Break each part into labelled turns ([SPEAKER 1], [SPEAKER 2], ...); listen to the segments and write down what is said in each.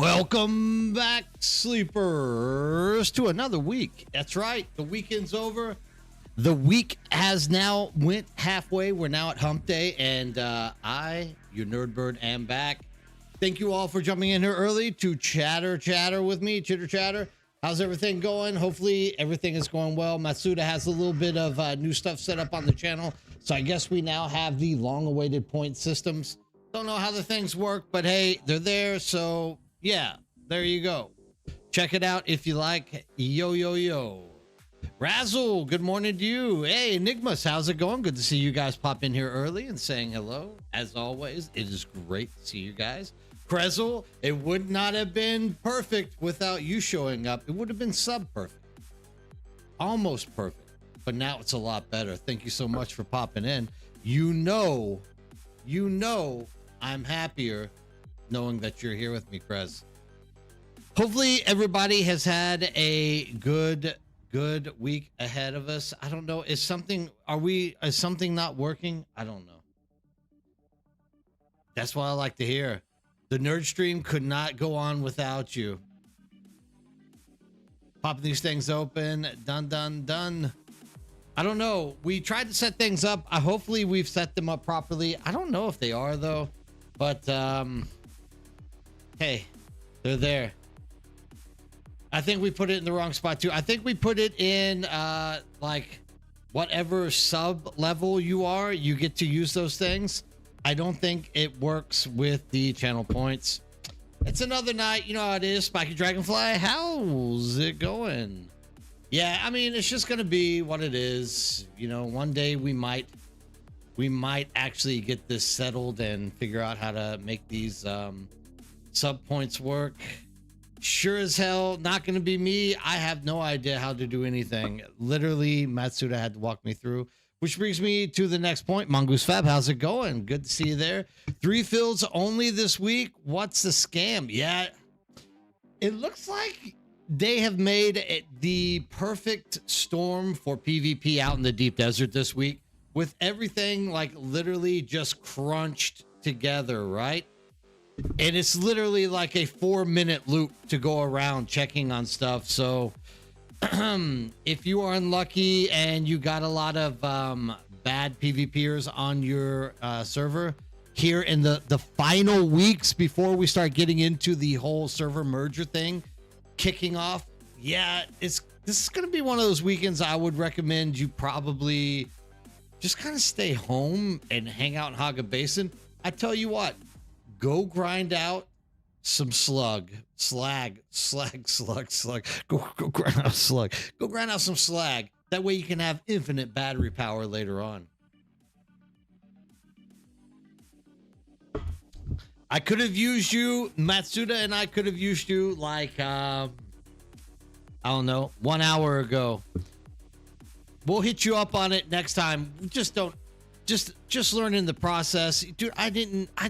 [SPEAKER 1] Welcome back, sleepers, to another week. That's right, the weekend's over. The week has now went halfway. We're now at hump day, and I, your nerd bird, am back. Thank you all for jumping in here early to chatter with me, chitter chatter. How's everything going? Hopefully everything is going well. Matsuda has a little bit of new stuff set up on the channel, so I guess we now have the long-awaited point systems. Don't know how the things work, but hey, they're there, so yeah, there you go. Check it out if you like. Yo. Razzle, good morning to you. Hey, Enigmas, how's it going? Good to see you guys pop in here early and saying hello. As always, it is great to see you guys. Krezel, it would not have been perfect without you showing up. It would have been sub-perfect. Almost perfect, but now it's a lot better. Thank you so much for popping in. You know I'm happier knowing that you're here with me, Krez. Hopefully everybody has had a good week ahead of us. I don't know. Is something not working? I don't know. That's what I like to hear. The nerd stream could not go on without you. Popping these things open. Done. I don't know. We tried to set things up. Hopefully we've set them up properly. I don't know if they are though, but hey, they're there. I think we put it in the wrong spot too. I think we put it in like whatever sub level you are, you get to use those things. I don't think it works with the channel points. It's another night. You know how it is. Spiky Dragonfly, how's it going? Yeah, I mean, it's just gonna be what it is. You know, one day we might actually get this settled and figure out how to make these sub points work. Sure as hell not gonna be me. I have no idea how to do anything. Literally, Matsuda had to walk me through. Which brings me to the next point. Mongoose Fab, how's it going? Good to see you there. 3 fields only this week. What's the scam? Yeah, it looks like they have made it the perfect storm for PvP out in the deep desert this week, with everything like literally just crunched together, right? And it's literally like a 4-minute loop to go around checking on stuff. So if you are unlucky and you got a lot of bad PvPers on your server here in the final weeks before we start getting into the whole server merger thing kicking off, yeah, this is going to be one of those weekends I would recommend you probably just kind of stay home and hang out in Haga Basin. I tell you what, go grind out some slag. Go grind out slug. Go grind out some slag. That way you can have infinite battery power later on. I could have used you, Matsuda, and I could have used you like, I don't know, 1 hour ago. We'll hit you up on it next time. Just learning the process. Dude, I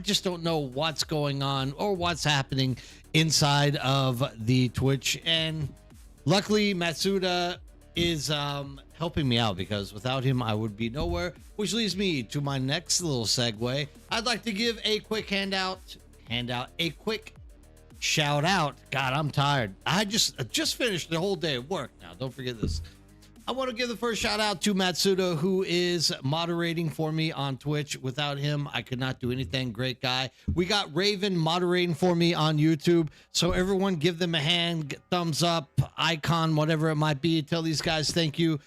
[SPEAKER 1] just don't know what's going on or what's happening inside of the Twitch. And luckily Matsuda is helping me out, because without him I would be nowhere, which leads me to my next little segue. I'd like to give a quick a quick shout out. God, I'm tired. I just finished the whole day of work now. Don't forget this. I want to give the first shout out to Matsuda, who is moderating for me on Twitch. Without him, I could not do anything. Great guy. We got Raven moderating for me on YouTube. So everyone give them a hand, thumbs up, icon, whatever it might be. Tell these guys thank you.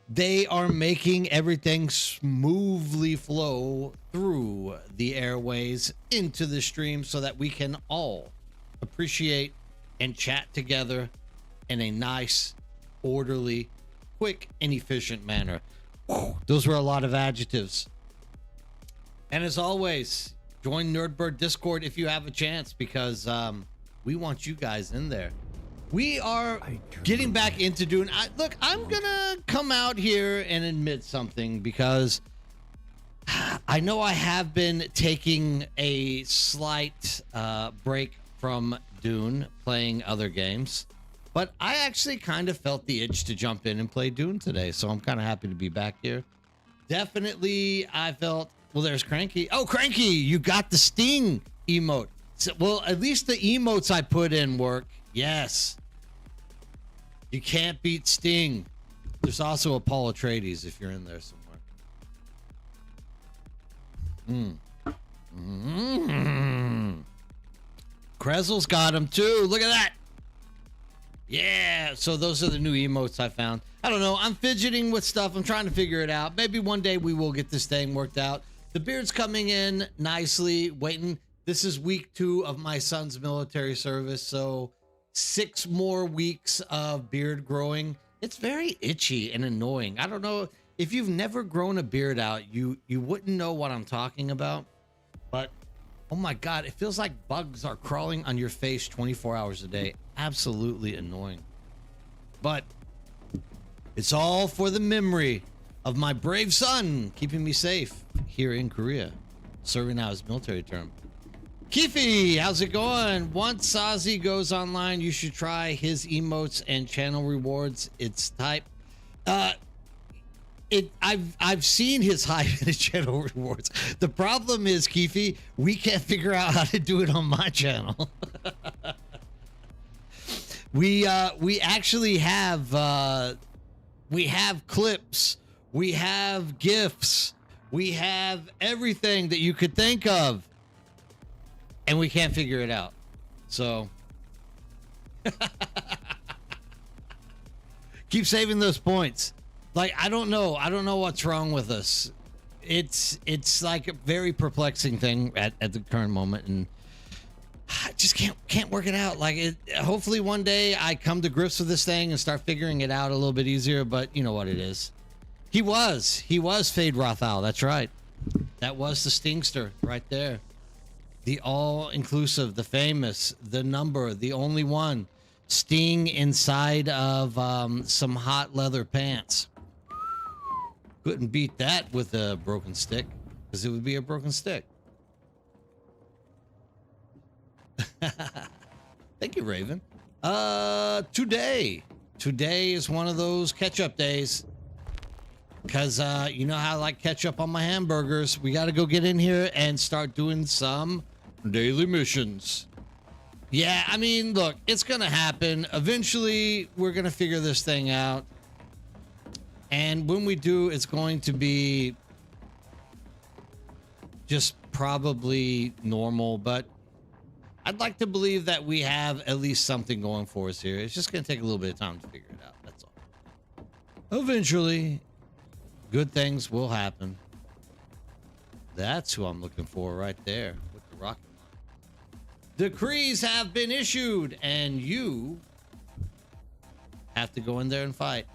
[SPEAKER 1] They are making everything smoothly flow through the airways into the stream so that we can all appreciate and chat together in a nice, orderly, quick and efficient manner. Those were a lot of adjectives. And as always, join Nerdbird Discord if you have a chance, because we want you guys in there. We are getting back into Dune. Look, I'm gonna come out here and admit something, because I know I have been taking a slight break from Dune, playing other games. But I actually kind of felt the itch to jump in and play Dune today, so I'm kind of happy to be back here. Definitely, I felt... Well, there's Cranky. Oh, Cranky, you got the Sting emote. So, well, at least the emotes I put in work. Yes. You can't beat Sting. There's also Apollo Atreides if you're in there somewhere. Krezel's got him too. Look at that. Yeah, so those are the new emotes I found. I don't know. I'm fidgeting with stuff. I'm trying to figure it out. Maybe one day we will get this thing worked out. The beard's coming in nicely, waiting. This is week 2 of my son's military service, so 6 more weeks of beard growing. It's very itchy and annoying. I don't know. If you've never grown a beard out, you wouldn't know what I'm talking about. But oh my God, it feels like bugs are crawling on your face 24 hours a day. Absolutely annoying. But it's all for the memory of my brave son keeping me safe here in Korea, serving out his military term. Keefe, how's it going? Once Ozzy goes online, you should try his emotes and channel rewards. It's type. I've seen his high channel rewards. The problem is, Keefe, we can't figure out how to do it on my channel. We actually have clips, we have GIFs, we have everything that you could think of, and we can't figure it out. So keep saving those points. Like, I don't know what's wrong with us. It's like a very perplexing thing at the current moment, and I just can't work it out. Like, hopefully one day I come to grips with this thing and start figuring it out a little bit easier, but you know what it is. He was Fade Rothal. That's right. That was the Stingster right there. The all-inclusive, the famous, the number, the only one. Sting inside of some hot leather pants. Couldn't beat that with a broken stick, because it would be a broken stick. Thank you, Raven. Today is one of those catch-up days, because you know how I like ketchup on my hamburgers. We got to go get in here and start doing some daily missions. Yeah, I mean, look, it's gonna happen eventually. We're gonna figure this thing out, and when we do, it's going to be just probably normal, but I'd like to believe that we have at least something going for us here. It's just going to take a little bit of time to figure it out. That's all. Eventually, good things will happen. That's who I'm looking for right there with the rocket launcher. Decrees have been issued, and you have to go in there and fight.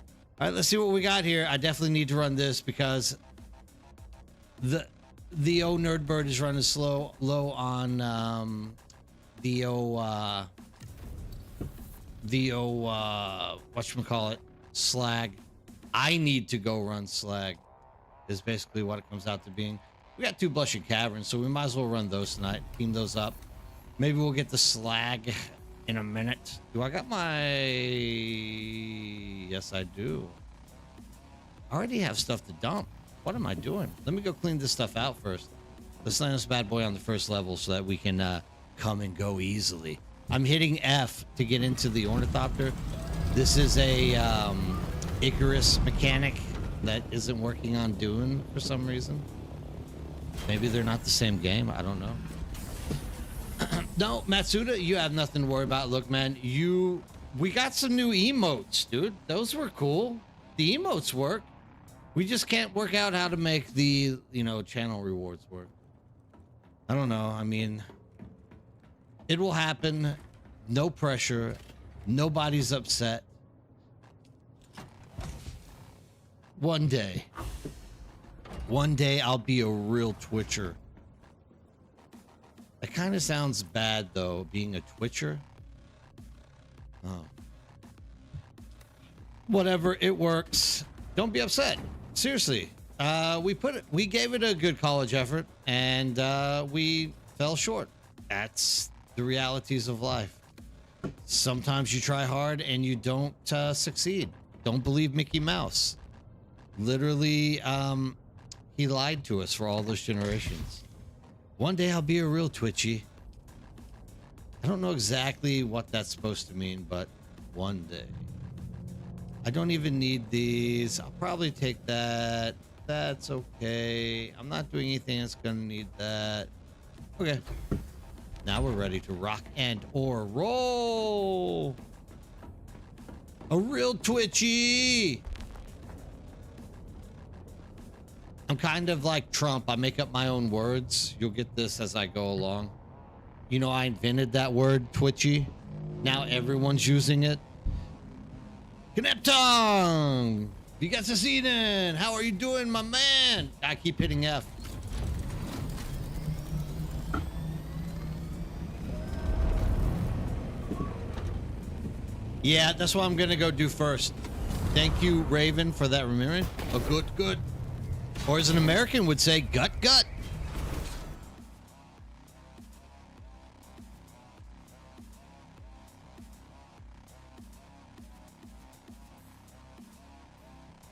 [SPEAKER 1] All right, let's see what we got here. I definitely need to run this because the old Nerdbird is running low on whatchamacallit, slag. I need to go run slag is basically what it comes out to being. We got 2 Blushing Caverns, so we might as well run those tonight, team those up. Maybe we'll get the slag in a minute. Do I got my... Yes, I do. I already have stuff to dump. What am I doing? Let me go clean this stuff out first. Let's land this bad boy on the first level so that we can come and go easily. I'm hitting F to get into the ornithopter. This is a Icarus mechanic that isn't working on Dune for some reason. Maybe they're not the same game. I don't know. No, Matsuda, you have nothing to worry about. Look, man, we got some new emotes, dude. Those were cool. The emotes work. We just can't work out how to make the, channel rewards work. I don't know. I mean, it will happen. No pressure. Nobody's upset. One day I'll be a real Twitcher. That kind of sounds bad, though, being a Twitcher. Oh. Whatever, it works. Don't be upset. Seriously. We gave it a good college effort, and we fell short. That's the realities of life. Sometimes you try hard and you don't succeed. Don't believe Mickey Mouse. Literally, he lied to us for all those generations. One day I'll be a real Twitchy. I don't know exactly what that's supposed to mean, but one day. I don't even need these. I'll probably take that. That's okay. I'm not doing anything that's gonna need that. Okay. Now we're ready to rock and or roll. A real Twitchy. I'm kind of like Trump. I make up my own words. You'll get this as I go along. You know, I invented that word, Twitchy. Now everyone's using it. Kneptong! You got Cecedin! How are you doing, my man? I keep hitting F. Yeah, that's what I'm gonna go do first. Thank you, Raven, for that remembering. Oh, good. Or as an American would say, gut.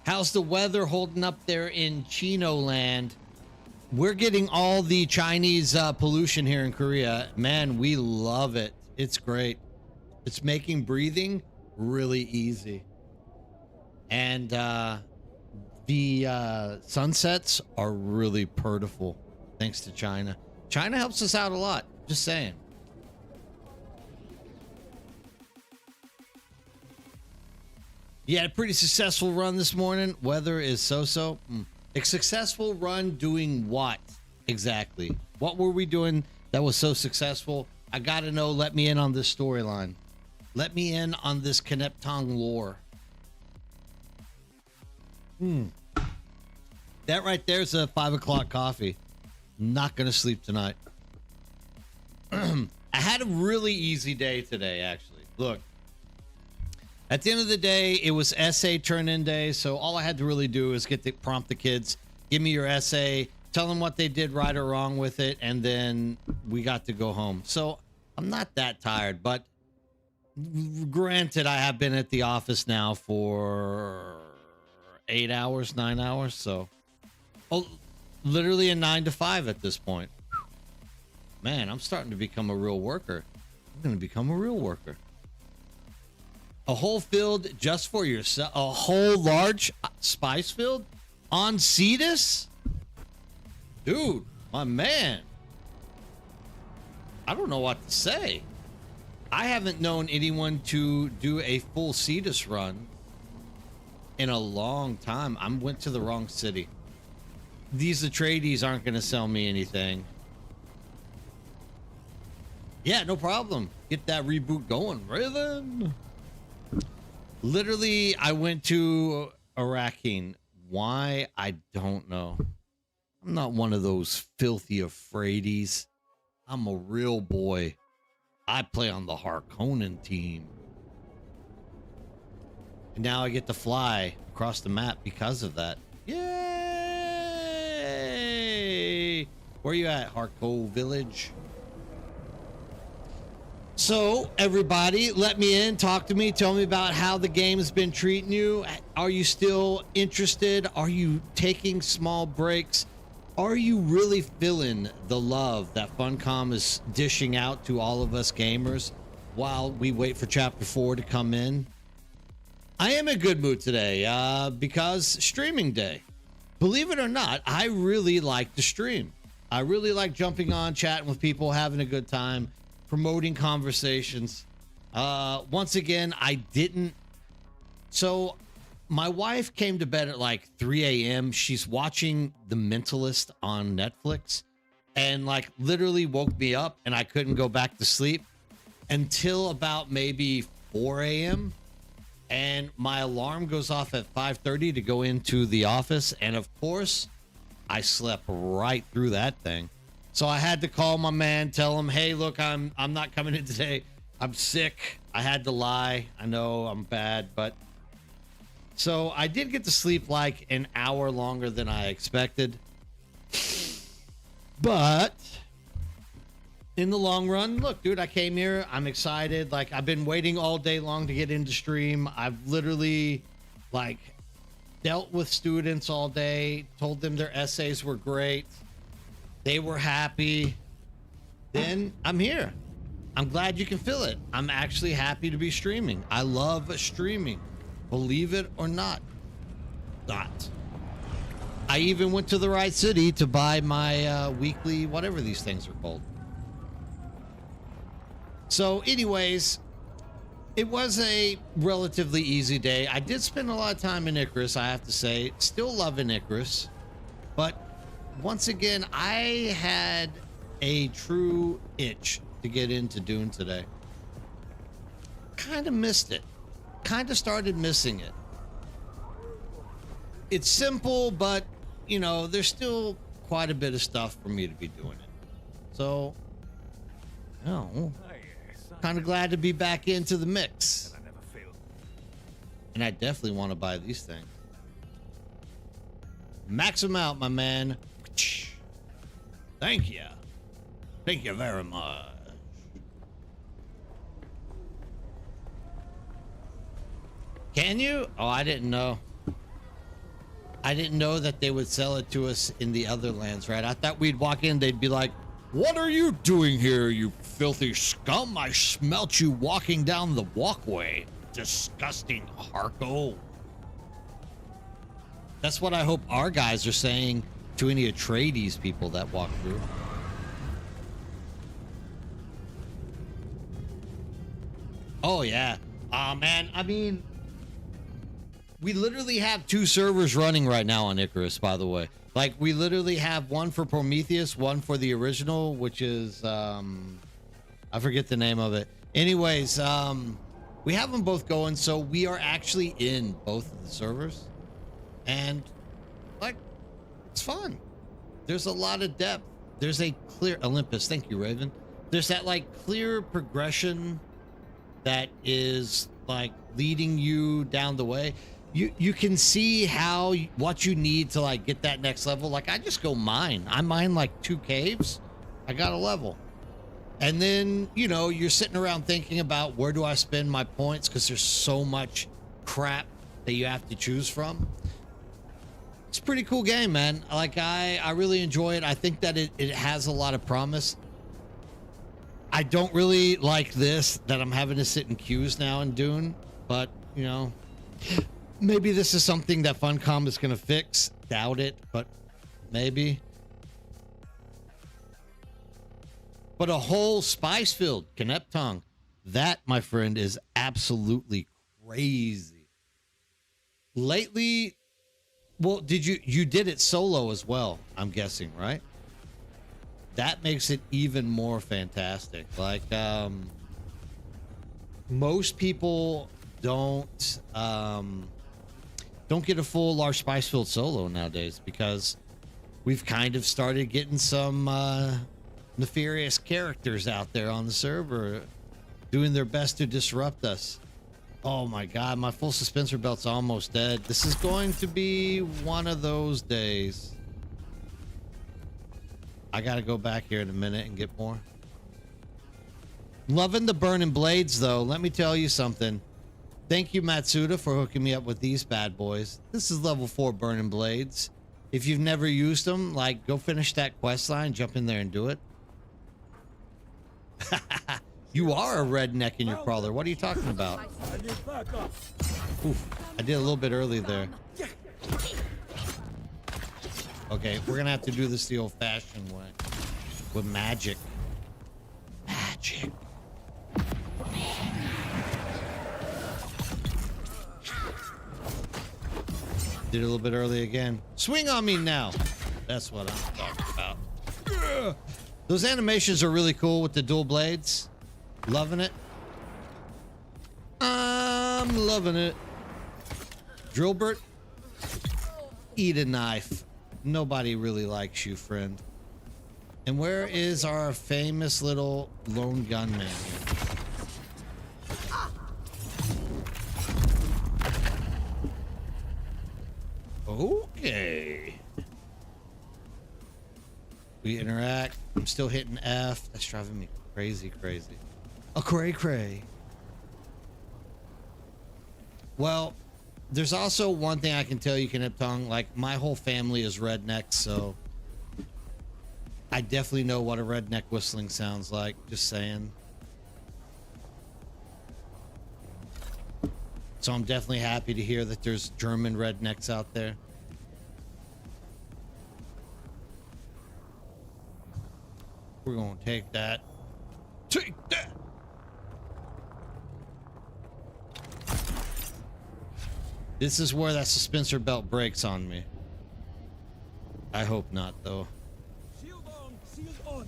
[SPEAKER 1] How's the weather holding up there in Chino land? We're getting all the Chinese pollution here in Korea. Man, we love it. It's great. It's making breathing really easy. And the sunsets are really purtiful thanks to China. China helps us out a lot. Just saying. Yeah, a pretty successful run this morning. Weather is so-so. A successful run doing what exactly? What were we doing that was so successful? I gotta know. Let me in on this storyline. Let me in on this Kneptong lore. That right there's a 5 o'clock coffee. Not gonna sleep tonight. I had a really easy day today, actually. Look, At the end of the day, it was essay turn-in day, so all I had to really do is prompt the kids, give me your essay, tell them what they did right or wrong with it, and then we got to go home. So I'm not that tired, but granted, I have been at the office now for 8 hours, 9 hours, so literally a 9 to 5 at this point. Man, I'm starting to become a real worker. I'm going to become a real worker. A whole field just for yourself. A whole large spice field on Cetus? Dude, my man. I don't know what to say. I haven't known anyone to do a full Cetus run in a long time. I went to the wrong city. These Atreides aren't going to sell me anything. Yeah, no problem. Get that reboot going, Raven. Literally, I went to Arrakeen. Why? I don't know. I'm not one of those filthy Atreides. I'm a real boy. I play on the Harkonnen team. And now I get to fly across the map because of that. Yay! Where you at, Harko Village? So, everybody, let me in, talk to me, tell me about how the game has been treating you. Are you still interested? Are you taking small breaks? Are you really feeling the love that Funcom is dishing out to all of us gamers while we wait for Chapter 4 to come in? I am in a good mood today because streaming day. Believe it or not, I really like to stream. I really like jumping on, chatting with people, having a good time, promoting conversations. Once again, I didn't. So my wife came to bed at like 3 a.m. She's watching The Mentalist on Netflix and like literally woke me up, and I couldn't go back to sleep until about maybe 4 a.m. And my alarm goes off at 5:30 to go into the office. And of course, I slept right through that thing. So I had to call my man, tell him, hey, look, I'm not coming in today. I'm sick. I had to lie. I know I'm bad, but so I did get to sleep like an hour longer than I expected. But in the long run, look, dude, I came here. I'm excited. Like, I've been waiting all day long to get into stream. I've literally like dealt with students all day, told them their essays were great. They were happy. Then I'm here. I'm glad you can feel it. I'm actually happy to be streaming. I love streaming. Believe it or not. Not. I even went to the right city to buy my weekly, whatever these things are called. So anyways, it was a relatively easy day. I did spend a lot of time in Icarus, I have to say. Still loving Icarus. But once again, I had a true itch to get into Dune today. Kind of missed it. Kind of started missing it. It's simple, but, you know, there's still quite a bit of stuff for me to be doing it. So, oh, kind of glad to be back into the mix. And I definitely want to buy these things. Max them out, my man. Thank you. Thank you very much. Can you? Oh, I didn't know. I didn't know that they would sell it to us in the other lands, right? I thought we'd walk in, they'd be like, what are you doing here, you filthy scum? I smelt you walking down the walkway. Disgusting Harko. That's what I hope our guys are saying to any Atreides people that walk through. Oh, yeah. Man, I mean, we literally have 2 servers running right now on Icarus, by the way. Like, we literally have one for Prometheus, one for the original, which is, I forget the name of it. Anyways, we have them both going, so we are actually in both of the servers. And, like, it's fun. There's a lot of depth. There's a clear Olympus. Thank you, Raven. There's that like clear progression that is like leading you down the way. You can see how what you need to like get that next level. Like I just go mine. I mine like 2 caves. I got a level. And then, you know, you're sitting around thinking about where do I spend my points, because there's so much crap that you have to choose from. It's a pretty cool game, man. Like I really enjoy it. I think that it has a lot of promise. I don't really like this, that I'm having to sit in queues now in Dune, but you know, maybe this is something that Funcom is going to fix. Doubt it, but maybe. But a whole spice field, Keneptong, that, my friend, is absolutely crazy. Lately, well, you did it solo as well, I'm guessing, right? That makes it even more fantastic. Like, most people don't get a full large spice field solo nowadays, because we've kind of started getting some nefarious characters out there on the server doing their best to disrupt us. Oh my god, my full suspensor belt's almost dead. This is going to be one of those days. I gotta go back here in a minute and get more. Loving the burning blades though. Let me tell you something. Thank you, Matsuda, for hooking me up with these bad boys. This is level 4 burning blades. If you've never used them, like, go finish that quest line, jump in there and do it. You are a redneck in your crawler. What are you talking about? Oof, I did a little bit early there. Okay, we're gonna have to do this the old-fashioned way. With magic. Magic. Did it a little bit early again. Swing on me now. That's what I'm talking about. Ugh. Those animations are really cool with the dual blades. Loving it. I'm loving it. Drillbert, eat a knife. Nobody really likes you, friend. And where is our famous little lone gunman? Okay. We interact. I'm still hitting F. That's driving me crazy. A cray. Well, there's also one thing I can tell you, Keneptong. Like, my whole family is rednecks, so I definitely know what a redneck whistling sounds like. Just saying. So I'm definitely happy to hear that there's German rednecks out there. We're gonna take that. Take that! This is where that suspensor belt breaks on me. I hope not, though.
[SPEAKER 2] Shield on, shield on.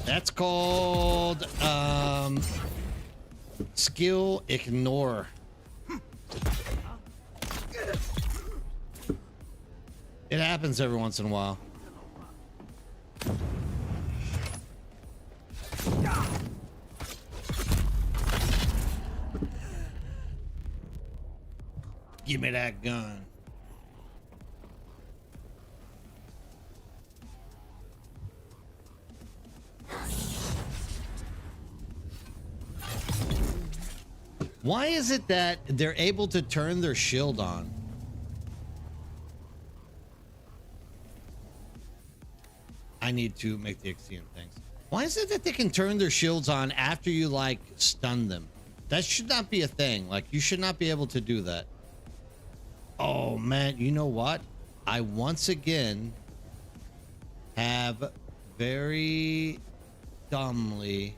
[SPEAKER 1] That's called skill ignore. It happens every once in a while. Give me that gun. Why is it that they're able to turn their shield on? I need to make the Ixion things. Why is it that they can turn their shields on after you, like, stun them? That should not be a thing. Like, you should not be able to do that. Oh, man. You know what? I once again have very dumbly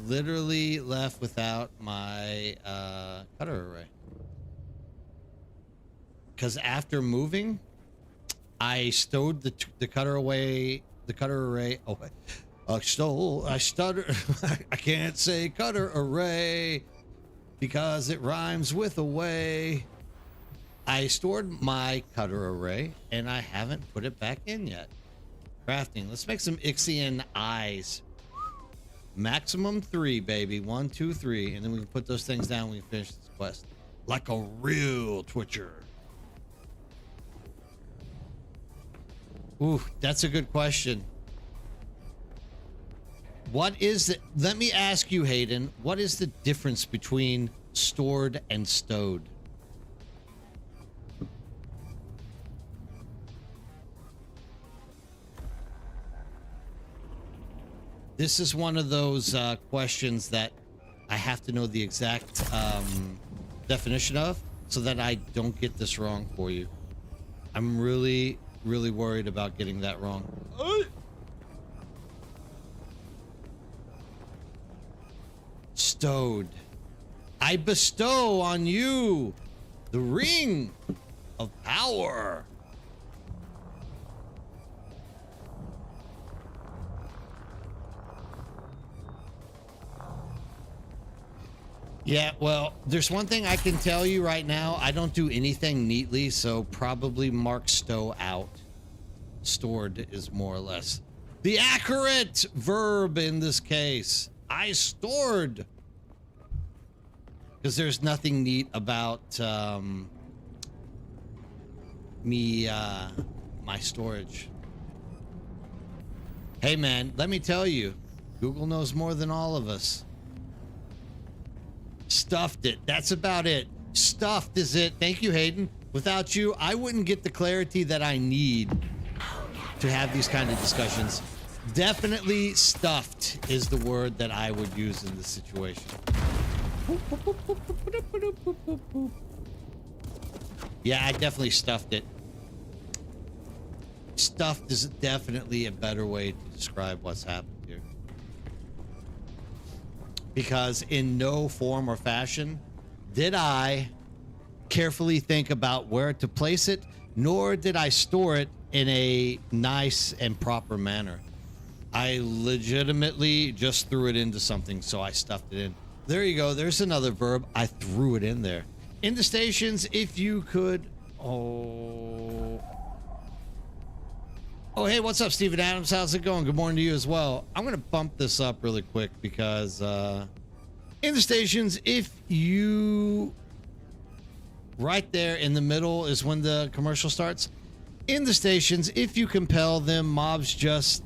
[SPEAKER 1] literally left without my cutter array. Because after moving, I stowed the cutter away, the cutter array away. I stutter. I can't say cutter array because it rhymes with away. I stored my cutter array and I haven't put it back in yet. Crafting. Let's make some Ixian eyes. Maximum 3, baby. 1, 2, 3. And then we can put those things down when we finish this quest. Like a real Twitcher. Ooh, that's a good question. What is the, let me ask you, Hayden, what is the difference between stored and stowed? This is one of those questions that I have to know the exact definition of so that I don't get this wrong for you. I'm really worried about getting that wrong. Stowed. I bestow on you the ring of power. Yeah, well, there's one thing I can tell you right now. I don't do anything neatly, so probably mark stow out. Stored is more or less the accurate verb in this case. I stored. Because there's nothing neat about my storage. Hey, man, let me tell you, Google knows more than all of us. Stuffed it. That's about it. Stuffed is it. Thank you, Hayden. Without you, I wouldn't get the clarity that I need to have these kind of discussions. Definitely stuffed is the word that I would use in this situation. Yeah, I definitely stuffed it. Stuffed is definitely a better way to describe what's happened here. Because in no form or fashion did I carefully think about where to place it, nor did I store it in a nice and proper manner. I legitimately just threw it into something, so I stuffed it in. There you go. There's another verb. I threw it in there. Into stations, if you could. Oh, hey, what's up, Steven Adams? How's it going? Good morning to you as well. I'm going to bump this up really quick because in the stations, if you. Right there in the middle is when the commercial starts. In the stations, if you compel them, mobs just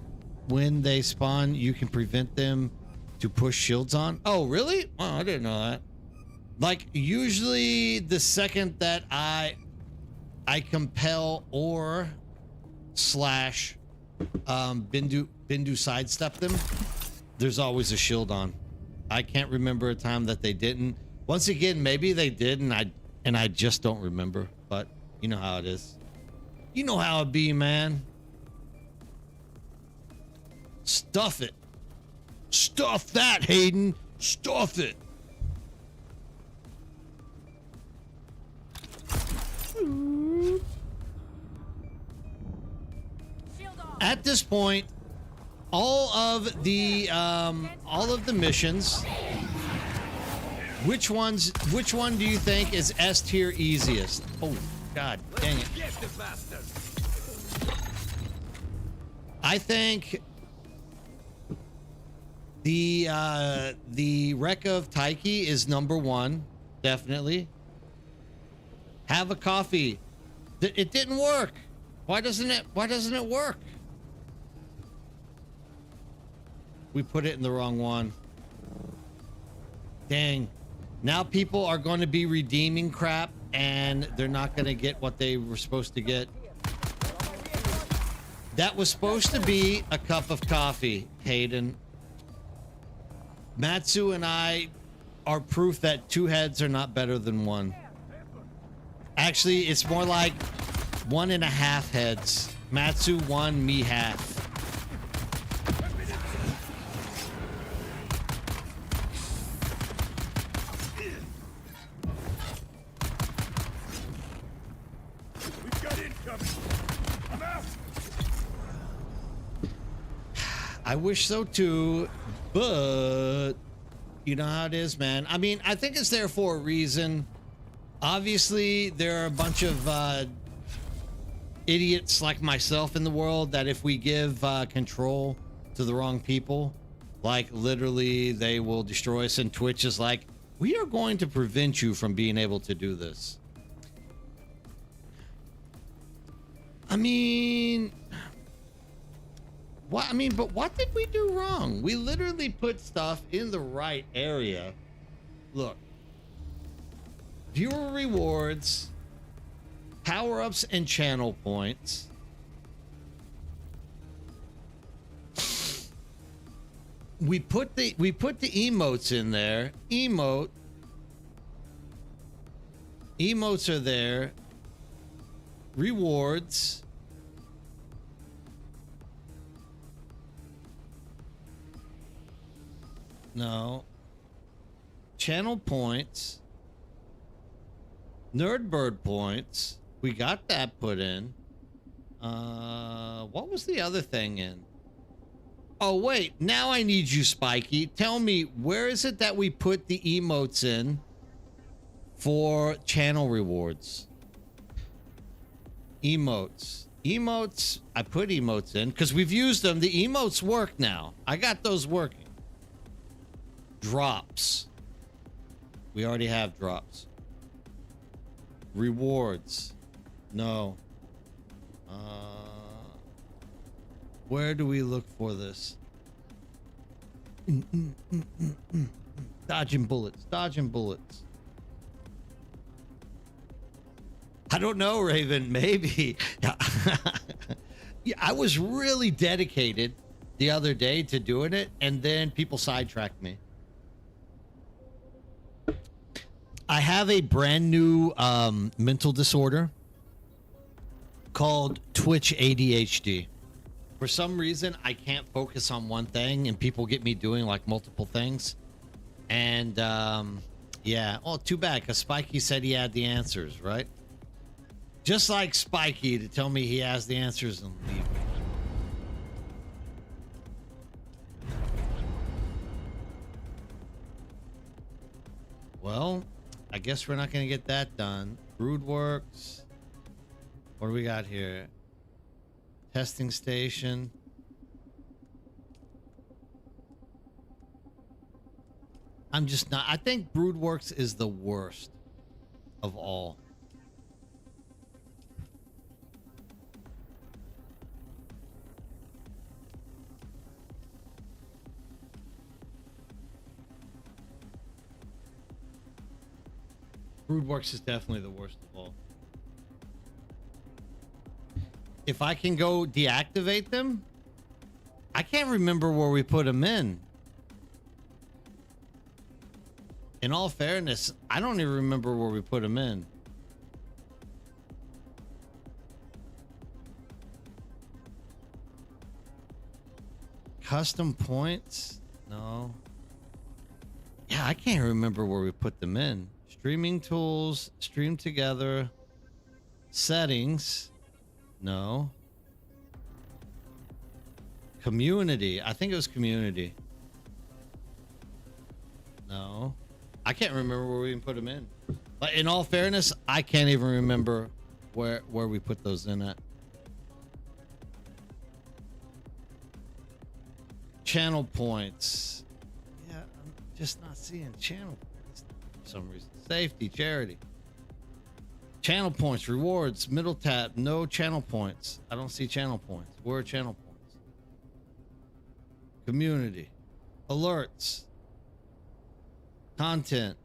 [SPEAKER 1] when they spawn, you can prevent them to push shields on. Oh, really? Oh, I didn't know that. Like, usually the second that I compel or slash Bindu sidestep them, there's always a shield on. I can't remember a time that they didn't. Once again, maybe they did and I just don't remember, but you know how it is. You know how it be, man. Stuff it. Stuff that, Hayden. Stuff it. At this point, all of the missions, which one do you think is S tier easiest? Oh, God dang it. I think the wreck of Taiki is number 1, definitely. Have a coffee. It didn't work. Why doesn't it work? We put it in the wrong one. Dang. Now people are going to be redeeming crap and they're not going to get what they were supposed to get. That was supposed to be a cup of coffee, Hayden. Matsu and I are proof that 2 heads are not better than 1. Actually, it's more like 1.5 heads. Matsu 1, me half.
[SPEAKER 2] We've got incoming. I'm out.
[SPEAKER 1] I wish so too, but you know how it is, man. I mean, I think it's there for a reason. Obviously, there are a bunch of idiots like myself in the world that if we give control to the wrong people, like literally they will destroy us. And Twitch is like, we are going to prevent you from being able to do this. I mean, what? I mean, but what did we do wrong? We literally put stuff in the right area. Look, viewer rewards, power-ups, and channel points. We put the emotes in there. Emotes are there. Rewards. No. Channel points. Nerdbird points. We got that put in. What was the other thing in? Oh, wait. Now I need you, Spiky. Tell me, where is it that we put the emotes in for channel rewards? Emotes. Emotes. I put emotes in because we've used them. The emotes work now. I got those working. Drops. We already have drops. Rewards. No. Where do we look for this? Dodging bullets. Dodging bullets. I don't know, Raven. Maybe. Yeah, I was really dedicated the other day to doing it, and then people sidetracked me. I have a brand new mental disorder called Twitch ADHD. For some reason, I can't focus on one thing, and people get me doing like multiple things. And yeah, oh, too bad, because Spiky said he had the answers, right? Just like Spiky to tell me he has the answers and leave me. Well, I guess we're not going to get that done. Broodworks. What do we got here? Testing station. I'm just not. I think Broodworks is the worst of all. Broodworks is definitely the worst of all. If I can go deactivate them, I can't remember where we put them in. In all fairness, I don't even remember where we put them in. Custom points? No. Yeah, I can't remember where we put them in. Streaming tools, stream together, settings. No. Community. I think it was community. No. I can't remember where we even put them in. But in all fairness, I can't even remember where we put those in at. Channel points. Yeah, I'm just not seeing channel points for some reason. Safety, charity. Channel points, rewards, middle tab, no channel points. I don't see channel points. Where are channel points? Community. Alerts. Content.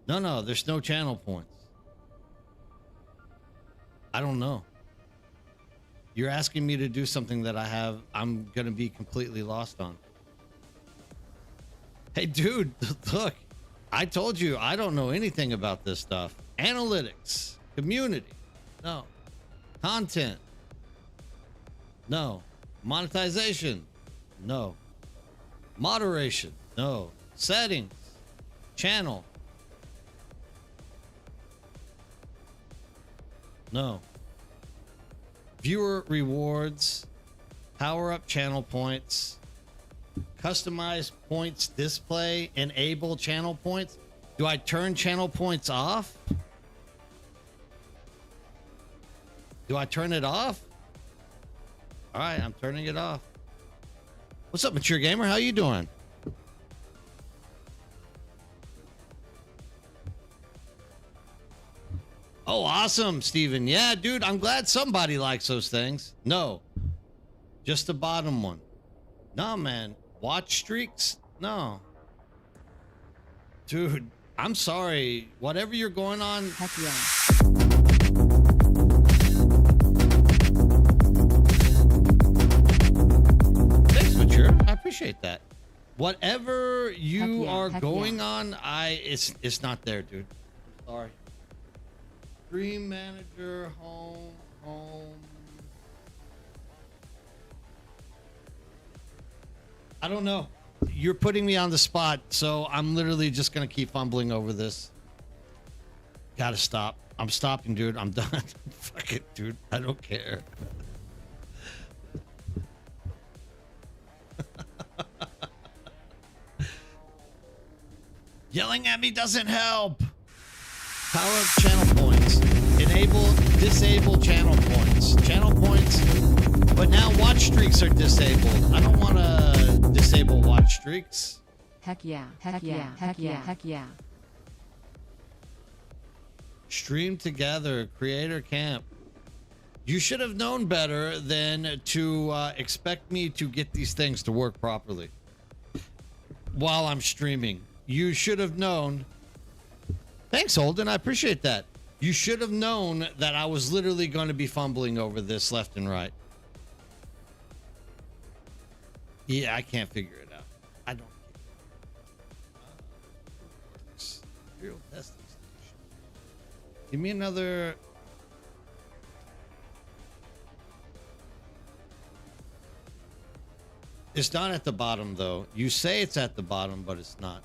[SPEAKER 1] No, there's no channel points. I don't know. You're asking me to do something that I'm going to be completely lost on. Hey, dude, look, I told you I don't know anything about this stuff. Analytics, community, no. Content, no. Monetization, no. Moderation, no. Settings, channel, no. Viewer rewards, power up channel points, Customize points display, enable channel points. Do I turn channel points off? Do I turn it off? All right, I'm turning it off. What's up, Mature Gamer? How you doing? Oh, awesome, Steven. Yeah, dude, I'm glad somebody likes those things. No, just the bottom one. No, man. Watch streaks? No. Dude, I'm sorry. Whatever you're going on.
[SPEAKER 3] Heck yeah.
[SPEAKER 1] Thanks, Mature. I appreciate that. Whatever you are
[SPEAKER 3] heck
[SPEAKER 1] going
[SPEAKER 3] yeah.
[SPEAKER 1] on, it's not there, dude. I'm sorry. Stream manager, home. I don't know. You're putting me on the spot, so I'm literally just gonna keep fumbling over this. Gotta stop. I'm stopping, dude. I'm done. Fuck it, dude. I don't care. Yelling at me doesn't help. Power up channel points. Disable channel points. Channel points. But now watch streaks are disabled. I don't want to disable watch streaks.
[SPEAKER 3] Heck yeah. Heck yeah. Heck yeah. Heck yeah.
[SPEAKER 1] Stream together. Creator camp. You should have known better than to expect me to get these things to work properly while I'm streaming. You should have known. Thanks, Holden. I appreciate that. You should have known that I was literally going to be fumbling over this left and right. Yeah, I can't figure it out. I don't. Serial testing station. Give me another. It's not at the bottom, though. You say it's at the bottom, but it's not.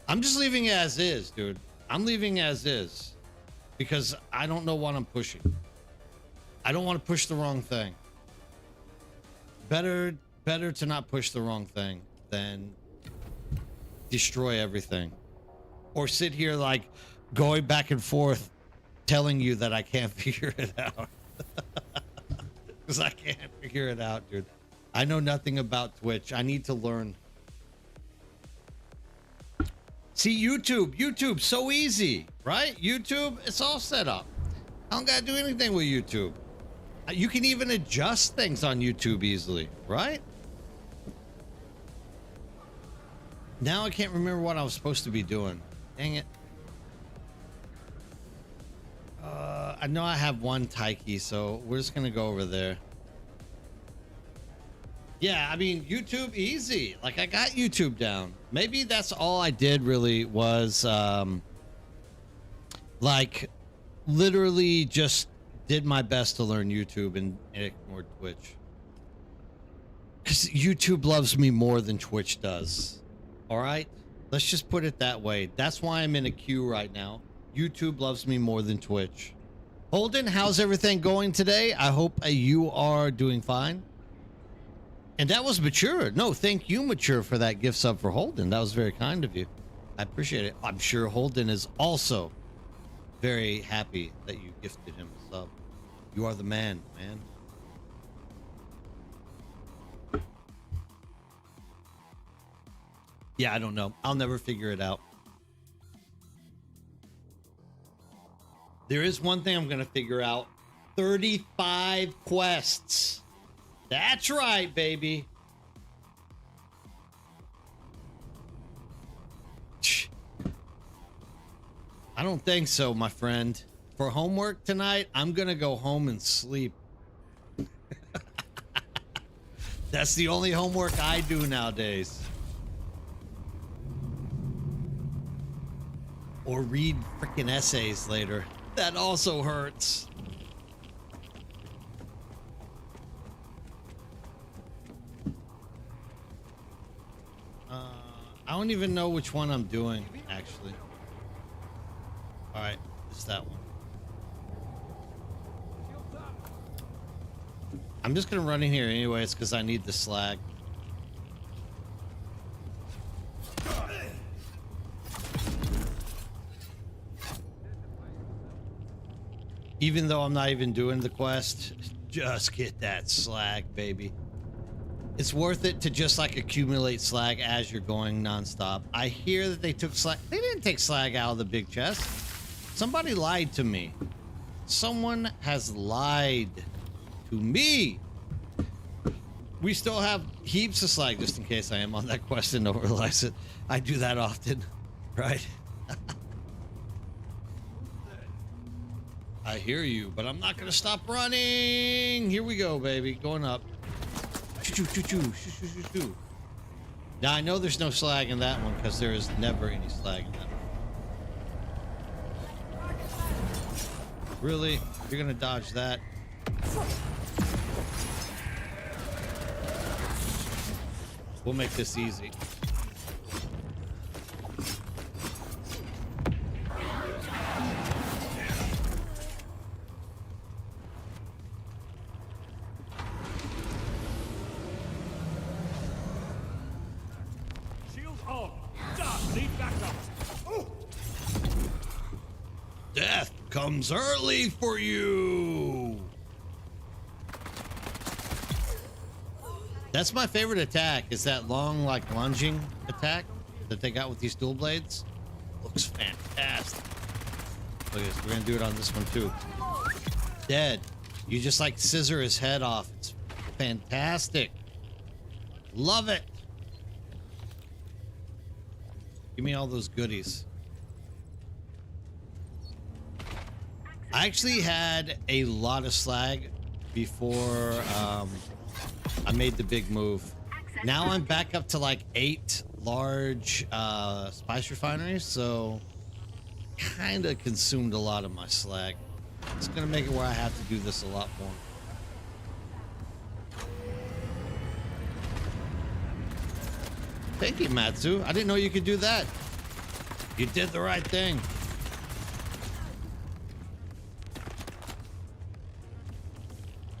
[SPEAKER 1] I'm just leaving it as is, dude. I'm leaving it as is. Because I don't know what I'm pushing. I don't want to push the wrong thing. Better to not push the wrong thing than destroy everything. Or sit here like going back and forth telling you that I can't figure it out. Because I can't figure it out, dude. I know nothing about Twitch. I need to learn. See, YouTube, so easy, right? YouTube, it's all set up. I don't gotta do anything with YouTube. You can even adjust things on YouTube easily, right? Now I can't remember what I was supposed to be doing. Dang it. I know I have one Taiki, so we're just gonna go over there. Yeah, I mean, YouTube, easy. Like, I got YouTube down. Maybe that's all I did really was, like, literally just did my best to learn YouTube and ignored Twitch. Because YouTube loves me more than Twitch does. All right? Let's just put it that way. That's why I'm in a queue right now. YouTube loves me more than Twitch. Holden, how's everything going today? I hope you are doing fine. And that was Mature. No, thank you, Mature, for that gift sub for Holden. That was very kind of you. I appreciate it. I'm sure Holden is also very happy that you gifted him a sub. You are the man, man. Yeah, I don't know. I'll never figure it out. There is one thing I'm going to figure out. 35 quests. That's right, baby. I don't think so, my friend. For homework tonight, I'm gonna go home and sleep. That's the only homework I do nowadays. Or read freaking essays later. That also hurts. I don't even know which one I'm doing, actually. All right, it's that one. I'm just gonna run in here anyways because I need the slag. Even though I'm not even doing the quest, just get that slag, baby. It's worth it to just like accumulate slag as you're going nonstop. I hear that they took slag. They didn't take slag out of the big chest. Somebody lied to me. Someone has lied to me. We still have heaps of slag, just in case I am on that quest and don't realize it. I do that often, right? I hear you, but I'm not gonna stop running. Here we go, baby. Going up. Choo choo choo choo choo choo choo. Now I know there's no slag in that one because there is never any slag in that one. Really? You're gonna dodge that? We'll make this easy.
[SPEAKER 2] Shield on. Stop. Need backup. Oh.
[SPEAKER 1] Death comes early for you. That's my favorite attack, is that long, like, lunging attack that they got with these dual blades. Looks fantastic. Look at this. We're gonna do it on this one too. Dead. You just like scissor his head off. It's fantastic. Love it. Give me all those goodies. I actually had a lot of slag before I made the big move. Now I'm back up to like 8 large spice refineries, so kind of consumed a lot of my slag. It's gonna make it where I have to do this a lot more. Thank you, Matsu. I didn't know you could do that. You did the right thing.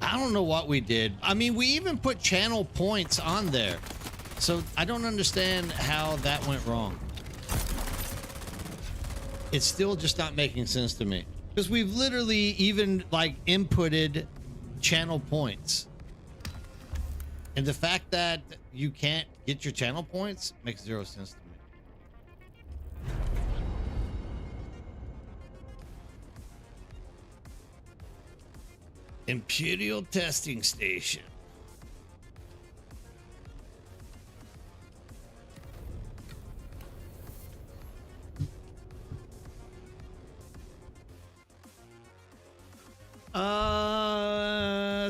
[SPEAKER 1] I don't know what we did. I mean, we even put channel points on there. So I don't understand how that went wrong. It's still just not making sense to me. Because we've literally even like inputted channel points. And the fact that you can't get your channel points makes 0 sense to me. Imperial testing station.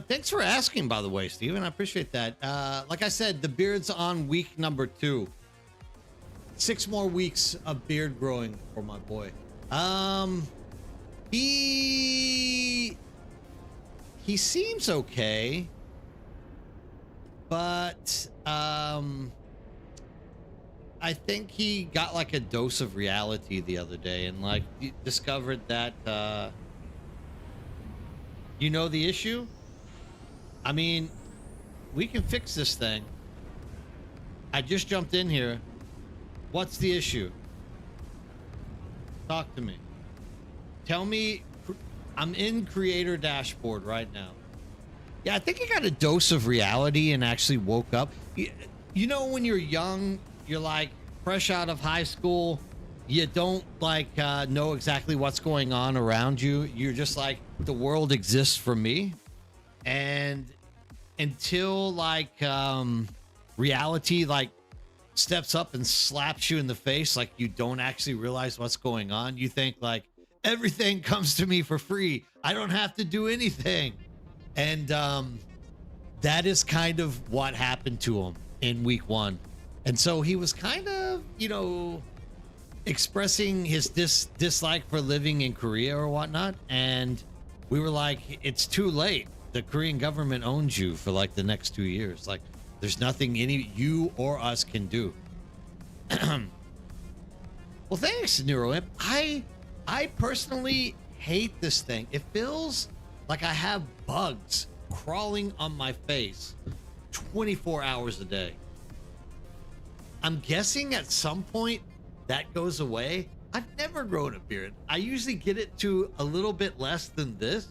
[SPEAKER 1] Thanks for asking, by the way, Steven. I appreciate that. Like I said, the beard's on week number 2. 6 more weeks of beard growing for my boy. He seems okay, but I think he got like a dose of reality the other day and like discovered that you know the issue? I mean, we can fix this thing. I just jumped in here. What's the issue? Talk to me. Tell me. I'm in creator dashboard right now. Yeah, I think I got a dose of reality and actually woke up. You know, when you're young, you're like fresh out of high school. You don't like know exactly what's going on around you. You're just like, the world exists for me. And until like reality like steps up and slaps you in the face, like you don't actually realize what's going on. You think like, everything comes to me for free. I don't have to do anything. And that is kind of what happened to him in week 1. And so he was kind of, you know, expressing his dislike for living in Korea or whatnot. And we were like, it's too late. The Korean government owns you for like the next 2 years. Like, there's nothing any you or us can do. Well, thanks, NeuroImp. I personally hate this thing. It feels like I have bugs crawling on my face 24 hours a day. I'm guessing at some point that goes away, I've never grown a beard. I usually get it to a little bit less than this,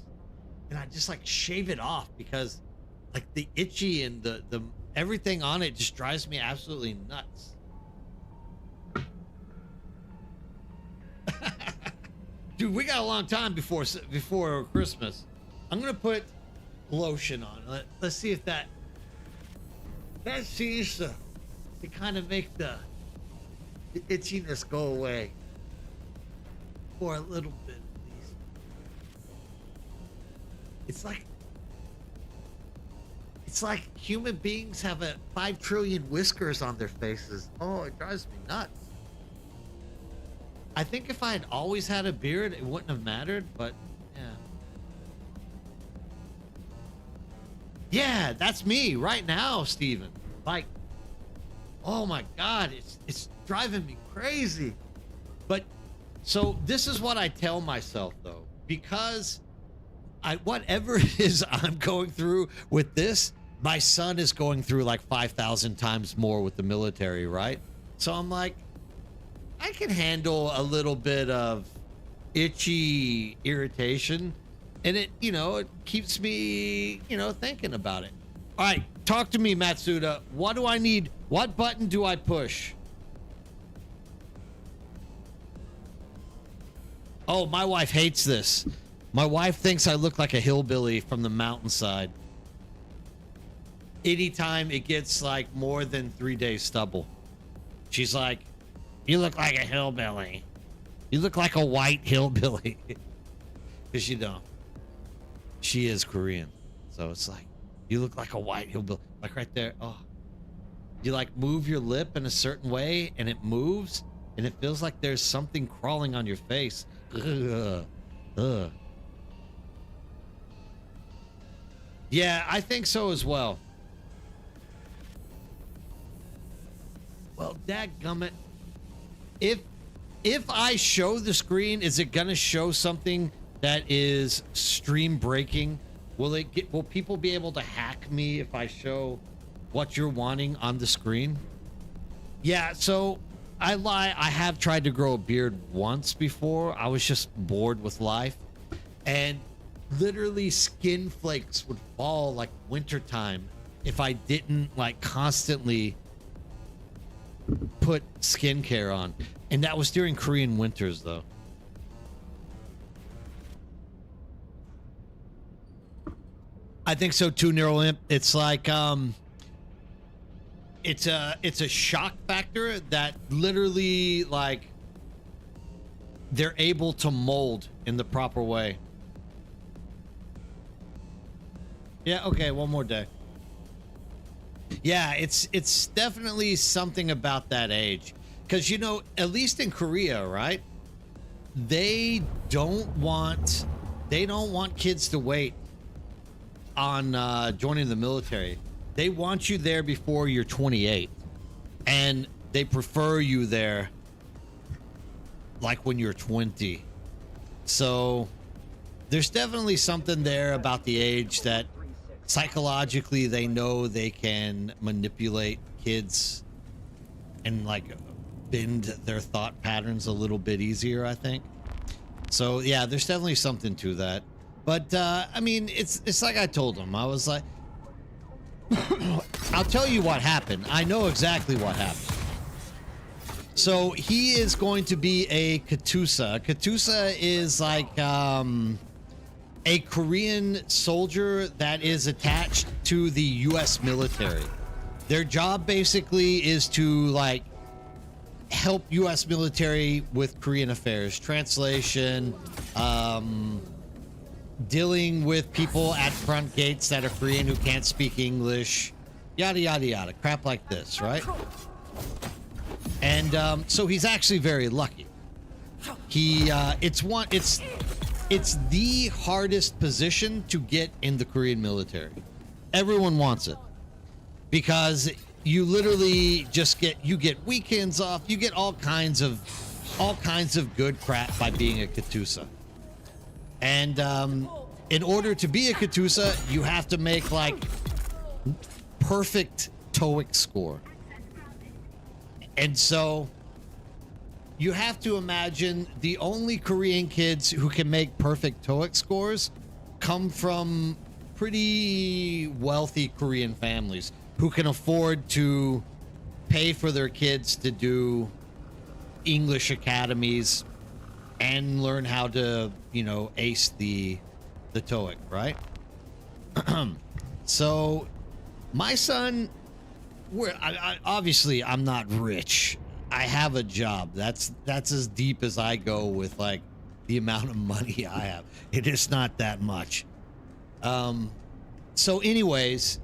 [SPEAKER 1] and I just like shave it off because like the itchy and the everything on it just drives me absolutely nuts. Dude, we got a long time before Christmas. I'm gonna put lotion on. Let's see if that seems to kind of make the itchiness go away for a little bit at least. It's like human beings have 5 trillion whiskers on their faces. Oh, it drives me nuts. I think if I had always had a beard, it wouldn't have mattered, but yeah. Yeah, that's me right now, Steven. Like, oh my God, it's driving me crazy. But so this is what I tell myself though, because whatever it is I'm going through with this, my son is going through like 5,000 times more with the military, right? So I'm like, I can handle a little bit of itchy irritation, and it keeps me, thinking about it. All right, talk to me, Matsuda. What do I need? What button do I push? Oh, my wife hates this. My wife thinks I look like a hillbilly from the mountainside. Anytime it gets like more than 3 days stubble, she's like, you look like a hillbilly. You look like a white hillbilly. Because she is Korean. So it's like, you look like a white hillbilly. Like right there. Oh. You like move your lip in a certain way and it moves and it feels like there's something crawling on your face. Ugh. Ugh. Yeah, I think so as well. Well, dadgummit. If I show the screen, is it gonna show something that is stream breaking? Will people be able to hack me if I show what you're wanting on the screen? Yeah, so I lie. I have tried to grow a beard once before. I was just bored with life, and literally skin flakes would fall like wintertime if I didn't like constantly put skincare on. And that was during Korean winters though. I think so too, Neural Imp. It's like it's a shock factor that literally like they're able to mold in the proper way. Yeah, okay, one more day. Yeah, it's definitely something about that age. Because, at least in Korea, right? They don't want kids to wait on joining the military. They want you there before you're 28. And they prefer you there like when you're 20. So there's definitely something there about the age that psychologically they know they can manipulate kids and like bend their thought patterns a little bit easier, I think. So yeah, there's definitely something to that. But I mean, it's like I told him. I was like, I'll tell you what happened. I know exactly what happened. So he is going to be a Katusa. Katusa is like a Korean soldier that is attached to the U.S. military. Their job basically is to like help U.S. military with Korean affairs, translation, dealing with people at front gates that are Korean who can't speak English, yada yada yada, crap like this, right? And so he's actually very lucky. It's the hardest position to get in the Korean military. Everyone wants it because you literally just get weekends off. You get all kinds of good crap by being a Katusa. And in order to be a Katusa, you have to make like perfect TOEIC score. And so you have to imagine the only Korean kids who can make perfect TOEIC scores come from pretty wealthy Korean families who can afford to pay for their kids to do English academies and learn how to, you know, ace the TOEIC, right? So my son, obviously I'm not rich. I have a job. That's as deep as I go with like the amount of money I have. It is not that much. So anyways,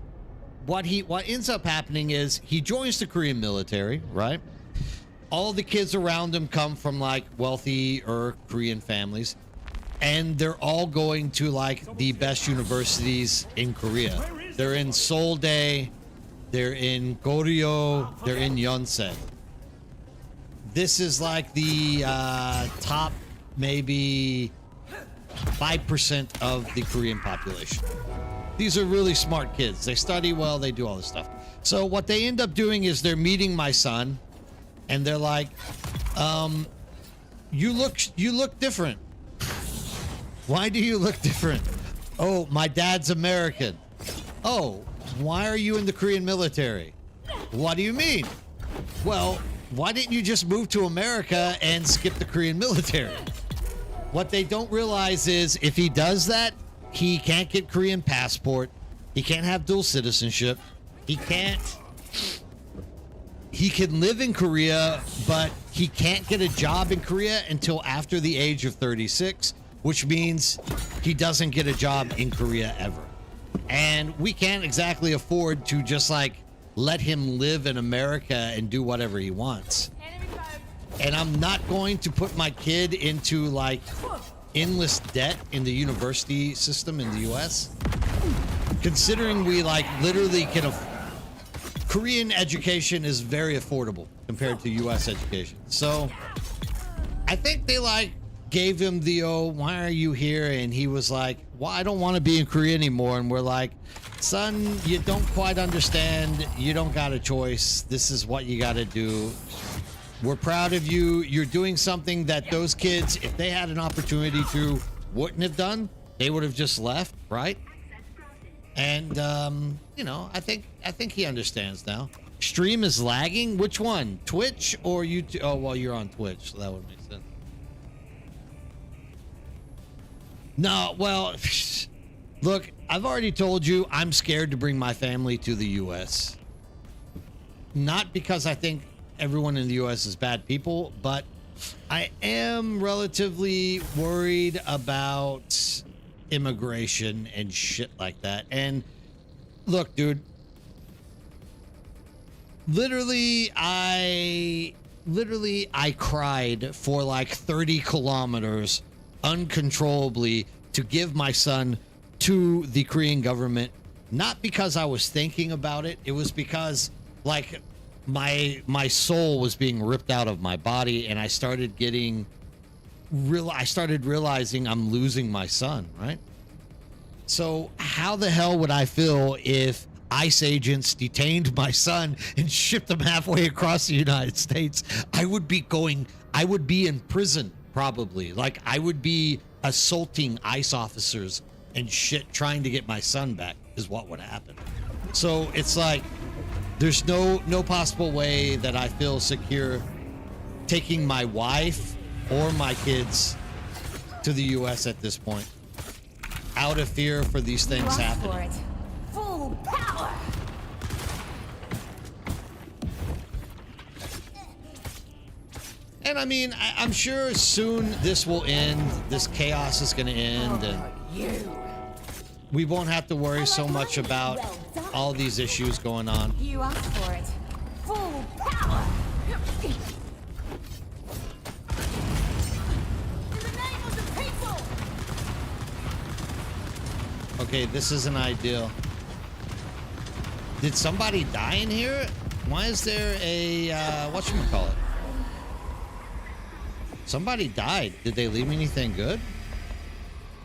[SPEAKER 1] what ends up happening is he joins the Korean military, right? All the kids around him come from like wealthy or Korean families, and they're all going to like the best universities in Korea. They're in Seouldae, they're in Goryeo, they're in Yonsei. This is like the top maybe 5% of the Korean population. These are really smart kids. They study well, they do all this stuff. So what they end up doing is they're meeting my son, and they're like, you look different. Why do you look different? Oh, my dad's American. Oh, why are you in the Korean military? What do you mean? Well, why didn't you just move to America and skip the Korean military? What they don't realize is if he does that, he can't get Korean passport. He can't have dual citizenship. He can live in Korea, but he can't get a job in Korea until after the age of 36, which means he doesn't get a job in Korea ever. And we can't exactly afford to just like let him live in America and do whatever he wants. And I'm not going to put my kid into like endless debt in the university system in the US, considering we like literally can Korean education is very affordable compared to US education. So I think they like gave him the, oh, why are you here? And he was like, well, I don't want to be in Korea anymore. And we're like, son, you don't quite understand. You don't got a choice. This is what you got to do. We're proud of you. You're doing something that those kids, if they had an opportunity to, wouldn't have done. They would have just left, right? And you know, I think he understands now. Stream is lagging. Which one? Twitch or YouTube? Oh, well, you're on Twitch, so that would make sense. No, well, look, I've already told you I'm scared to bring my family to the US. Not because I think everyone in the US is bad people, but I am relatively worried about immigration and shit like that. And look, dude, literally I cried for like 30 kilometers uncontrollably to give my son to the Korean government, not because I was thinking about it. It was because like my soul was being ripped out of my body, and I started realizing I'm losing my son, right? So how the hell would I feel if ICE agents detained my son and shipped him halfway across the United States? I would be in prison probably. Like I would be assaulting ICE officers and shit trying to get my son back is what would happen. So it's like there's no possible way that I feel secure taking my wife or my kids to the US at this point, out of fear for these things happening.
[SPEAKER 4] Full power.
[SPEAKER 1] And I mean, I'm sure soon this will end. This chaos is going to end, and we won't have to worry so much about all these issues going on.
[SPEAKER 4] You asked for it. Full power. In the name of the people.
[SPEAKER 1] Okay, this isn't ideal. Did somebody die in here? Why is there a whatchamacallit? Somebody died. Did they leave me anything good?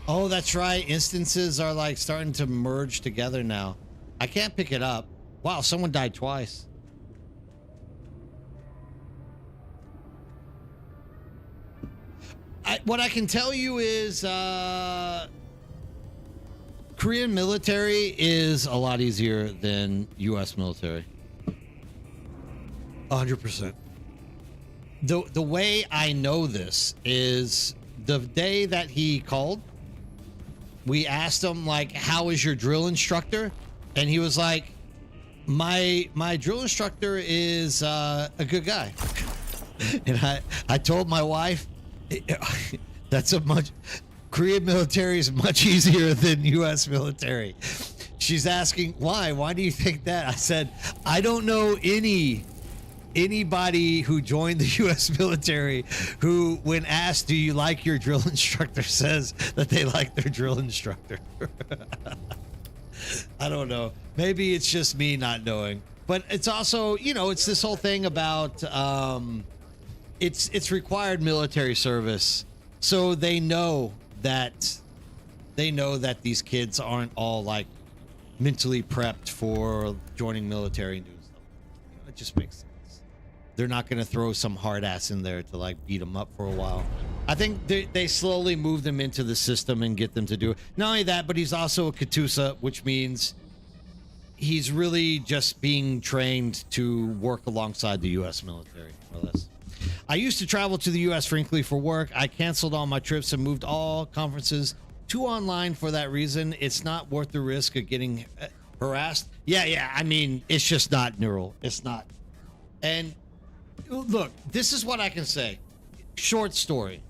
[SPEAKER 1] Oh, that's right. Instances are like starting to merge together now. I can't pick it up. Wow, someone died twice. what I can tell you is Korean military is a lot easier than U.S. military. 100%. The way I know this is the day that he called, we asked him, like, how is your drill instructor? And he was like, my drill instructor is a good guy. And I told my wife, Korean military is much easier than U.S. military. She's asking, why? Why do you think that? I said, I don't know anybody who joined the U.S. military who, when asked, do you like your drill instructor, says that they like their drill instructor. I don't know. Maybe it's just me not knowing. But it's also, it's this whole thing about it's required military service. So they know that these kids aren't all like mentally prepped for joining military and doing stuff. It just makes sense. They're not going to throw some hard ass in there to like beat them up for a while. I think they slowly move them into the system and get them to do it. Not only that, but he's also a Katusa, which means he's really just being trained to work alongside the U.S. military, more or less. I used to travel to the U.S. frankly for work. I canceled all my trips and moved all conferences to online for that reason. It's not worth the risk of getting harassed. Yeah. I mean, it's just not neural. It's not. And look, this is what I can say. Short story.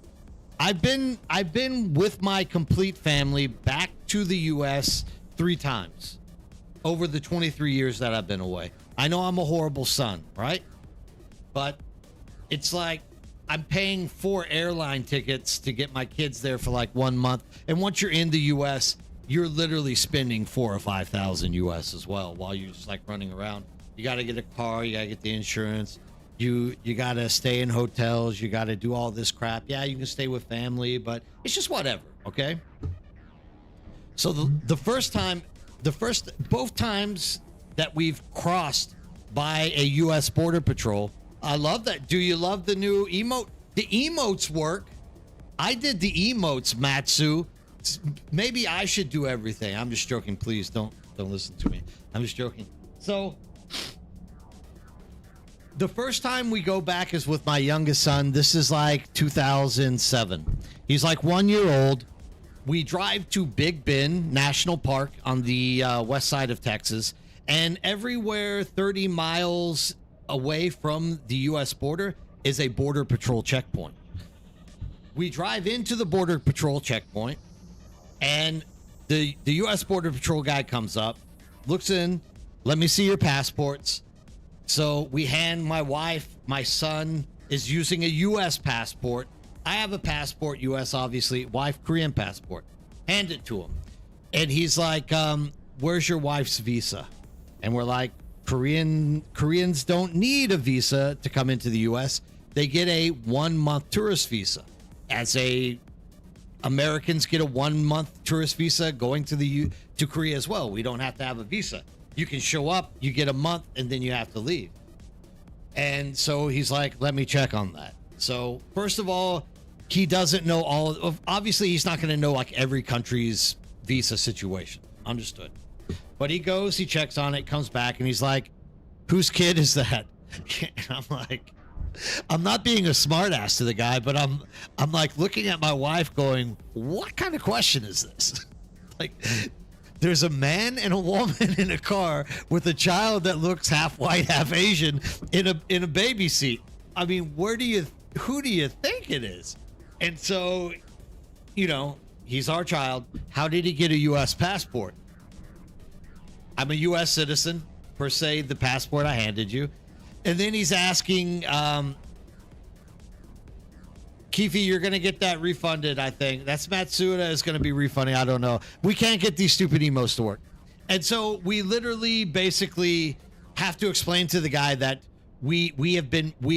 [SPEAKER 1] I've been with my complete family back to the U.S. 3 times over the 23 years that I've been away. I know I'm a horrible son, right? But it's like I'm paying 4 airline tickets to get my kids there for like 1 month. And once you're in the U.S., you're literally spending 4,000 or 5,000 U.S. as well while you're just like running around. You got to get a car. You got to get the insurance. You got to stay in hotels. You got to do all this crap. Yeah, you can stay with family, but it's just whatever. Okay. So both times that we've crossed by a U.S. Border Patrol, I love that. Do you love the new emote? The emotes work. I did the emotes, Matsu. Maybe I should do everything. I'm just joking. Please don't listen to me. I'm just joking. So the first time we go back is with my youngest son. This is like 2007. He's like 1 year old. We drive to Big Bend National Park on the west side of Texas, and everywhere 30 miles away from the U.S. border is a Border Patrol checkpoint. We drive into the Border Patrol checkpoint, and the U.S. Border Patrol guy comes up, looks in, let me see your passports. So we hand my wife, my son is using a U.S. passport. I have a passport, U.S. obviously, wife Korean passport. Hand it to him. And he's like, where's your wife's visa? And we're like, Koreans don't need a visa to come into the U.S. They get a 1 month tourist visa. Americans get a 1 month tourist visa going to Korea as well. We don't have to have a visa. You can show up, you get a month, and then you have to leave. And so he's like, let me check on that. So first of all, he doesn't know obviously he's not going to know like every country's visa situation. Understood. But he goes, he checks on it, comes back, and he's like, whose kid is that? And I'm like, I'm not being a smartass to the guy, but I'm like looking at my wife going, what kind of question is this? Like, there's a man and a woman in a car with a child that looks half white, half Asian in a baby seat. I mean, who do you think it is? And so, he's our child. How did he get a U.S. passport? I'm a U.S. citizen, per se, the passport I handed you. And then he's asking, Keefe, you're going to get that refunded, I think. That's Matsuda is going to be refunding. I don't know. We can't get these stupid emotes to work. And so we literally basically have to explain to the guy that we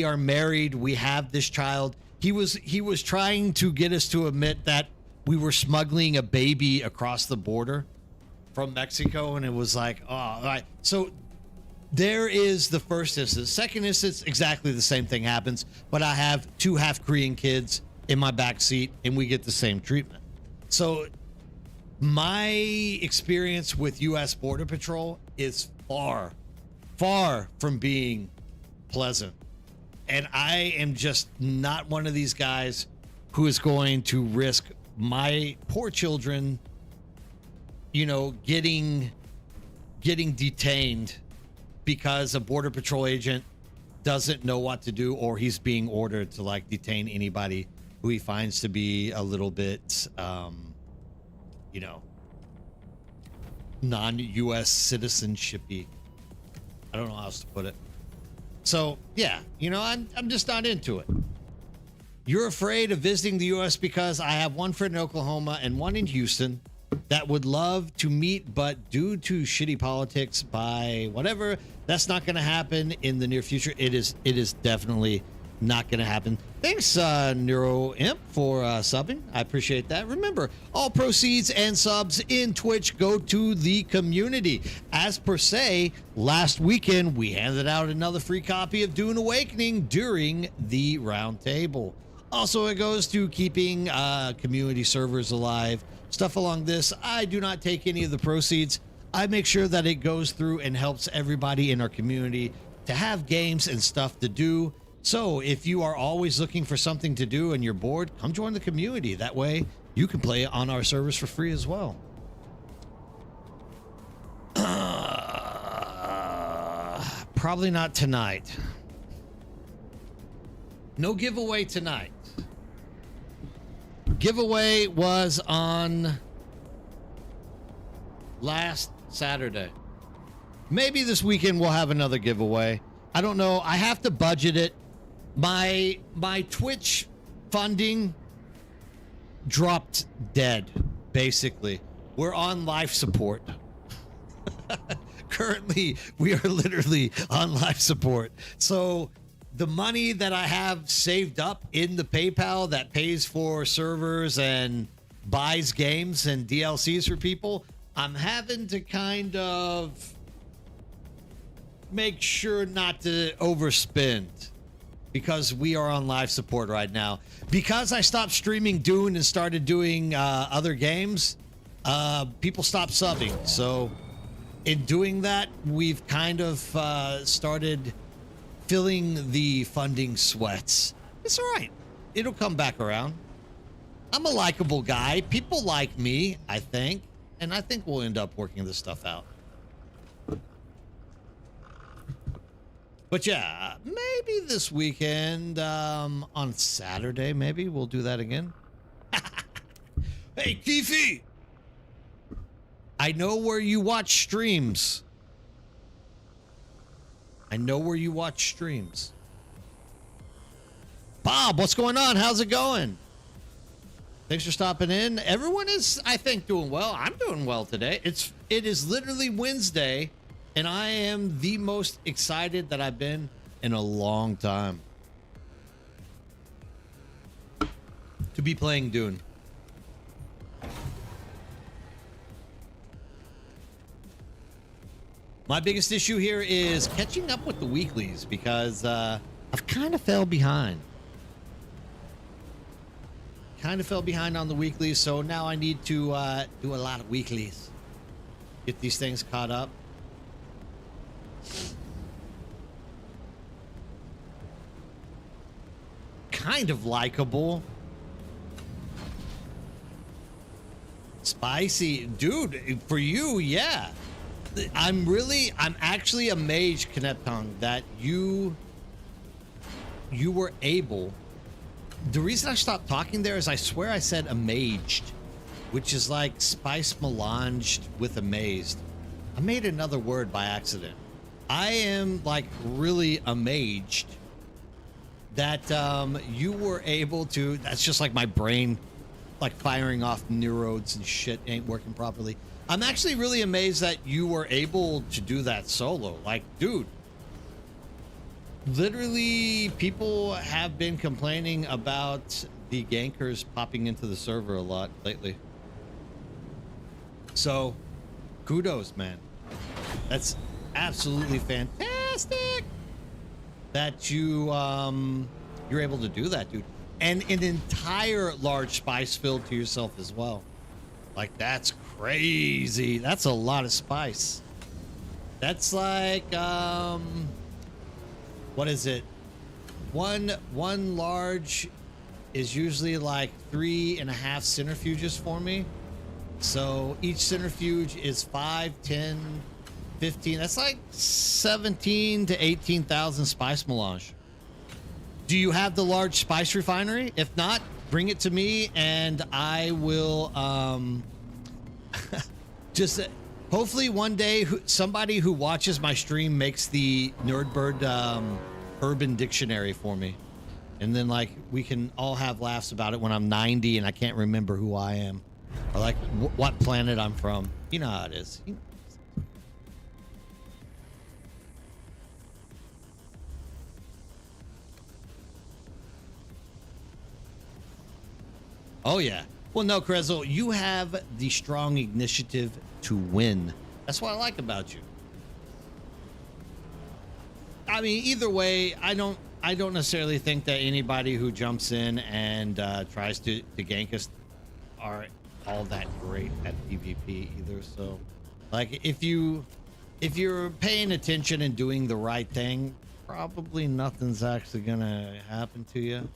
[SPEAKER 1] are married. We have this child. He was trying to get us to admit that we were smuggling a baby across the border from Mexico. And it was like, oh, all right. So there is the first instance. Second instance, exactly the same thing happens, but I have 2 half Korean kids in my back seat and we get the same treatment. So my experience with US Border Patrol is far from being pleasant. And I am just not one of these guys who is going to risk my poor children, you know, getting detained because a Border Patrol agent doesn't know what to do, or he's being ordered to like detain anybody who he finds to be a little bit, you know, non-US citizenshipy. I don't know how else to put it. So yeah, you know, I'm just not into it. You're afraid of visiting the US because I have one friend in Oklahoma and one in Houston that would love to meet, but due to shitty politics by whatever, that's not going to happen in the near future. It is definitely not going to happen. Thanks, Neuro Imp, for subbing. I appreciate that. Remember, all proceeds and subs in Twitch go to the community. As per se, last weekend we handed out another free copy of Dune Awakening during the round table. Also, it goes to keeping community servers alive. Stuff along this. I do not take any of the proceeds. I make sure that it goes through and helps everybody in our community to have games and stuff to do. So if you are always looking for something to do and you're bored, come join the community. That way you can play on our servers for free as well. Probably not tonight. No giveaway tonight. Giveaway was on last Saturday. Maybe this weekend we'll have another giveaway. I don't know. I have to budget it. My Twitch funding dropped dead, basically. We're on life support. Currently, we are literally on life support. So the money that I have saved up in the PayPal that pays for servers and buys games and DLCs for people, I'm having to kind of make sure not to overspend because we are on live support right now. Because I stopped streaming Dune and started doing other games, people stopped subbing. So in doing that, we've kind of started filling the funding sweats. It's all right. It'll come back around. I'm a likable guy. People like me, I think. And I think we'll end up working this stuff out. But yeah, maybe this weekend, on Saturday, maybe we'll do that again. Hey, Keefe! I know where you watch streams. I know where you watch streams. Bob, what's going on? How's it going? Thanks for stopping in. Everyone is, I think, doing well. I'm doing well today. It is literally Wednesday, and I am the most excited that I've been in a long time to be playing Dune. My biggest issue here is catching up with the weeklies because I've kind of fell behind. Kind of fell behind on the weeklies, so now I need to do a lot of weeklies. Get these things caught up. Kind of likable. Spicy. Dude, for you, yeah. I'm actually amazed, Kneptung, that you were able. The reason I stopped talking there is I swear I said amazed, which is like spice melanged with amazed. I made another word by accident. I am like really amazed that you were able to. That's just like my brain, like firing off neurodes and shit ain't working properly. I'm actually really amazed that you were able to do that solo. Like, dude, literally people have been complaining about the gankers popping into the server a lot lately. So, kudos, man. That's absolutely fantastic that you're able to do that, dude. and an entire large spice field to yourself as well. Like, that's crazy. That's a lot of spice. That's like, what is it? One large is usually like 3.5 centrifuges for me. So each centrifuge is 5, 10, 15. That's like 17 to 18,000 spice melange. Do you have the large spice refinery? If not, bring it to me and I will just hopefully one day somebody who watches my stream makes the Nerdbird Urban Dictionary for me. And then like we can all have laughs about it when I'm 90 and I can't remember who I am or like what planet I'm from. You know how it is. Oh yeah. Well, no, Krezel, you have the strong initiative to win. That's what I like about you. I mean, either way, I don't necessarily think that anybody who jumps in and tries to gank us are all that great at PvP either. So, like, if you're paying attention and doing the right thing, probably nothing's actually gonna happen to you.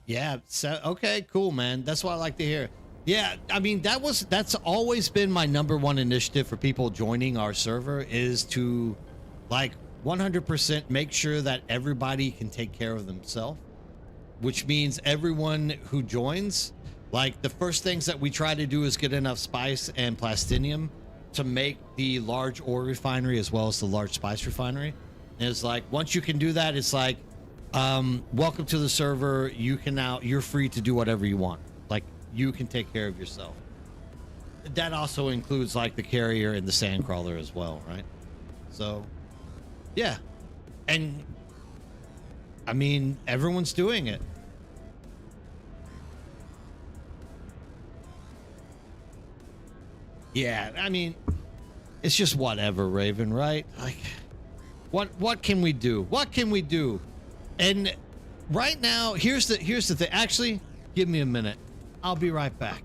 [SPEAKER 1] Yeah. So, okay, cool, man. That's what I like to hear. Yeah, I mean, that's always been my #1 initiative for people joining our server is to like 100% make sure that everybody can take care of themselves, which means everyone who joins, like the first things that we try to do is get enough spice and plastinium to make the large ore refinery as well as the large spice refinery. And it's like, once you can do that, it's like, welcome to the server. You're free to do whatever you want. Like, you can take care of yourself. That also includes like the carrier and the sandcrawler as well, right? So, yeah. And I mean, everyone's doing it. Yeah, I mean, it's just whatever, Raven, right? Like, what can we do? What can we do? And right now, here's the thing. Actually, give me a minute. I'll be right back.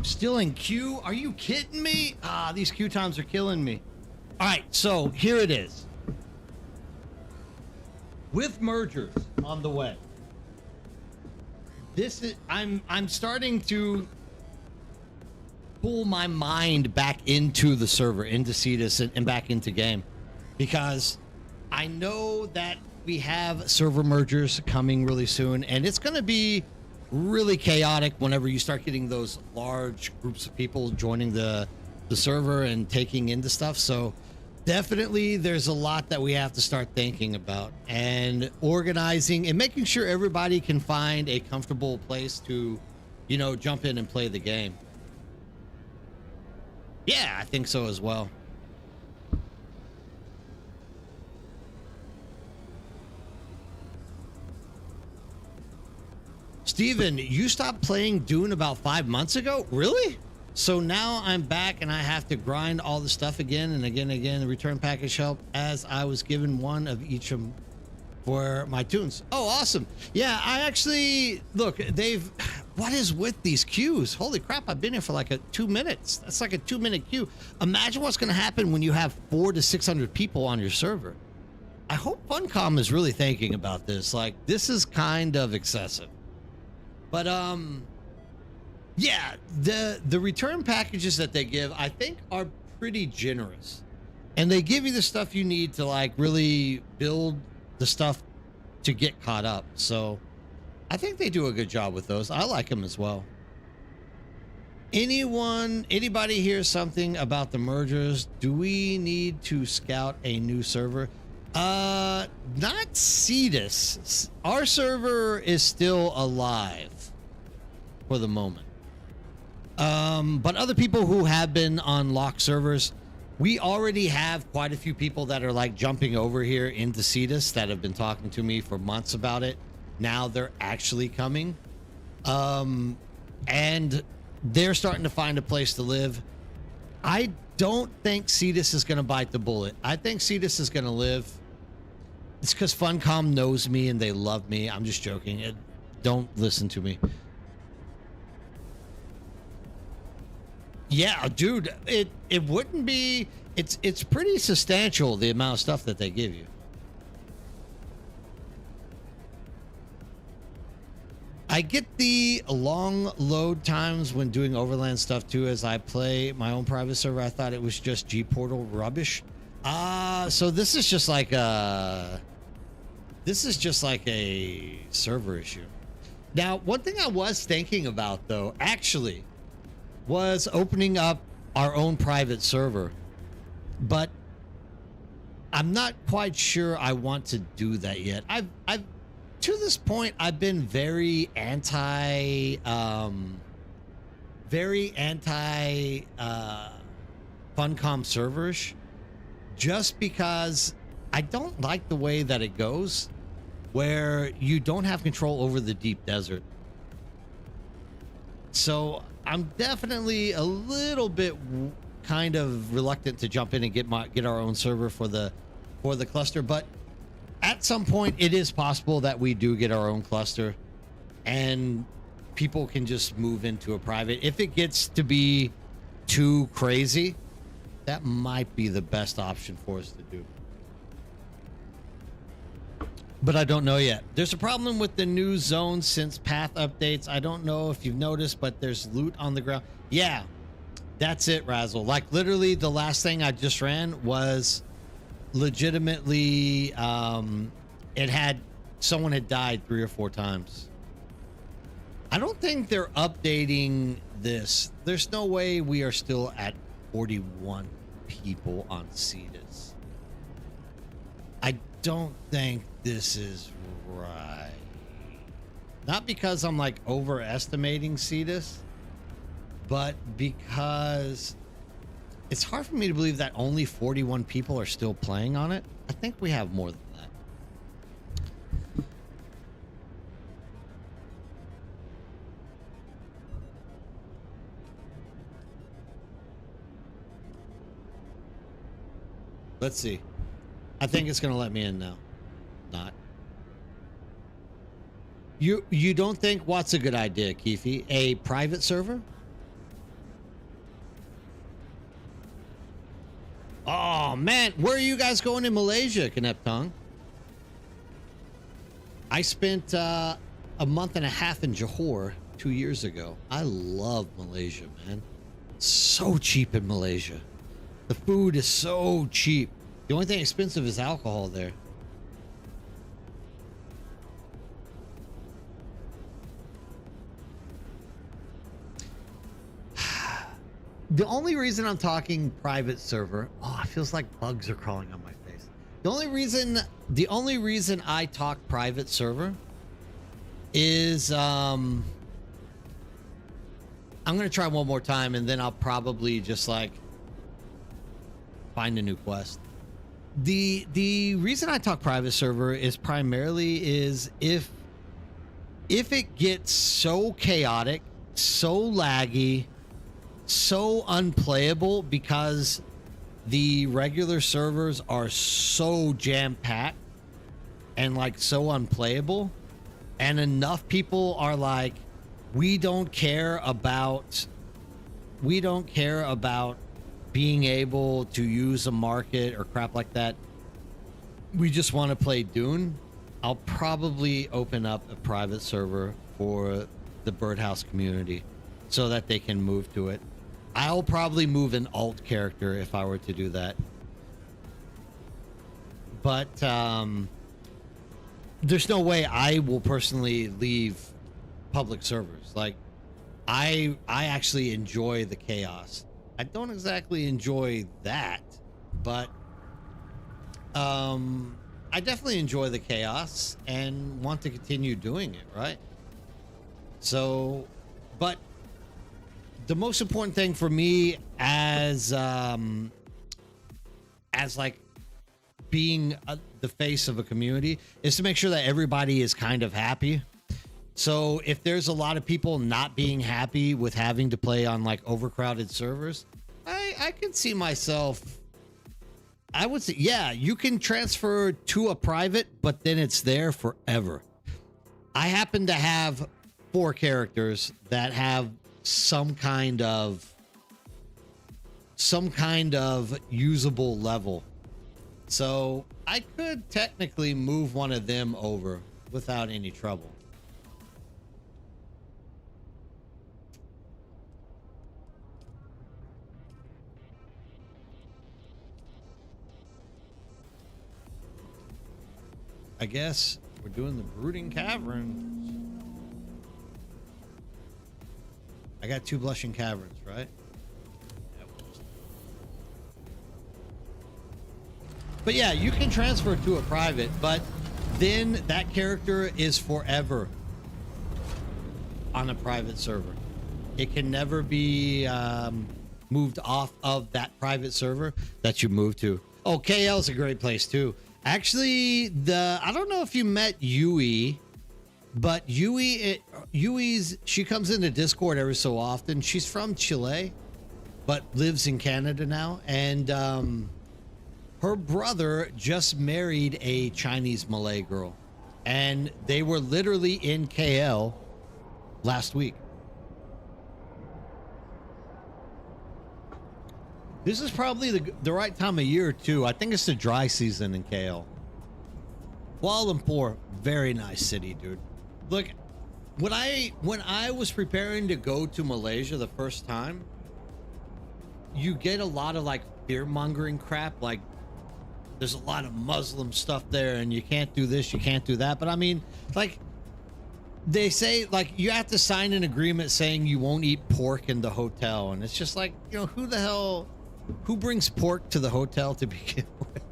[SPEAKER 1] Still in queue? Are you kidding me? These queue times are killing me. All right, so here it is. With mergers on the way, I'm starting to pull my mind back into the server, into Cetus and back into game, because I know that we have server mergers coming really soon, and it's going to be really chaotic whenever you start getting those large groups of people joining the server and taking into stuff. So definitely there's a lot that we have to start thinking about and organizing and making sure everybody can find a comfortable place to, you know, jump in and play the game. Yeah, I think so as well. Steven, you stopped playing Dune about 5 months ago? Really? So now I'm back and I have to grind all the stuff again and again and again. The return package help as I was given one of each of them for my tunes. Oh, awesome. Yeah, I actually, look, what is with these queues? Holy crap, I've been here for like 2 minutes. That's like a 2-minute queue. Imagine what's going to happen when you have 400 to 600 people on your server. I hope Funcom is really thinking about this. Like, this is kind of excessive. But yeah, the return packages that they give, I think, are pretty generous. And they give you the stuff you need to like really build the stuff to get caught up. So I think they do a good job with those. I like them as well. Anybody hear something about the mergers? Do we need to scout a new server? Not Cetus. Our server is still alive for the moment. But other people who have been on locked servers, we already have quite a few people that are like jumping over here into Cetus that have been talking to me for months about it. Now they're actually coming. And they're starting to find a place to live. I don't think Cetus is going to bite the bullet. I think Cetus is going to live. It's because Funcom knows me and they love me. I'm just joking. Don't listen to me. Yeah, dude, it wouldn't be. It's pretty substantial, the amount of stuff that they give you. I get the long load times when doing overland stuff too. As I play my own private server, I thought it was just G-Portal rubbish. So this is just like a server issue. Now, one thing I was thinking about though, actually, was opening up our own private server, but I'm not quite sure I want to do that yet. I've to this point, I've been very anti Funcom serverish, just because I don't like the way that it goes, where you don't have control over the deep desert. So I'm definitely a little bit kind of reluctant to jump in and get our own server for the cluster, but at some point it is possible that we do get our own cluster and people can just move into a private. If it gets to be too crazy, that might be the best option for us to do. But I don't know yet. There's a problem with the new zone since path updates. I don't know if you've noticed, but there's loot on the ground. Yeah, that's it, Razzle. Like literally the last thing I just ran was legitimately someone had died 3 or 4 times. I don't think they're updating this. There's no way we are still at 41 people on Cetus. I don't think this is right. Not because I'm like overestimating Cetus, but because it's hard for me to believe that only 41 people are still playing on it. I think we have more than that. Let's see. I think it's going to let me in now. Not. You don't think what's a good idea, Keefe? A private server? Oh, man. Where are you guys going in Malaysia, Kaneptong? I spent a month and a half in Johor 2 years ago. I love Malaysia, man. So cheap in Malaysia. The food is so cheap. The only thing expensive is alcohol there. The only reason I'm talking private server, it feels like bugs are crawling on my face. The only reason I talk private server is I'm gonna try one more time and then I'll probably just like find a new quest. The reason I talk private server is primarily if it gets so chaotic, so laggy, so unplayable because the regular servers are so jam-packed and like so unplayable, and enough people are like, we don't care about being able to use a market or crap like that. we just want to play Dune, I'll probably open up a private server for the Birdhouse community so that they can move to it. I'll probably move an alt character if I were to do that. But there's no way I will personally leave public servers. Like, I actually enjoy the chaos. I don't exactly enjoy that, but I definitely enjoy the chaos and want to continue doing it, right? So, but the most important thing for me as like being the face of a community is to make sure that everybody is kind of happy. So if there's a lot of people not being happy with having to play on like overcrowded servers, I can see myself, I would say, yeah, you can transfer to a private, but then it's there forever. I happen to have 4 characters that have some kind of usable level. So I could technically move one of them over without any trouble. I guess we're doing the Brooding Caverns. I got 2 Blushing Caverns, right? But yeah, you can transfer to a private, but then that character is forever on a private server. It can never be moved off of that private server that you move to. Oh, KL is a great place too. Actually, I don't know if you met Yui, but Yui's, she comes into Discord every so often. She's from Chile, but lives in Canada now. And her brother just married a Chinese Malay girl. And they were literally in KL last week. This is probably the right time of year too. I think it's the dry season in KL. Kuala Lumpur, very nice city, dude. Look, when I was preparing to go to Malaysia the first time, you get a lot of like fear mongering crap. Like, there's a lot of Muslim stuff there, and you can't do this, you can't do that. But I mean, like, they say like you have to sign an agreement saying you won't eat pork in the hotel, and it's just like, you know, who brings pork to the hotel to begin with?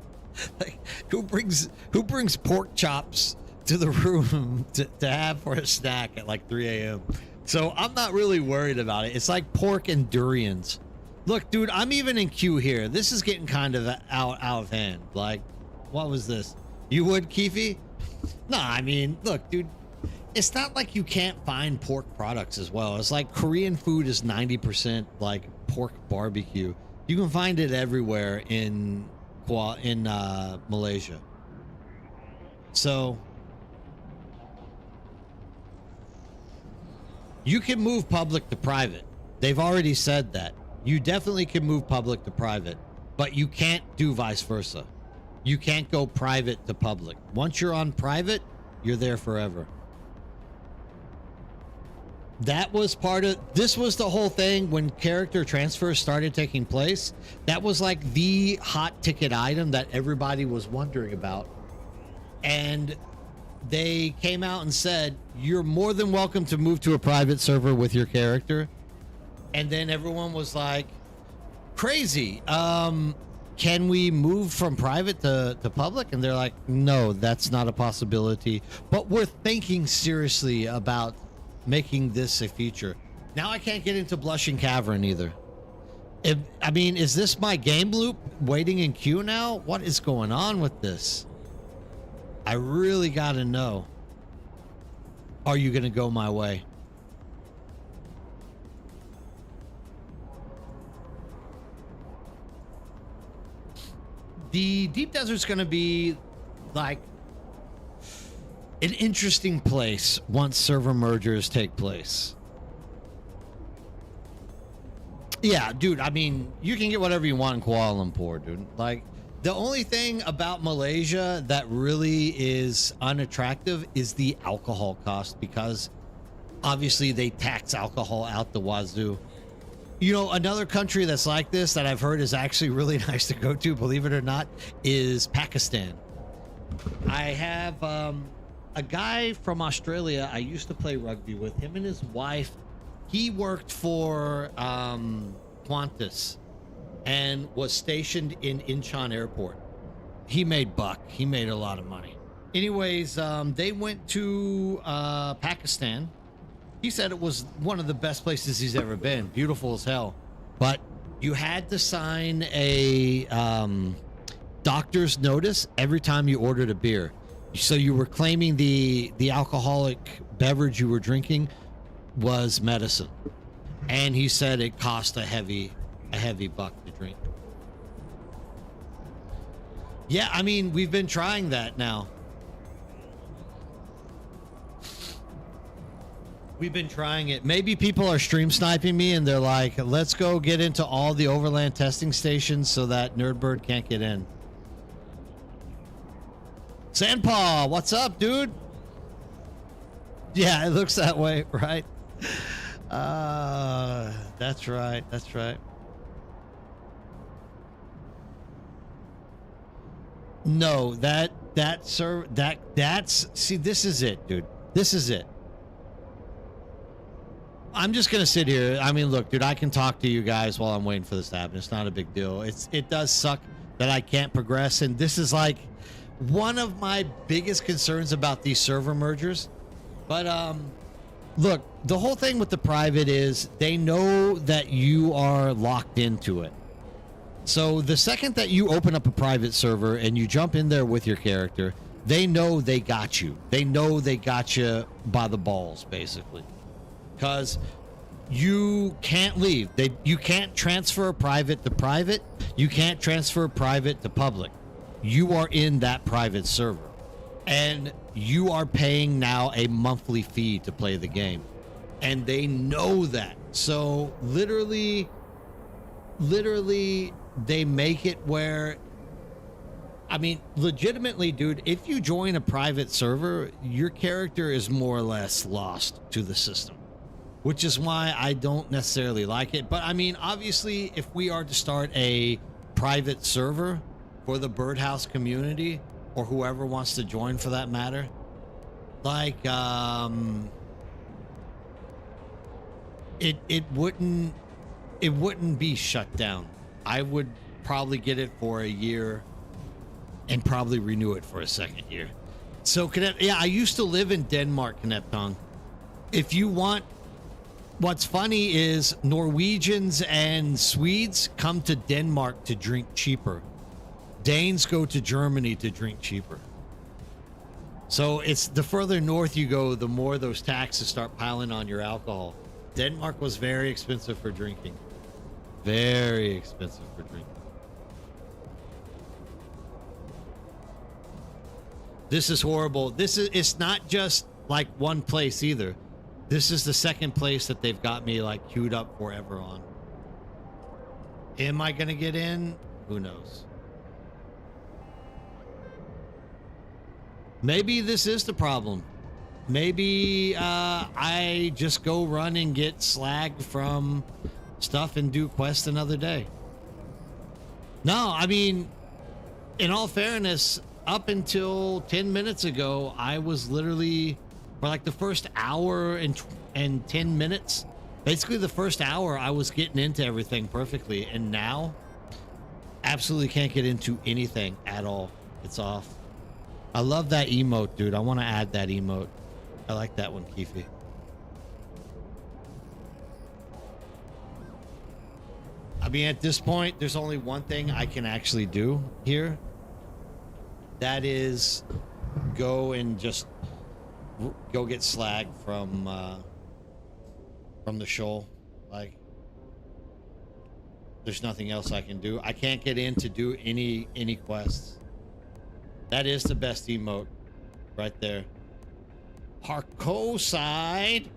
[SPEAKER 1] Like, who brings pork chops to the room to have for a snack at like 3 a.m. So I'm not really worried about it. It's like pork and durians. Look, dude, I'm even in queue here. This is getting kind of out of hand. Like, what was this? You would, Keefe? No, I mean, look, dude, it's not like you can't find pork products as well. It's like Korean food is 90% like pork barbecue. You can find it everywhere in Malaysia. So you can move public to private. They've already said that. You definitely can move public to private, but you can't do vice versa. You can't go private to public. Once you're on private, you're there forever. That was this was the whole thing when character transfers started taking place. That was like the hot ticket item that everybody was wondering about. And they came out and said, you're more than welcome to move to a private server with your character. And then everyone was like, crazy. Can we move from private to public? And they're like, no, that's not a possibility. But we're thinking seriously about making this a feature. Now I can't get into Blushing Cavern either. I mean, is this my game loop waiting in queue now? What is going on with this? I really gotta know. Are you gonna go my way? The Deep Desert's gonna be like an interesting place once server mergers take place. Yeah, dude, I mean, you can get whatever you want in Kuala Lumpur, dude. Like, The only thing about Malaysia that really is unattractive is the alcohol cost, because obviously they tax alcohol out the wazoo. You know, another country that's like this that I've heard is actually really nice to go to, believe it or not, is Pakistan. I have a guy from Australia I used to play rugby with. Him and his wife, he worked for Qantas and was stationed in Incheon Airport. He made buck. He made a lot of money. Anyways, they went to Pakistan. He said it was one of the best places he's ever been. Beautiful as hell. But you had to sign a doctor's notice every time you ordered a beer. So you were claiming the alcoholic beverage you were drinking was medicine. And he said it cost a heavy buck to drink. Yeah, I mean, we've been trying that now. We've been trying it. Maybe people are stream sniping me and they're like, let's go get into all the overland testing stations so that Nerdbird can't get in. Sandpaw, what's up, dude? Yeah, it looks that way, right? That's right. That's right. No, that's see, this is it, dude. This is it. I'm just gonna sit here. I mean, look, dude, I can talk to you guys while I'm waiting for this to happen. It's not a big deal. It does suck that I can't progress, and this is like one of my biggest concerns about these server mergers. But look, the whole thing with the private is they know that you are locked into it. So the second that you open up a private server and you jump in there with your character, they know they got you. They know they got you by the balls, basically. Because you can't leave. You can't transfer a private to private. You can't transfer a private to public. You are in that private server. And you are paying now a monthly fee to play the game. And they know that. So literally, they make it where, I mean, legitimately, dude, if you join a private server, your character is more or less lost to the system, which is why I don't necessarily like it. But I mean, obviously, if we are to start a private server for the Birdhouse community, or whoever wants to join for that matter, like, it wouldn't be shut down. I would probably get it for a year and probably renew it for a second year. So, yeah, I used to live in Denmark, Kneptong. If you want, what's funny is Norwegians and Swedes come to Denmark to drink cheaper. Danes go to Germany to drink cheaper. So it's the further north you go, the more those taxes start piling on your alcohol. Denmark was very expensive for drinking. Very expensive for drinking. This is horrible. It's not just like one place either. This is the second place that they've got me like queued up forever on. Am I gonna get in? Who knows? Maybe this is the problem. Maybe I just go run and get slagged from stuff and do quests another day. No, I mean, in all fairness, up until 10 minutes ago, I was literally, for like the first hour and 10 minutes, basically the first hour, I was getting into everything perfectly. And now, absolutely can't get into anything at all. It's off. I love that emote, dude. I want to add that emote. I like that one, Keefe. I mean, at this point, there's only one thing I can actually do here. That is go and just go get slagged from the shoal. Like, there's nothing else I can do. I can't get in to do any quests. That is the best emote right there. Harco side.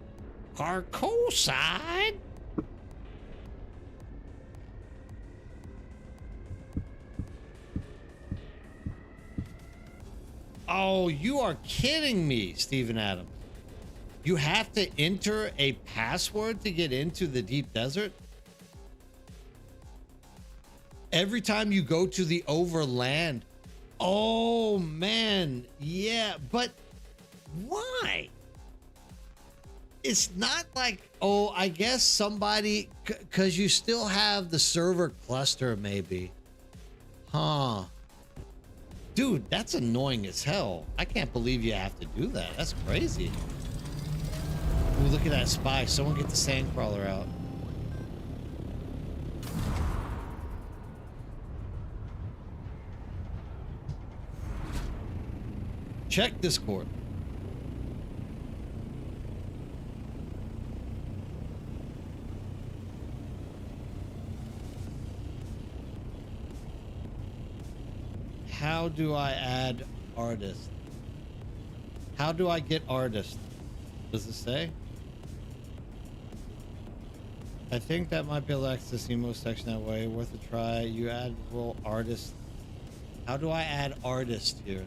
[SPEAKER 1] Oh, you are kidding me, Stephen Adams. You have to enter a password to get into the deep desert? Every time you go to the overland. Oh, man. Yeah, but why? It's not like, oh, I guess somebody, because you still have the server cluster, maybe. Huh. Dude, that's annoying as hell. I can't believe you have to do that. That's crazy. Ooh, look at that spy. Someone get the sandcrawler out. Check Discord. How do I add artist? How do I get artist? Does it say? I think that might be able to access the emo section that way. Worth a try. You add role artist. How do I add artist here?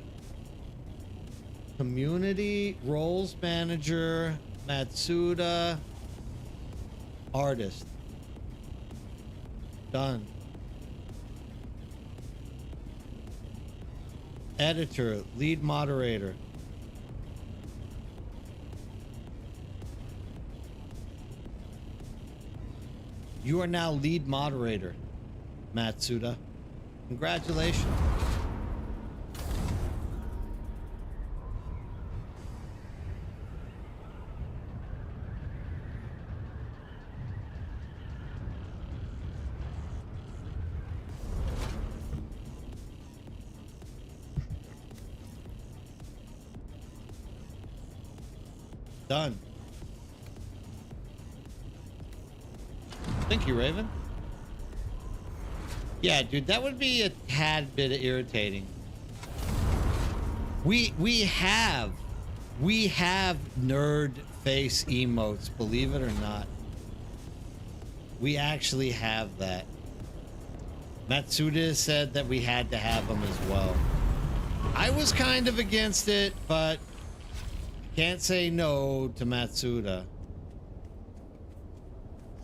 [SPEAKER 1] Community, roles manager, Matsuda, artist. Done. Editor, lead moderator. You are now lead moderator, Matsuda. Congratulations. Done. Thank you, Raven. Yeah, dude, that would be a tad bit irritating. We have nerd face emotes, believe it or not. We actually have that. Matsuda said that we had to have them as well. I was kind of against it, but can't say no to Matsuda.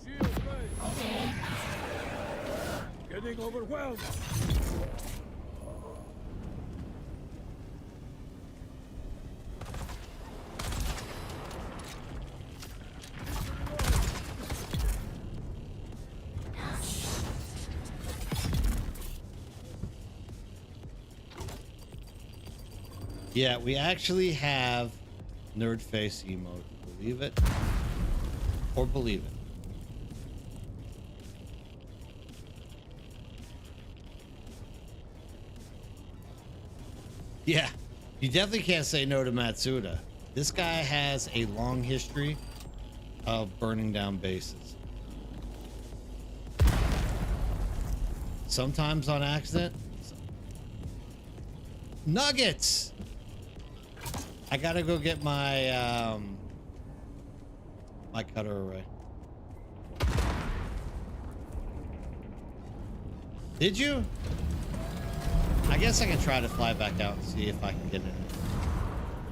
[SPEAKER 2] Shield ready. Getting overwhelmed.
[SPEAKER 1] Yeah, we actually have nerd face emote. Believe it or believe it. Yeah, you definitely can't say no to Matsuda. This guy has a long history of burning down bases. Sometimes on accident. Nuggets! I gotta go get my my cutter array. Did you? I guess I can try to fly back out and see if I can get in.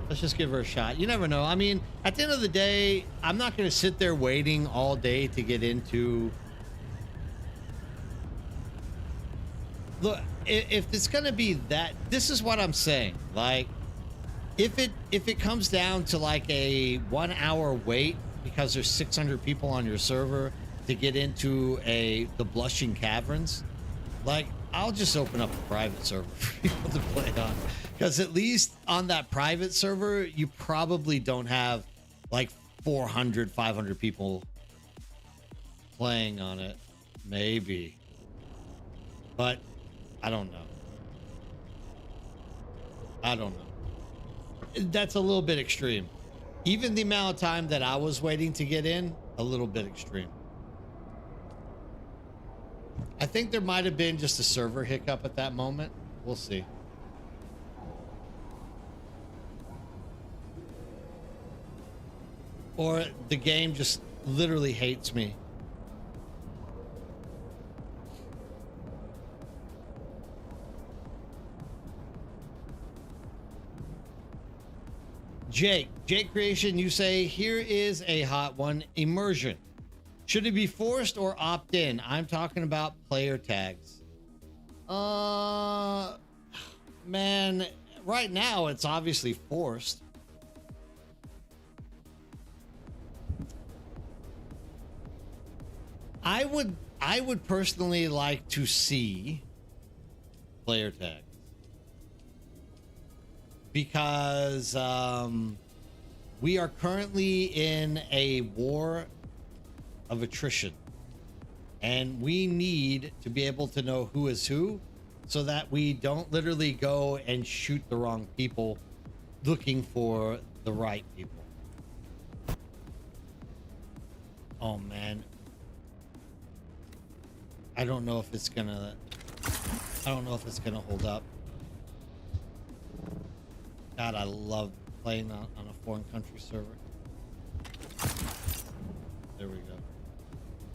[SPEAKER 1] Let's just give her a shot. You never know. I mean, at the end of the day, I'm not going to sit there waiting all day to get into. Look, if it's going to be that, this is what I'm saying. Like, if it comes down to like a 1 hour wait because there's 600 people on your server to get into the Blushing Caverns, like, I'll just open up a private server for people to play on, because at least on that private server you probably don't have like 400 500 people playing on it, maybe, but I don't know. That's a little bit extreme. Even the amount of time that I was waiting to get in, a little bit extreme. I think there might have been just a server hiccup at that moment. We'll see. Or the game just literally hates me. Jake Creation, you say, here is a hot one. Immersion. Should it be forced or opt in? I'm talking about player tags. Man, right now it's obviously forced. I would personally like to see player tags because we are currently in a war of attrition, and we need to be able to know who is who so that we don't literally go and shoot the wrong people looking for the right people. Oh man, I don't know if it's gonna hold up. God, I love playing on a foreign country server. There we go.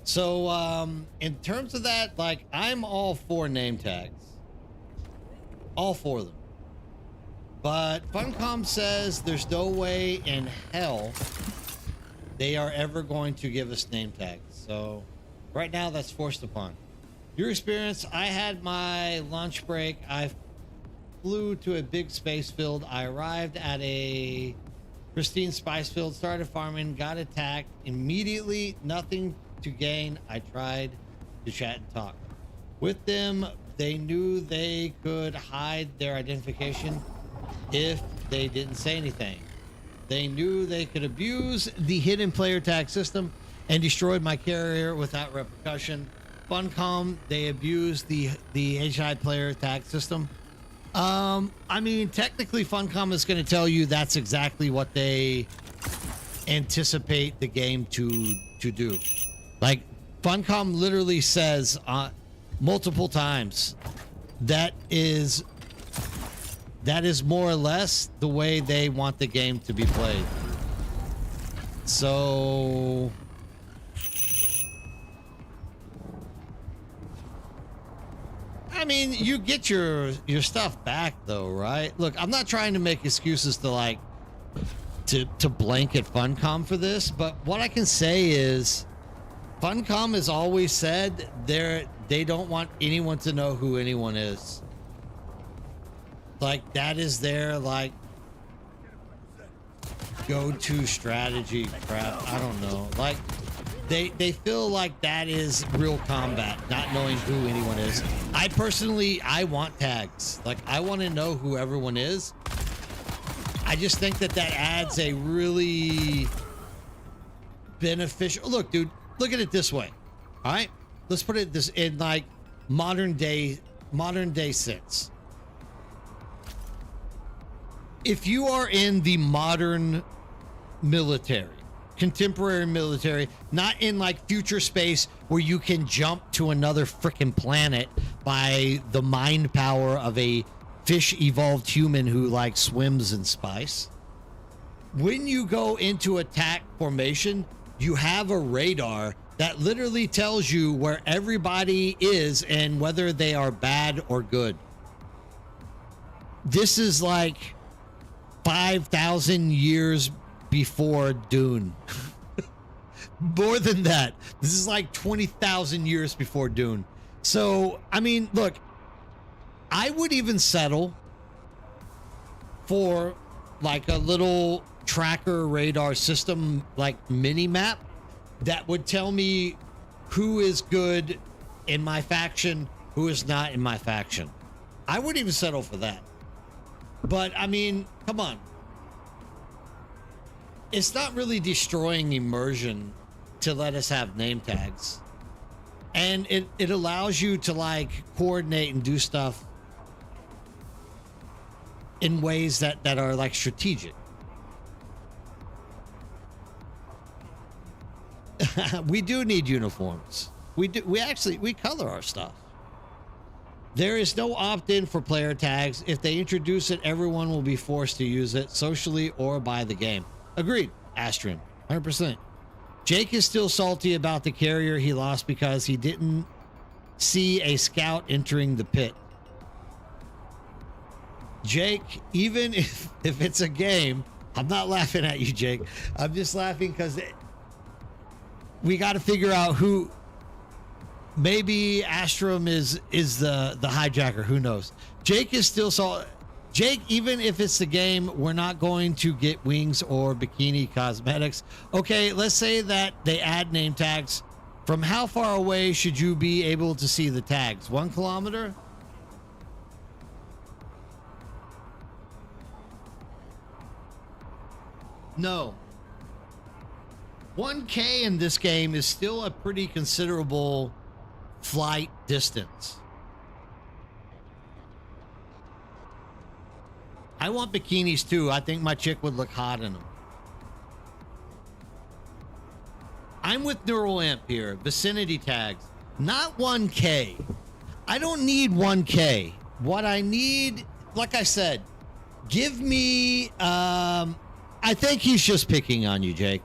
[SPEAKER 1] So in terms of that, like, I'm all for name tags, all for them, but Funcom says there's no way in hell they are ever going to give us name tags. So right now that's forced upon. Your experience: I had my lunch break. I flew to a big space field. I arrived at a pristine spice field, started farming, got attacked. Immediately, nothing to gain. I tried to chat and talk with them. They knew they could hide their identification if they didn't say anything. They knew they could abuse the hidden player tag system and destroyed my carrier without repercussion. Funcom, they abused the HI player tag system. I mean, technically Funcom is going to tell you that's exactly what they anticipate the game to do. Like, Funcom literally says multiple times that is more or less the way they want the game to be played. So I mean, you get your stuff back though, right? Look, I'm not trying to make excuses to like to blanket Funcom for this, but what I can say is Funcom has always said they don't want anyone to know who anyone is. Like, that is their like go-to strategy crap. I don't know. Like, they feel like that is real combat, not knowing who anyone is. I personally, I want tags. Like, I want to know who everyone is. I just think that adds a really beneficial... Look, dude, look at it this way. All right? Let's put it this in like modern day sense. If you are in the modern military, contemporary military, not in like future space where you can jump to another freaking planet by the mind power of a fish evolved human who like swims in spice. When you go into attack formation, you have a radar that literally tells you where everybody is and whether they are bad or good. This is like 5,000 years before Dune. More than that. This is like 20,000 years before Dune. So, I mean, look, I would even settle for like a little tracker radar system, like mini map, that would tell me who is good in my faction, who is not in my faction. I would even settle for that. But I mean, come on. It's not really destroying immersion to let us have name tags. And it allows you to like coordinate and do stuff in ways that are like strategic. We do need uniforms. We color our stuff. There is no opt-in for player tags. If they introduce it, everyone will be forced to use it socially or by the game. Agreed, Astron, 100%. Jake is still salty about the carrier he lost because he didn't see a scout entering the pit. Jake, even if it's a game, I'm not laughing at you, Jake. I'm just laughing because we got to figure out who. Maybe Astrum is the hijacker. Who knows? Jake is still Jake, even if it's the game, we're not going to get wings or bikini cosmetics. Okay, let's say that they add name tags. From how far away should you be able to see the tags? 1 kilometer? No. 1K in this game is still a pretty considerable flight distance. I want bikinis too. I think my chick would look hot in them. I'm with Neural Amp here. Vicinity tags. Not 1K. I don't need 1K. What I need, like I said, give me... I think he's just picking on you, Jake.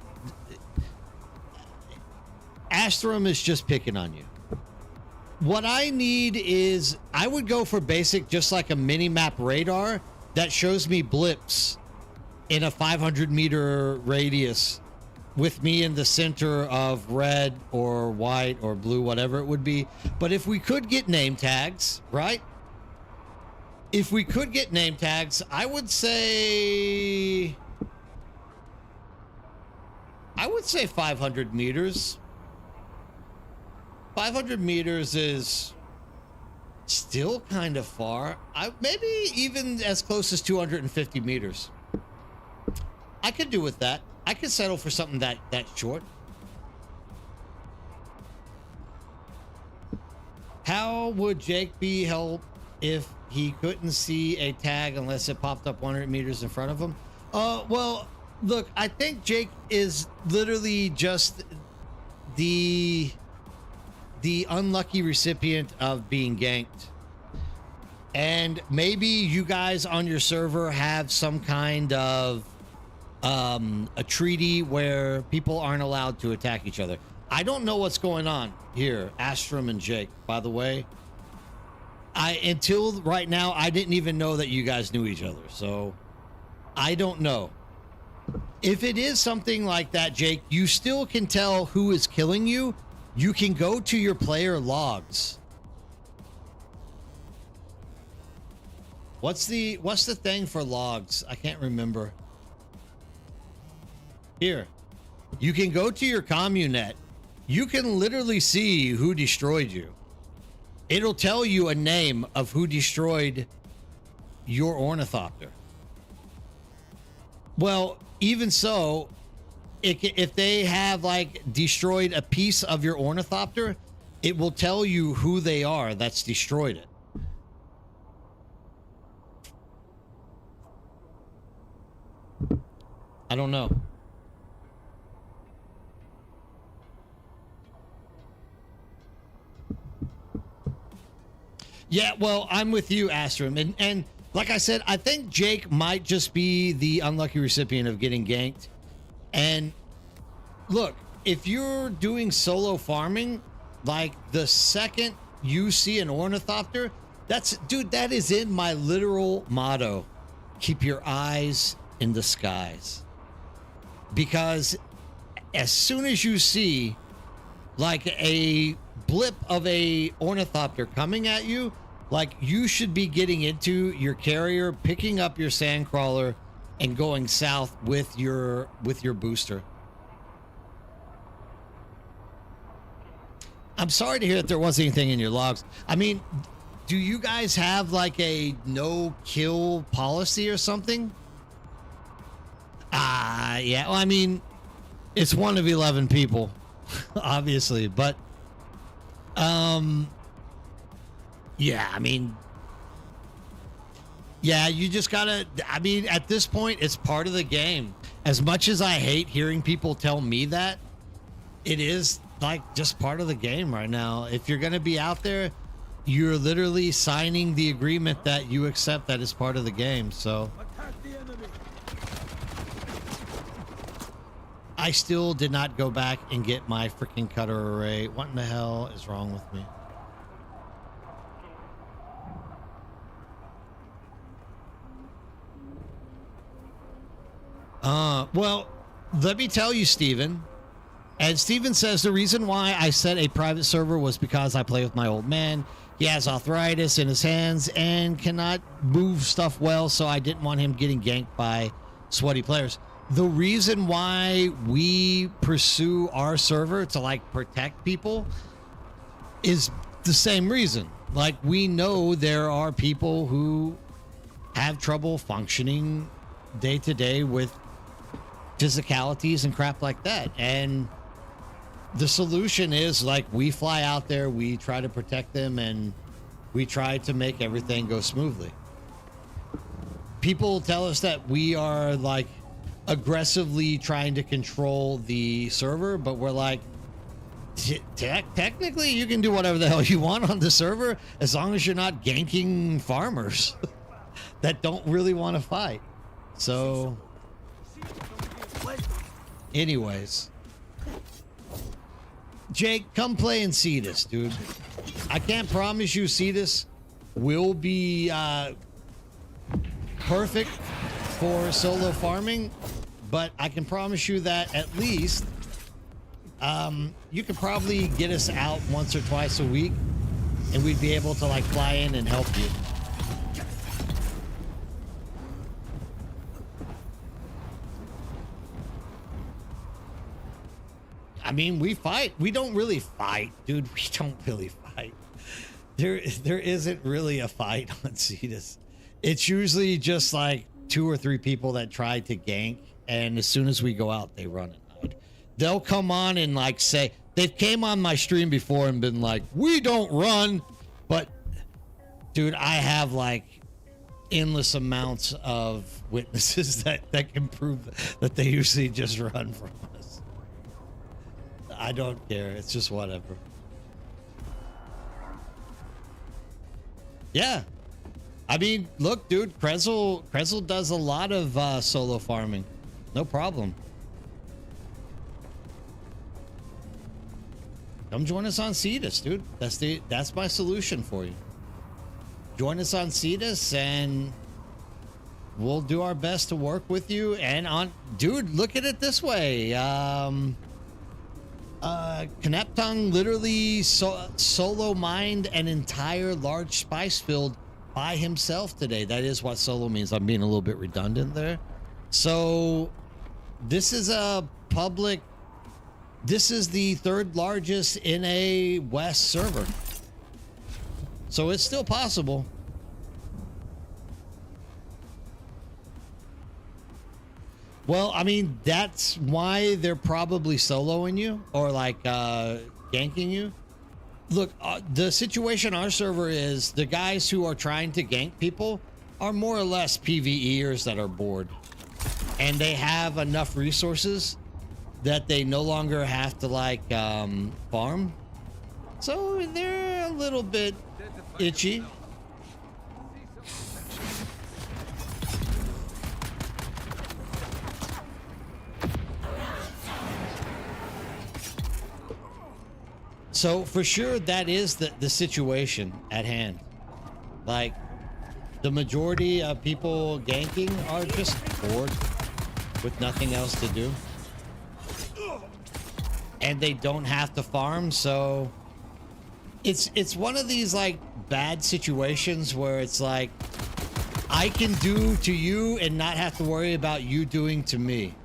[SPEAKER 1] Astrum is just picking on you. What I need is... I would go for basic, just like a mini-map radar that shows me blips in a 500-meter radius with me in the center of red or white or blue, whatever it would be. But if we could get name tags, right? If we could get name tags, I would say 500 meters. 500 meters is still kind of far. Maybe even as close as 250 meters. I could do with that. I could settle for something that short. How would Jake be helped if he couldn't see a tag unless it popped up 100 meters in front of him? Well, look, I think Jake is literally just the unlucky recipient of being ganked. And maybe you guys on your server have some kind of a treaty where people aren't allowed to attack each other. I don't know what's going on here, Astrum and Jake, by the way. Until right now, I didn't even know that you guys knew each other, so I don't know. If it is something like that, Jake, you still can tell who is killing you. You can go to your player logs. What's the thing for logs? I can't remember. Here, you can go to your communet. You can literally see who destroyed you. It'll tell you a name of who destroyed your ornithopter. Well, even so, if they have like destroyed a piece of your ornithopter, it will tell you who they are that's destroyed it. I don't know. Yeah, well, I'm with you, Astrum. And like I said, I think Jake might just be the unlucky recipient of getting ganked. And look, if you're doing solo farming, like the second you see an ornithopter, dude, that is in my literal motto. Keep your eyes in the skies. Because as soon as you see like a blip of a ornithopter coming at you, like you should be getting into your carrier, picking up your sandcrawler and going south with your booster. I'm sorry to hear that there wasn't anything in your logs. I mean, do you guys have like a no kill policy or something? Yeah, well, I mean, it's one of 11 people, obviously, but yeah, I mean, yeah, you just gotta, I mean, at this point, it's part of the game. As much as I hate hearing people tell me that, it is like just part of the game right now. If you're gonna be out there, you're literally signing the agreement that you accept that is part of the game. So
[SPEAKER 2] Attack the enemy.
[SPEAKER 1] I still did not go back and get my freaking cutter array. What in the hell is wrong with me? Well, let me tell you, Steven. And Steven says the reason why I set a private server was because I play with my old man. He has arthritis in his hands and cannot move stuff well, so I didn't want him getting ganked by sweaty players. The reason why we pursue our server to like protect people is the same reason. Like, we know there are people who have trouble functioning day to day with physicalities and crap like that. And the solution is like, we fly out there, we try to protect them, and we try to make everything go smoothly. People tell us that we are like aggressively trying to control the server, but we're like, technically you can do whatever the hell you want on the server as long as you're not ganking farmers that don't really want to fight. So anyways, Jake, come play in Cetus, dude. I can't promise you Cetus will be perfect for solo farming, but I can promise you that at least you could probably get us out once or twice a week, and we'd be able to like fly in and help you. I mean, we fight. We don't really fight, dude. We don't really fight. There isn't really a fight on Cetus. It's usually just like 2 or 3 people that try to gank, and as soon as we go out, they run and hide. They'll come on and like say, they've came on my stream before and been like, we don't run. But dude, I have like endless amounts of witnesses that can prove that they usually just run from us. I don't care. It's just whatever. Yeah. I mean, look, dude, Krezel does a lot of solo farming. No problem. Come join us on Cetus, dude. That's my solution for you. Join us on Cetus and we'll do our best to work with you. And on, dude, look at it this way. Kneptung literally solo mined an entire large spice field by himself today. That is what solo means. I'm being a little bit redundant there. So this is a public, this is the 3rd largest NA West server. So it's still possible. Well, I mean, that's why they're probably soloing you or like ganking you. Look, the situation our server is, the guys who are trying to gank people are more or less PvEers that are bored. And they have enough resources that they no longer have to like farm. So they're a little bit itchy. So for sure, that is the situation at hand. Like, the majority of people ganking are just bored with nothing else to do. And they don't have to farm, so it's one of these like bad situations where it's like, I can do to you and not have to worry about you doing to me.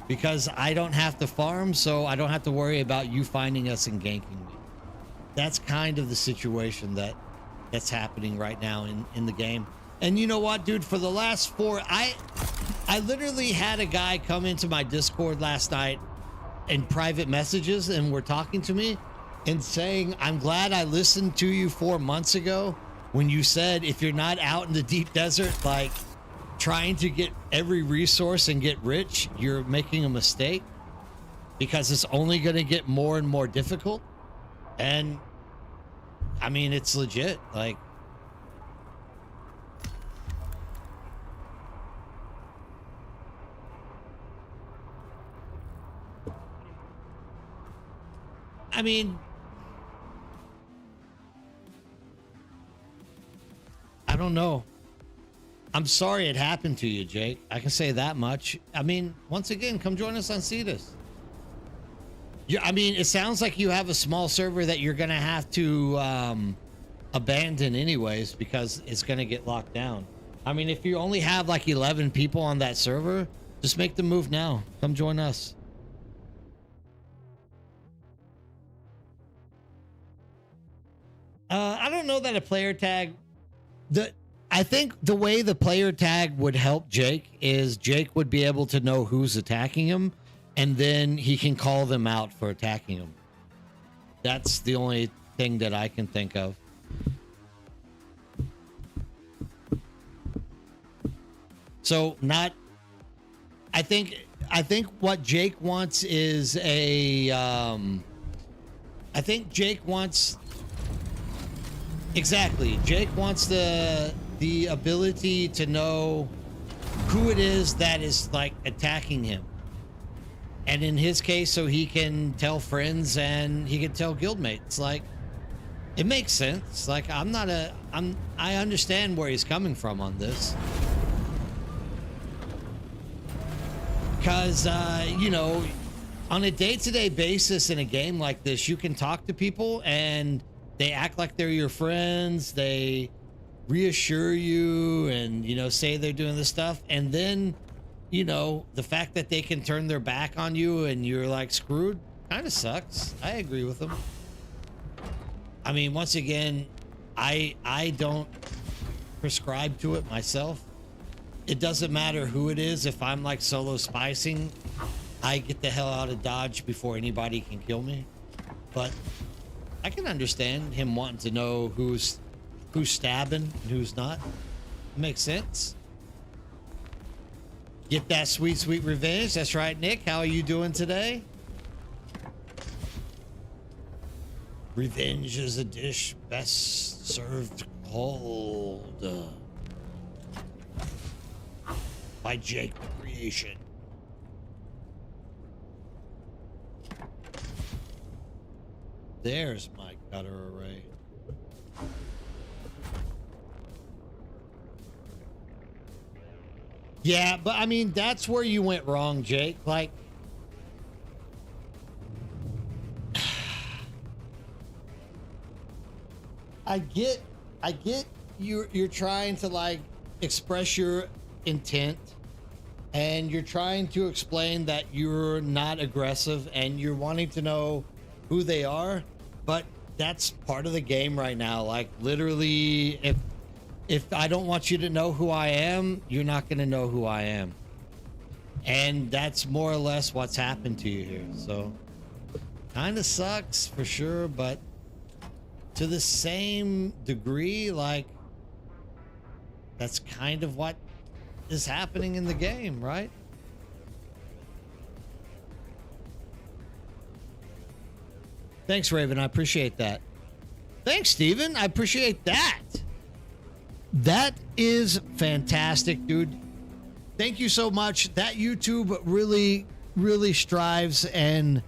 [SPEAKER 1] Because I don't have to farm, so I don't have to worry about you finding us and ganking me. That's kind of the situation that's happening right now in the game. And you know what, dude? For the last 4, I literally had a guy come into my Discord last night in private messages and were talking to me and saying, I'm glad I listened to you 4 months ago when you said if you're not out in the deep desert, like, trying to get every resource and get rich, you're making a mistake because it's only going to get more and more difficult. And I mean, it's legit. Like, I mean, I don't know. I'm sorry it happened to you, Jake. I can say that much. I mean, once again, come join us on Cetus. I mean, it sounds like you have a small server that you're going to have to abandon anyways because it's going to get locked down. I mean, if you only have like 11 people on that server, just make the move now. Come join us. I don't know that a player tag... I think the way the player tag would help Jake is Jake would be able to know who's attacking him, and then he can call them out for attacking him. That's the only thing that I can think of. So not... I think what Jake wants is a... I think Jake wants... Exactly. Jake wants the ability to know who it is that is like attacking him. And in his case, so he can tell friends and he can tell guildmates. Like, it makes sense. Like, I understand where he's coming from on this. Because, you know, on a day-to-day basis in a game like this, you can talk to people and they act like they're your friends. They reassure you and, you know, say they're doing this stuff. And then, you know, the fact that they can turn their back on you and you're like screwed kind of sucks. I agree with them. I mean, once again, I don't prescribe to it myself. It doesn't matter who it is. If I'm like solo spicing, I get the hell out of Dodge before anybody can kill me. But I can understand him wanting to know who's stabbing and who's not. It makes sense. Get that sweet, sweet revenge. That's right, Nick. How are you doing today? Revenge is a dish best served cold. By Jake Creation. There's my gutter array. Yeah, but I mean, that's where you went wrong, Jake. Like, I get you're trying to like express your intent and you're trying to explain that you're not aggressive and you're wanting to know who they are, but that's part of the game right now. Like, literally, if I don't want you to know who I am, you're not going to know who I am. And that's more or less what's happened to you here. So kind of sucks for sure, but to the same degree, like, that's kind of what is happening in the game, right? Thanks, Raven. I appreciate that. Thanks, Steven. I appreciate that. That is fantastic, dude. Thank you so much. That YouTube really, really strives and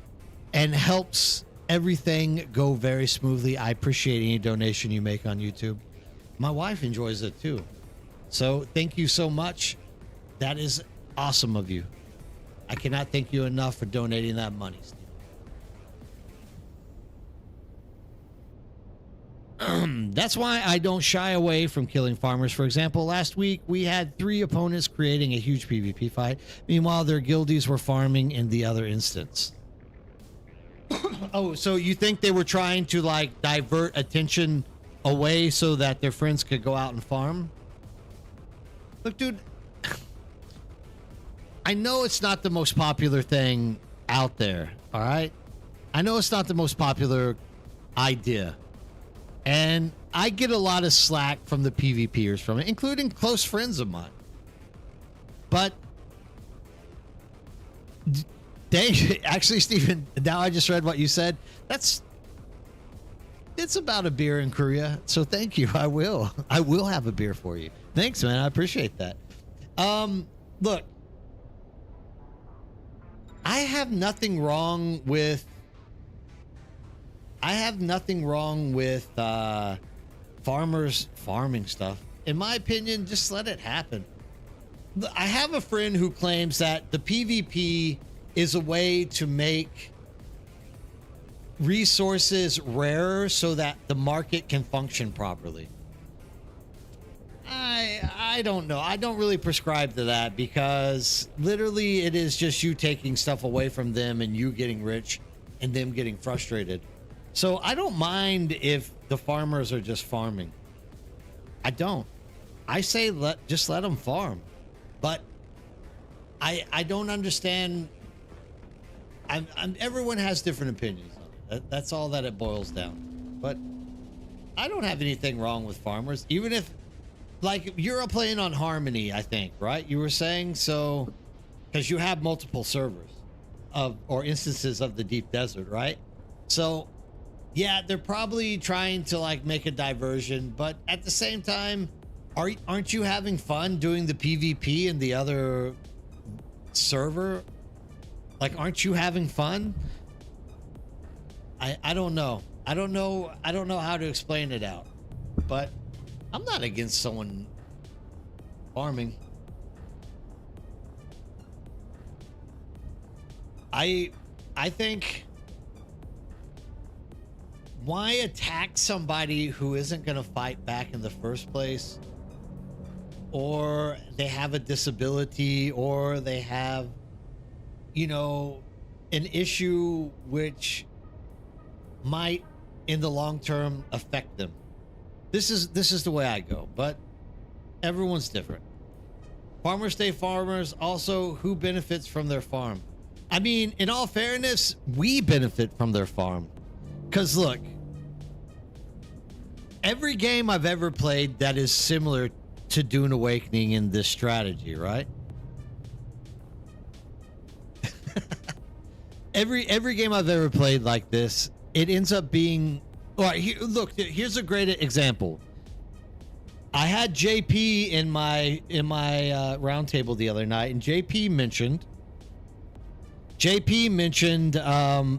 [SPEAKER 1] helps everything go very smoothly. I appreciate any donation you make on YouTube. My wife enjoys it too. So thank you so much. That is awesome of you. I cannot thank you enough for donating that money, Steve. That's why I don't shy away from killing farmers. For example, last week we had 3 opponents creating a huge PvP fight. Meanwhile, their guildies were farming in the other instance. Oh, so you think they were trying to like divert attention away so that their friends could go out and farm? Look, dude, I know it's not the most popular thing out there, all right? I know it's not the most popular idea. And I get a lot of slack from the PvPers from it, including close friends of mine. But actually, Stephen, now I just read what you said. It's about a beer in Korea. So thank you. I will have a beer for you. Thanks, man. I appreciate that. Look, I have nothing wrong with farmers farming stuff. in my opinion, just let it happen. I have a friend who claims that the PvP is a way to make resources rarer so that the market can function properly. I don't know. I don't really prescribe to that, because literally it is just you taking stuff away from them and you getting rich and them getting frustrated. So I don't mind if the farmers are just farming. I don't. I say just let them farm. But I don't understand. Everyone has different opinions on it. That's all that it boils down. But I don't have anything wrong with farmers, even if, like, you're playing on Harmony, I think, right? You were saying, so, because you have multiple servers or instances of the Deep Desert, right? So, yeah, they're probably trying to like make a diversion, but at the same time, aren't you having fun doing the PvP in the other server? Like, aren't you having fun? I don't know. I don't know how to explain it out, but I'm not against someone farming. I think, why attack somebody who isn't going to fight back in the first place? Or they have a disability, or they have, you know, an issue which might in the long term affect them. This is the way I go, but everyone's different. Farmers stay farmers. Also, who benefits from their farm? I mean, in all fairness, we benefit from their farm. Because look, every game I've ever played that is similar to Dune Awakening in this strategy, right? every game I've ever played like this, it ends up being, all right, look, here's a great example. I had JP in my roundtable the other night, and JP mentioned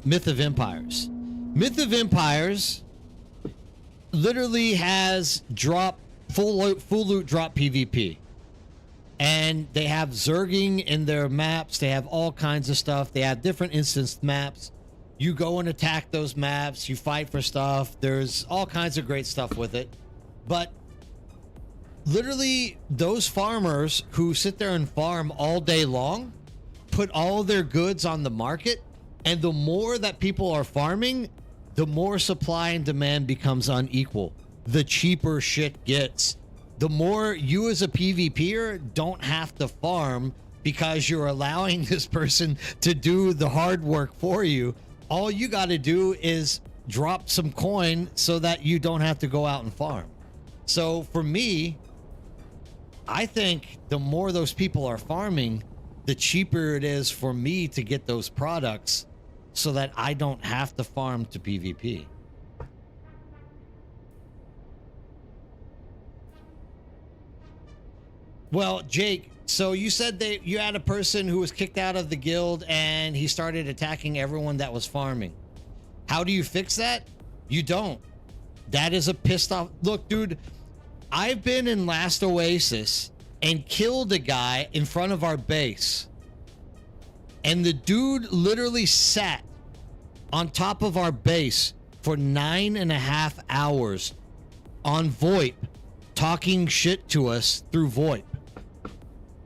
[SPEAKER 1] Myth of Empires. Myth of Empires literally has full loot drop PvP, and they have zerging in their maps. They have all kinds of stuff. They have different instanced maps. You go and attack those maps. You fight for stuff. There's all kinds of great stuff with it. But literally, those farmers who sit there and farm all day long put all their goods on the market, and the more that people are farming, the more supply and demand becomes unequal. The cheaper shit gets. The more you as a PvPer don't have to farm because you're allowing this person to do the hard work for you. All you got to do is drop some coin so that you don't have to go out and farm. So for me, I think the more those people are farming, the cheaper it is for me to get those products so that I don't have to farm to PvP. Well, Jake, so you said that you had a person who was kicked out of the guild and he started attacking everyone that was farming. How do you fix that? You don't. That is a pissed off. Look, dude, I've been in Last Oasis and killed a guy in front of our base. And the dude literally sat on top of our base for 9.5 hours on VoIP, talking shit to us through VoIP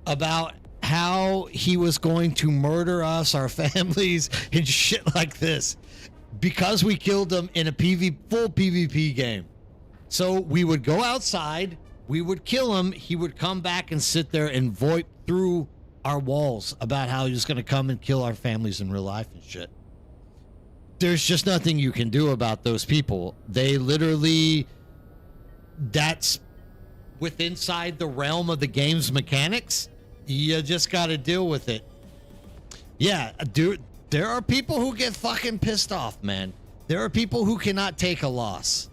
[SPEAKER 1] about how he was going to murder us, our families, and shit like this because we killed him in a full PvP game. So we would go outside, we would kill him, he would come back and sit there and VoIP through our walls about how he was going to come and kill our families in real life and shit. There's just nothing you can do about those people. They literally, that's within inside the realm of the game's mechanics. You just got to deal with it. Yeah, dude, there are people who get fucking pissed off, man. There are people who cannot take a loss.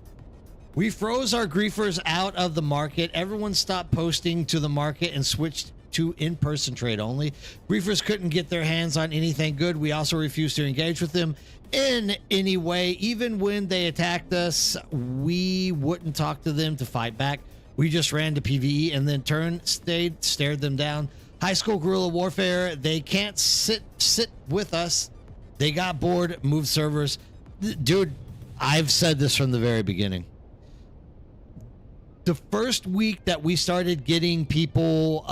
[SPEAKER 1] We froze our griefers out of the market. Everyone stopped posting to the market and switched to in-person trade only. Griefers couldn't get their hands on anything good. We also refused to engage with them in any way. Even when they attacked us, we wouldn't talk to them to fight back. We just ran to PvE and then stared them down. High school guerrilla warfare, they can't sit with us. They got bored, moved servers. Dude, I've said this from the very beginning. The first week that we started getting people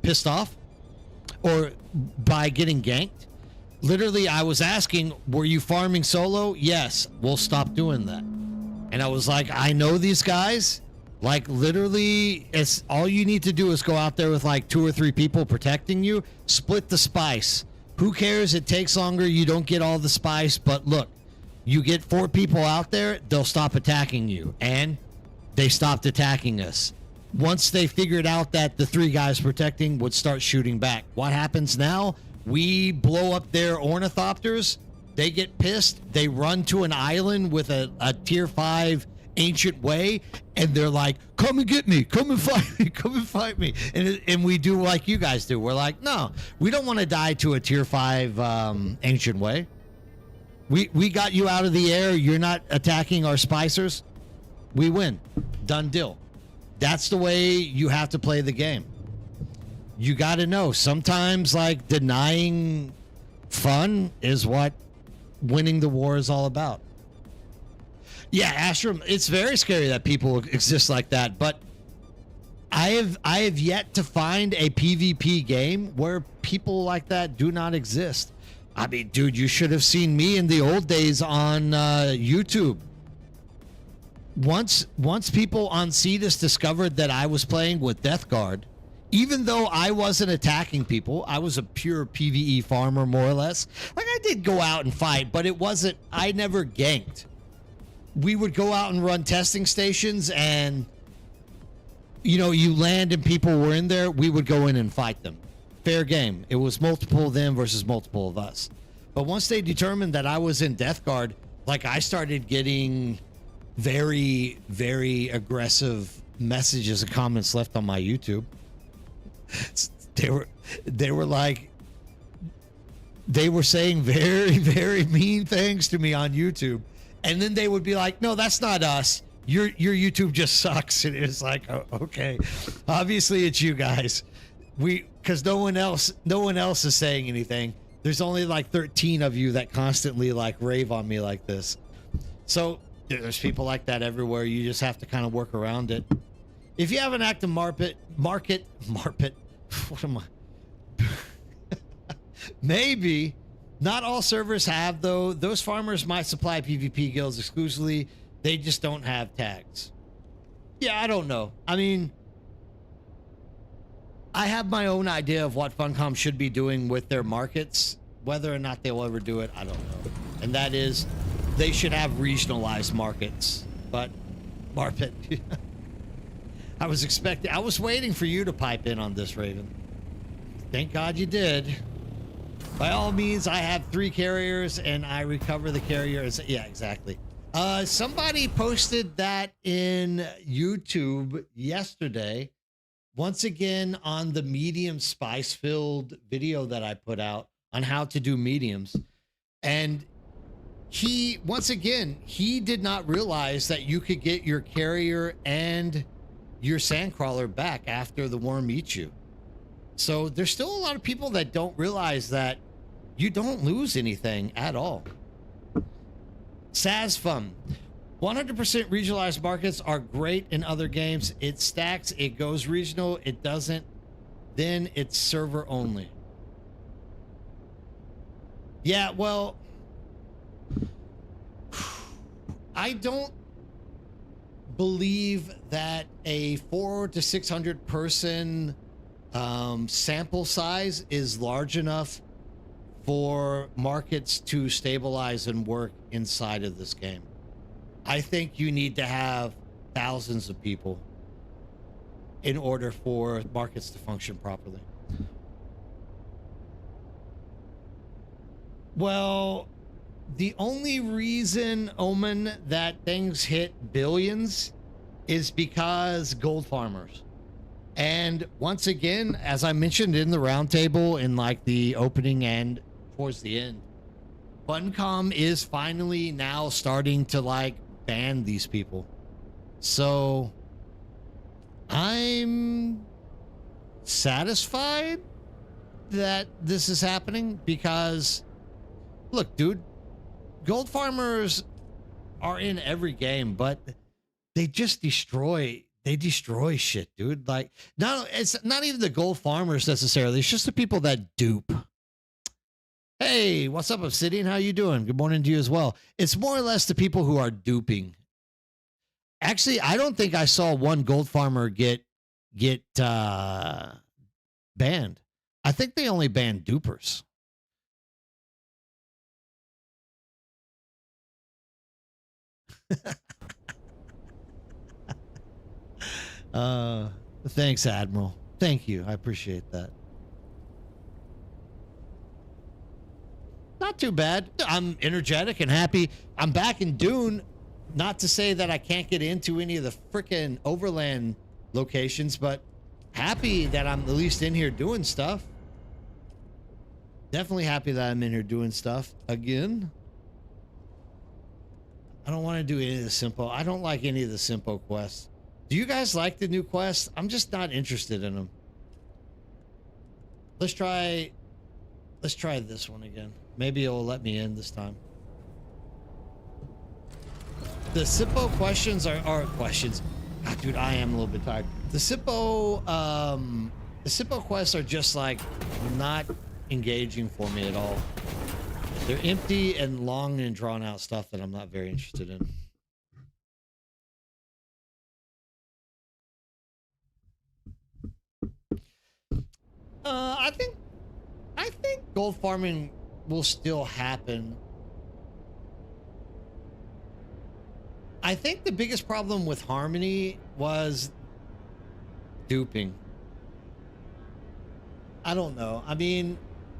[SPEAKER 1] pissed off or by getting ganked, literally I was asking, were you farming solo? Yes, we'll stop doing that. And I was like, I know these guys. Like, literally, it's all you need to do is go out there with like 2 or 3 people protecting you. Split the spice. Who cares? It takes longer. You don't get all the spice. But look, you get 4 people out there, they'll stop attacking you. And they stopped attacking us. Once they figured out that the 3 guys protecting would start shooting back. What happens now? We blow up their ornithopters. They get pissed. They run to an island with a tier 5 ancient way, and they're like, come and get me, come and fight me, come and fight me. And we do like you guys do. We're like, no, we don't want to die to a tier 5 ancient way. We got you out of the air. You're not attacking our spicers. We win. Done deal. That's the way you have to play the game. You got to know sometimes like denying fun is what winning the war is all about. Yeah, Astrum, it's very scary that people exist like that, but I have yet to find a PvP game where people like that do not exist. I mean, dude, you should have seen me in the old days on YouTube. Once people on Cetus discovered that I was playing with Death Guard, even though I wasn't attacking people, I was a pure PvE farmer, more or less. Like, I did go out and fight, but it wasn't, I never ganked. We would go out and run testing stations, and, you know, you land and people were in there, we would go in and fight them. Fair game. It was multiple of them versus multiple of us. But once they determined that I was in Death Guard, like, I started getting very, very aggressive messages and comments left on my YouTube. They were like, they were saying very, very mean things to me on YouTube. And then they would be like, no, that's not us. Your YouTube just sucks. And it's like, oh, okay, obviously it's you guys. Because no one else is saying anything. There's only like 13 of you that constantly like rave on me like this. So there's people like that everywhere. You just have to kind of work around it. If you have an active market, what am I? Maybe. Not all servers have, though. Those farmers might supply PvP guilds exclusively. They just don't have tags. Yeah, I don't know. I mean, I have my own idea of what Funcom should be doing with their markets. Whether or not they'll ever do it, I don't know. And that is, they should have regionalized markets. But, Marpet, I was waiting for you to pipe in on this, Raven. Thank God you did. By all means, I have 3 carriers and I recover the carriers. Yeah, exactly. Somebody posted that in YouTube yesterday. Once again, on the medium spice-filled video that I put out on how to do mediums. And once again, he did not realize that you could get your carrier and your sandcrawler back after the worm eats you. So there's still a lot of people that don't realize that you don't lose anything at all. SASFUM. 100% regionalized markets are great in other games. It stacks, it goes regional, it doesn't, then it's server only. Yeah, well, I don't believe that a 400 to 600 person sample size is large enough for markets to stabilize and work inside of this game. I think you need to have thousands of people in order for markets to function properly. Well, the only reason, Omen, that things hit billions is because gold farmers. And once again, as I mentioned in the roundtable in like the opening and towards the end, Funcom is finally now starting to like ban these people. So I'm satisfied that this is happening because, look, dude, gold farmers are in every game, but they just destroy shit, dude. Like, it's not even the gold farmers necessarily. It's just the people that dupe. Hey, what's up, Obsidian? How you doing? Good morning to you as well. It's more or less the people who are duping. Actually, I don't think I saw one gold farmer get banned. I think they only banned dupers. Thanks, Admiral. Thank you. I appreciate that. Not too bad. I'm energetic and happy. I'm back in Dune. Not to say that I can't get into any of the freaking overland locations, but happy that I'm at least in here doing stuff. Definitely happy that I'm in here doing stuff again. I don't want to do any of the simple. I don't like any of the simple quests. Do you guys like the new quests? I'm just not interested in them. Let's try this one again. Maybe it'll let me in this time. The simple questions are questions. God, dude, I am a little bit tired. The simple quests are just like not engaging for me at all. They're empty and long and drawn out stuff that I'm not very interested in. I think gold farming will still happen. I think the biggest problem with Harmony was duping. I don't know. I mean,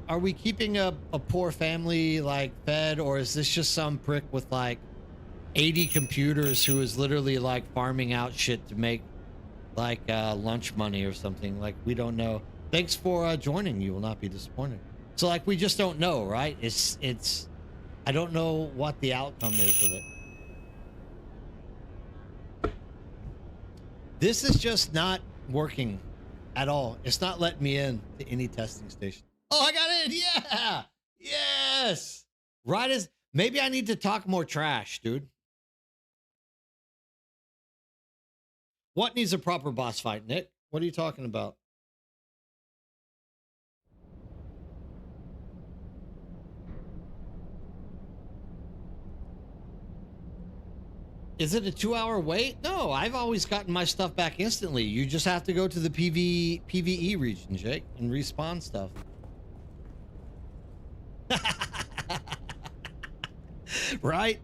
[SPEAKER 1] are we keeping a poor family like fed, or is this just some prick with like 80 computers who is literally like farming out shit to make like lunch money or something? Like, we don't know. Thanks for joining. You will not be disappointed. So like, we just don't know, right? It's I don't know what the outcome is with it. This is just not working at all. It's not letting me in to any testing station. Oh, I got in. Yeah. Yes. Right as maybe I need to talk more trash, dude. What needs a proper boss fight, Nick? What are you talking about? Is it a 2-hour wait? No, I've always gotten my stuff back instantly. You just have to go to the PvE region, Jake, and respawn stuff. Right?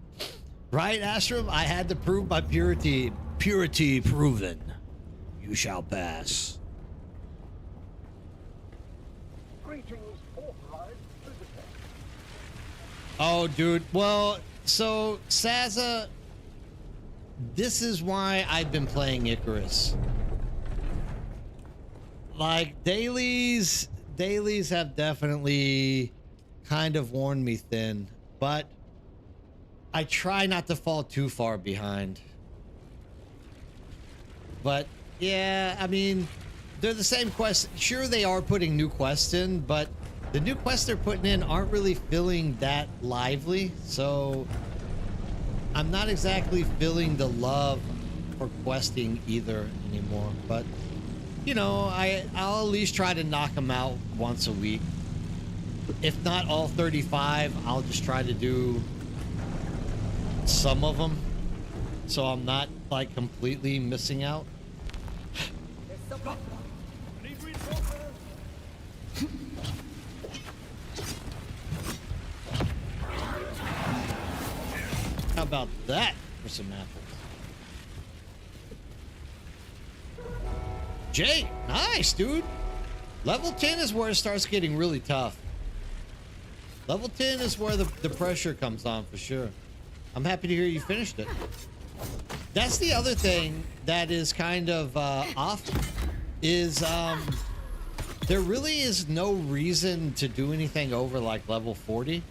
[SPEAKER 1] Right, Astrum? I had to prove my purity. Purity proven. You shall pass.
[SPEAKER 2] Greetings, authorized visitor.
[SPEAKER 1] Oh, dude. Well, so, Saza, this is why I've been playing Icarus. Like, dailies have definitely kind of worn me thin, but I try not to fall too far behind. But yeah, I mean, they're the same quests. Sure, they are putting new quests in, but the new quests they're putting in aren't really feeling that lively. So I'm not exactly feeling the love for questing either anymore. But you know, I'll at least try to knock them out once a week. If not all 35, I'll just try to do some of them, so I'm not like completely missing out.
[SPEAKER 2] Need reinforcements?
[SPEAKER 1] How about that for some apples? Jake, nice, dude. Level 10 is where it starts getting really tough. Level 10 is where the pressure comes on for sure. I'm happy to hear you finished it. That's the other thing that is kind of off is there really is no reason to do anything over like level 40.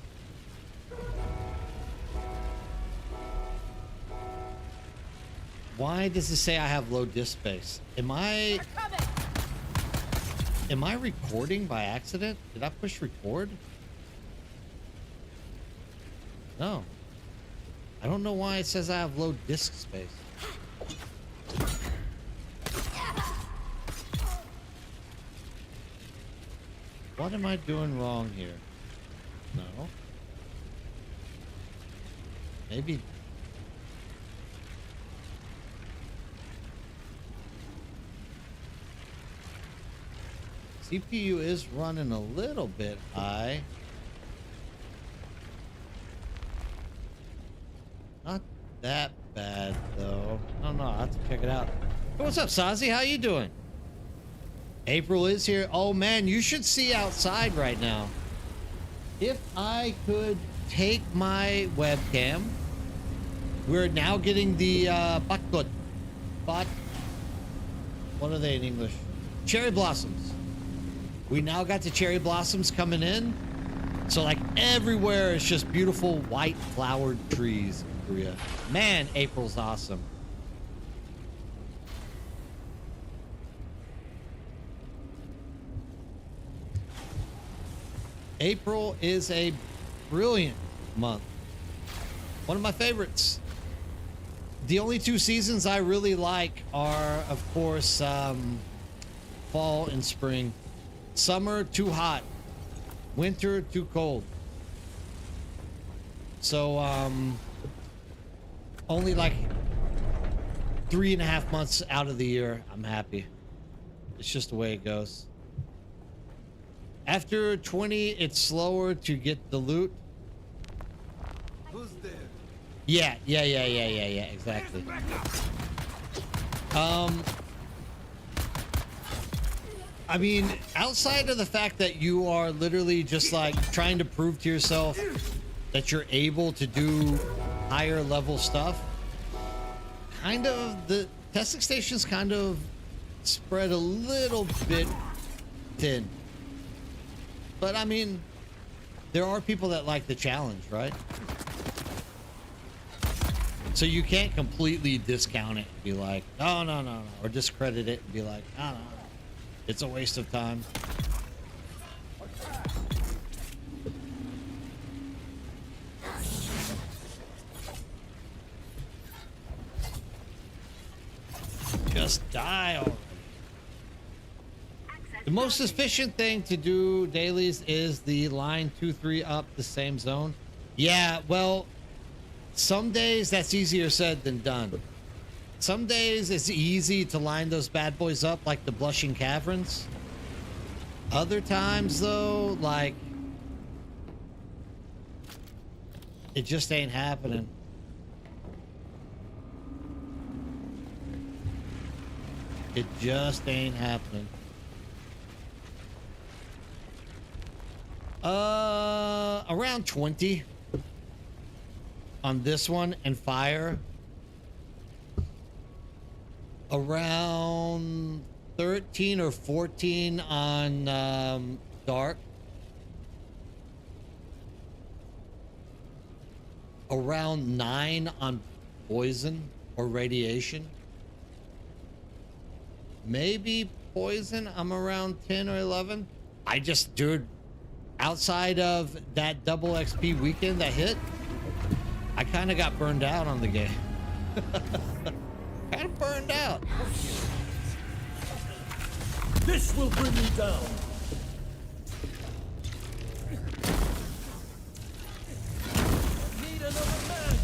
[SPEAKER 1] Why does it say I have low disk space? Am I recording by accident? Did I push record? No. I don't know why it says I have low disk space. What am I doing wrong here? No. Maybe. CPU is running a little bit high. Not that bad though. I don't know. I'll have to check it out. Hey, what's up, Sazi? How you doing? April is here. Oh man, you should see outside right now. If I could take my webcam, we're now getting the what are they in English? Cherry blossoms. We now got the cherry blossoms coming in. So like everywhere is just beautiful white flowered trees in Korea. Man, April's awesome. April is a brilliant month. One of my favorites. The only two seasons I really like are, of course, fall and spring. Summer, too hot. Winter, too cold. So, only like 3.5 months out of the year, I'm happy. It's just the way it goes. After 20, it's slower to get the loot.
[SPEAKER 2] Who's there?
[SPEAKER 1] Yeah, exactly. I mean, outside of the fact that you are literally just like trying to prove to yourself that you're able to do higher level stuff, kind of the testing station's kind of spread a little bit thin. But I mean, there are people that like the challenge, right? So you can't completely discount it and be like, no, or discredit it and be like, no, it's a waste of time. Just die already. The most efficient thing to do dailies is the line 2-3 up the same zone. Yeah, well, some days that's easier said than done. Some days it's easy to line those bad boys up like the Blushing Caverns. Other times though, like, it just ain't happening. It just ain't happening. Around 20 on this one, and fire. Around 13 or 14 on dark. Around 9 on poison or radiation. Maybe poison, I'm around 10 or 11. I just, dude, outside of that double XP weekend that hit, I kind of got burned out on the game. Kind of burned out.
[SPEAKER 2] This will bring you down. Need another man.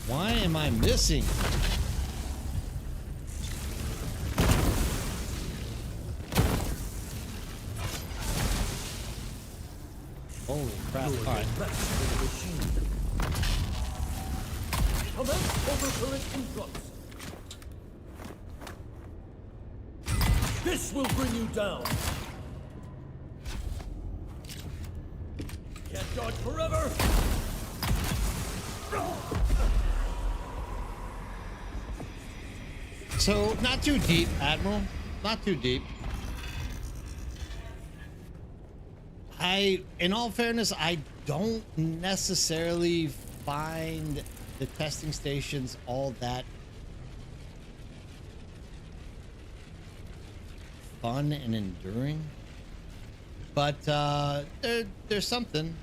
[SPEAKER 1] Why am I missing? Holy crap. All right.
[SPEAKER 2] This will bring you down. Can't dodge forever.
[SPEAKER 1] So, not too deep, Admiral. Not too deep. in all fairness, I don't necessarily find the testing stations all that fun and enduring, but there's something.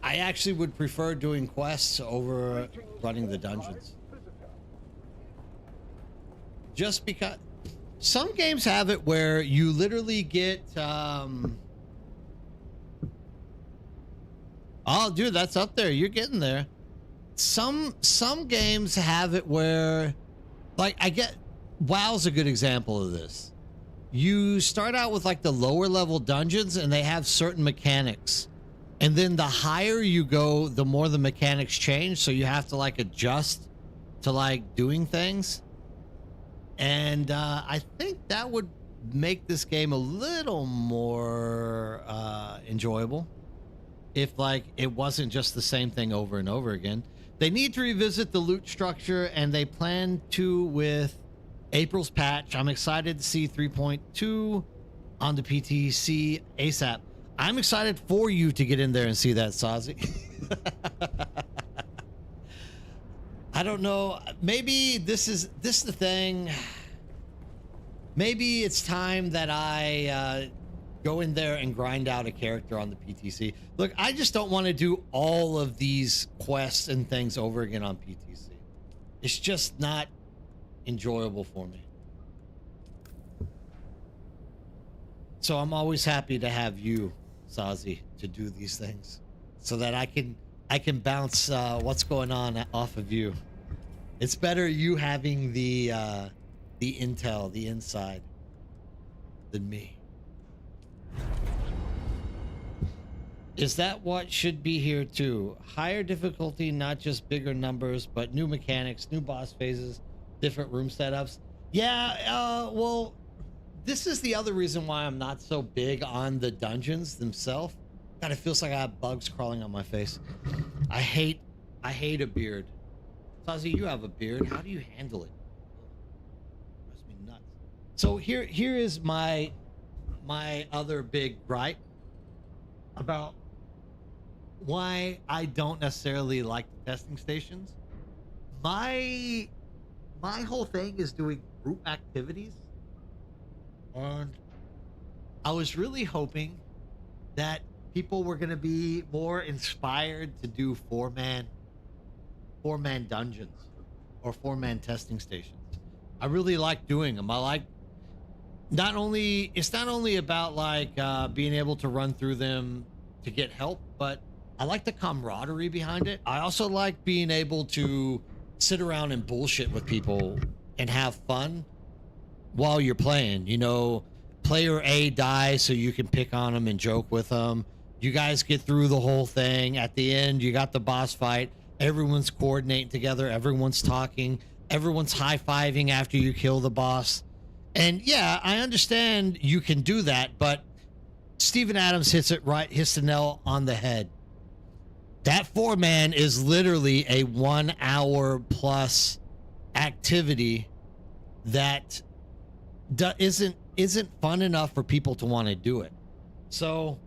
[SPEAKER 1] I actually would prefer doing quests over running the dungeons, just because some games have it where you literally get oh dude, that's up there, you're getting there. Some games have it where, like, I get WoW's a good example of this. You start out with like the lower level dungeons and they have certain mechanics, and then the higher you go, the more the mechanics change, so you have to like adjust to like doing things. And I think that would make this game a little more enjoyable if like it wasn't just the same thing over and over again. They need to revisit the loot structure, and they plan to with April's patch. I'm excited to see 3.2 on the PTC ASAP. I'm excited for you to get in there and see that, Sazi. I don't know. Maybe this is the thing. Maybe it's time that I go in there and grind out a character on the PTC. Look, I just don't want to do all of these quests and things over again on PTC. It's just not enjoyable for me. So I'm always happy to have you, Sazi, to do these things, so that I can bounce what's going on off of you. It's better you having the intel, the inside, than me. Is that what should be here too? Higher difficulty, not just bigger numbers, but new mechanics, new boss phases, different room setups. Yeah, well, this is the other reason why I'm not so big on the dungeons themselves. God, it feels like I have bugs crawling on my face. I hate a beard. Sazi, you have a beard. How do you handle it? Drives me nuts. So here is my other big gripe about why I don't necessarily like the testing stations. My whole thing is doing group activities, and I was really hoping that people were going to be more inspired to do four-man dungeons or four-man testing stations. I really like doing them. I like it's not only about like being able to run through them to get help, but I like the camaraderie behind it. I also like being able to sit around and bullshit with people and have fun while you're playing. You know, player A dies so you can pick on them and joke with them. You guys get through the whole thing. At the end, you got the boss fight. Everyone's coordinating together. Everyone's talking. Everyone's high-fiving after you kill the boss. And yeah, I understand you can do that, but Steven Adams hits the nail on the head. That four-man is literally a 1 hour plus activity that isn't fun enough for people to want to do it. So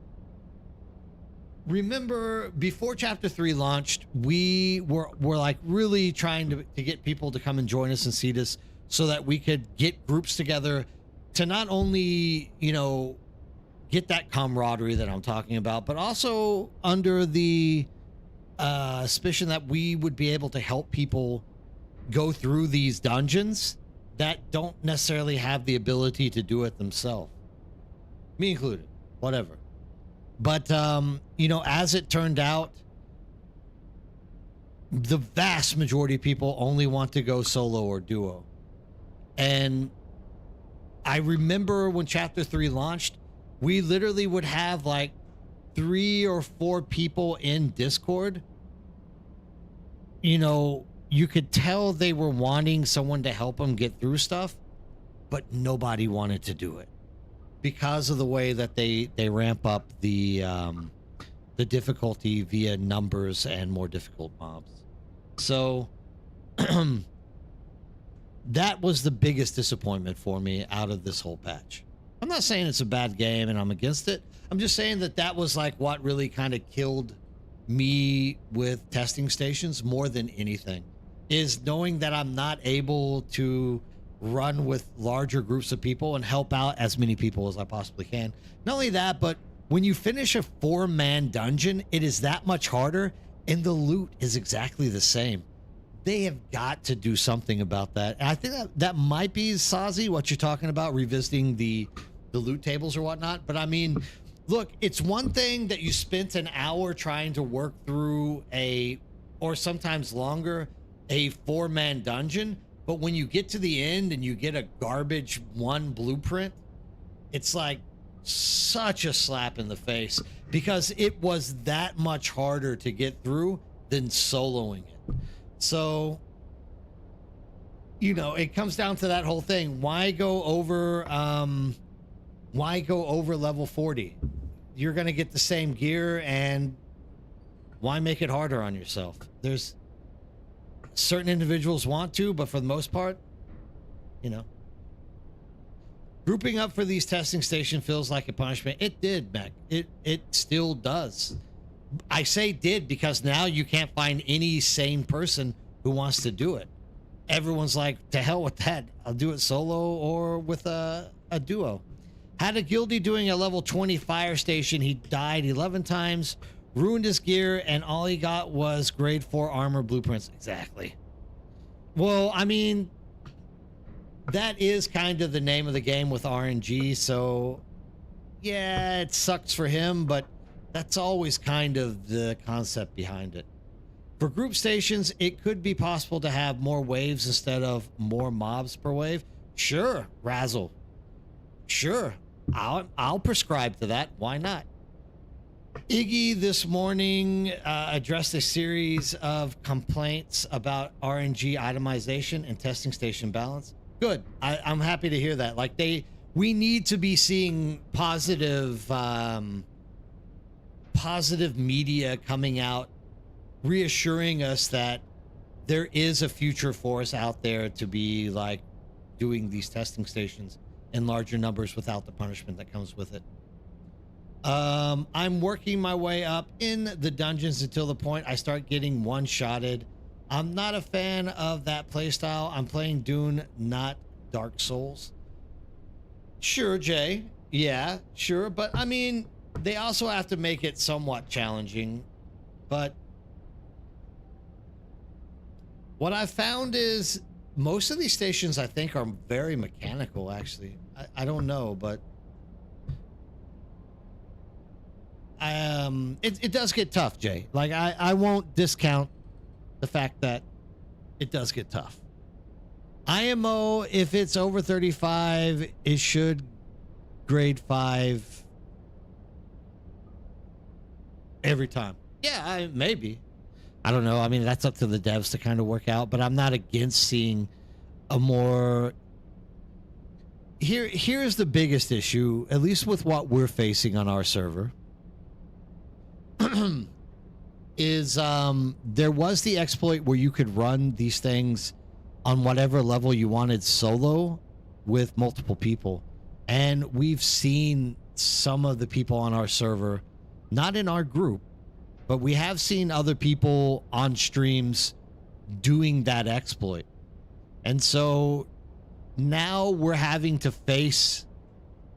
[SPEAKER 1] remember, before chapter 3 launched, we were like really trying to get people to come and join us and see this, so that we could get groups together to not only, you know, get that camaraderie that I'm talking about, but also under the suspicion that we would be able to help people go through these dungeons that don't necessarily have the ability to do it themselves. Me included, whatever. But, you know, as it turned out, the vast majority of people only want to go solo or duo. And I remember when chapter 3 launched, we literally would have like 3 or 4 people in Discord. You know, you could tell they were wanting someone to help them get through stuff, but nobody wanted to do it because of the way that they ramp up the difficulty via numbers and more difficult mobs. So that was the biggest disappointment for me out of this whole patch. I'm not saying it's a bad game and I'm against it. I'm just saying that that was like what really kind of killed me with testing stations more than anything, is knowing that I'm not able to run with larger groups of people and help out as many people as I possibly can. Not only that, but when you finish a 4-man dungeon, it is that much harder, and the loot is exactly the same. They have got to do something about that. And I think that might be, Sazi, what you're talking about, revisiting the loot tables or whatnot. But I mean, look, it's one thing that you spent an hour trying to work through or sometimes longer, a 4-man dungeon. But when you get to the end and you get a garbage 1 blueprint, it's like such a slap in the face, because it was that much harder to get through than soloing it. So, it comes down to that whole thing. Why go over level 40? You're going to get the same gear, and why make it harder on yourself? There's certain individuals want to, but for the most part, grouping up for these testing station feels like a punishment. It did, Mac. It still does. I say did because now you can't find any sane person who wants to do it. Everyone's like, to hell with that. I'll do it solo or with a duo. Had a guildie doing a level 20 fire station. He died 11 times, ruined his gear, and all he got was grade 4 armor blueprints. Exactly. Well, I mean, that is kind of the name of the game with RNG. So, yeah, it sucks for him, but that's always kind of the concept behind it. For group stations, it could be possible to have more waves instead of more mobs per wave. Sure, Razzle. Sure, I'll prescribe to that. Why not? Iggy this morning addressed a series of complaints about RNG itemization and testing station balance. Good. I'm happy to hear that. Like we need to be seeing positive media coming out, reassuring us that there is a future for us out there to be like doing these testing stations in larger numbers without the punishment that comes with it. I'm working my way up in the dungeons until the point I start getting one-shotted. I'm not a fan of that playstyle. I'm playing Dune, not Dark Souls. Sure, Jay. Yeah, sure. But I mean, they also have to make it somewhat challenging. But what I've found is most of these stations, I think, are very mechanical, actually. I don't know, but it does get tough, Jay. Like, I won't discount the fact that it does get tough. IMO, if it's over 35, it should grade 5 every time. Yeah, maybe. I don't know. I mean, that's up to the devs to kind of work out, but I'm not against seeing a more... Here's the biggest issue, at least with what we're facing on our server, is there was the exploit where you could run these things on whatever level you wanted solo with multiple people. And we've seen some of the people on our server, not in our group, but we have seen other people on streams doing that exploit. And so now we're having to face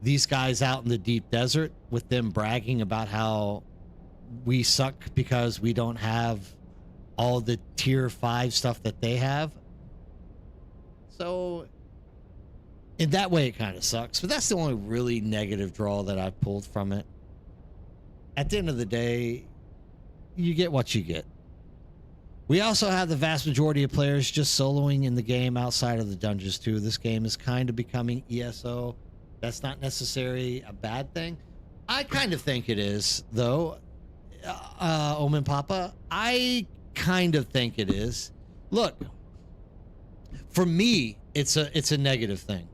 [SPEAKER 1] these guys out in the deep desert with them bragging about how we suck because we don't have all the tier 5 stuff that they have. So in that way, it kind of sucks. But that's the only really negative draw that I've pulled from it. At the end of the day, you get what you get. We also have the vast majority of players just soloing in the game outside of the dungeons too. This game is kind of becoming ESO. That's not necessarily a bad thing. I kind of think it is, though. Omen Papa, I kind of think it is. Look, for me, it's a negative thing.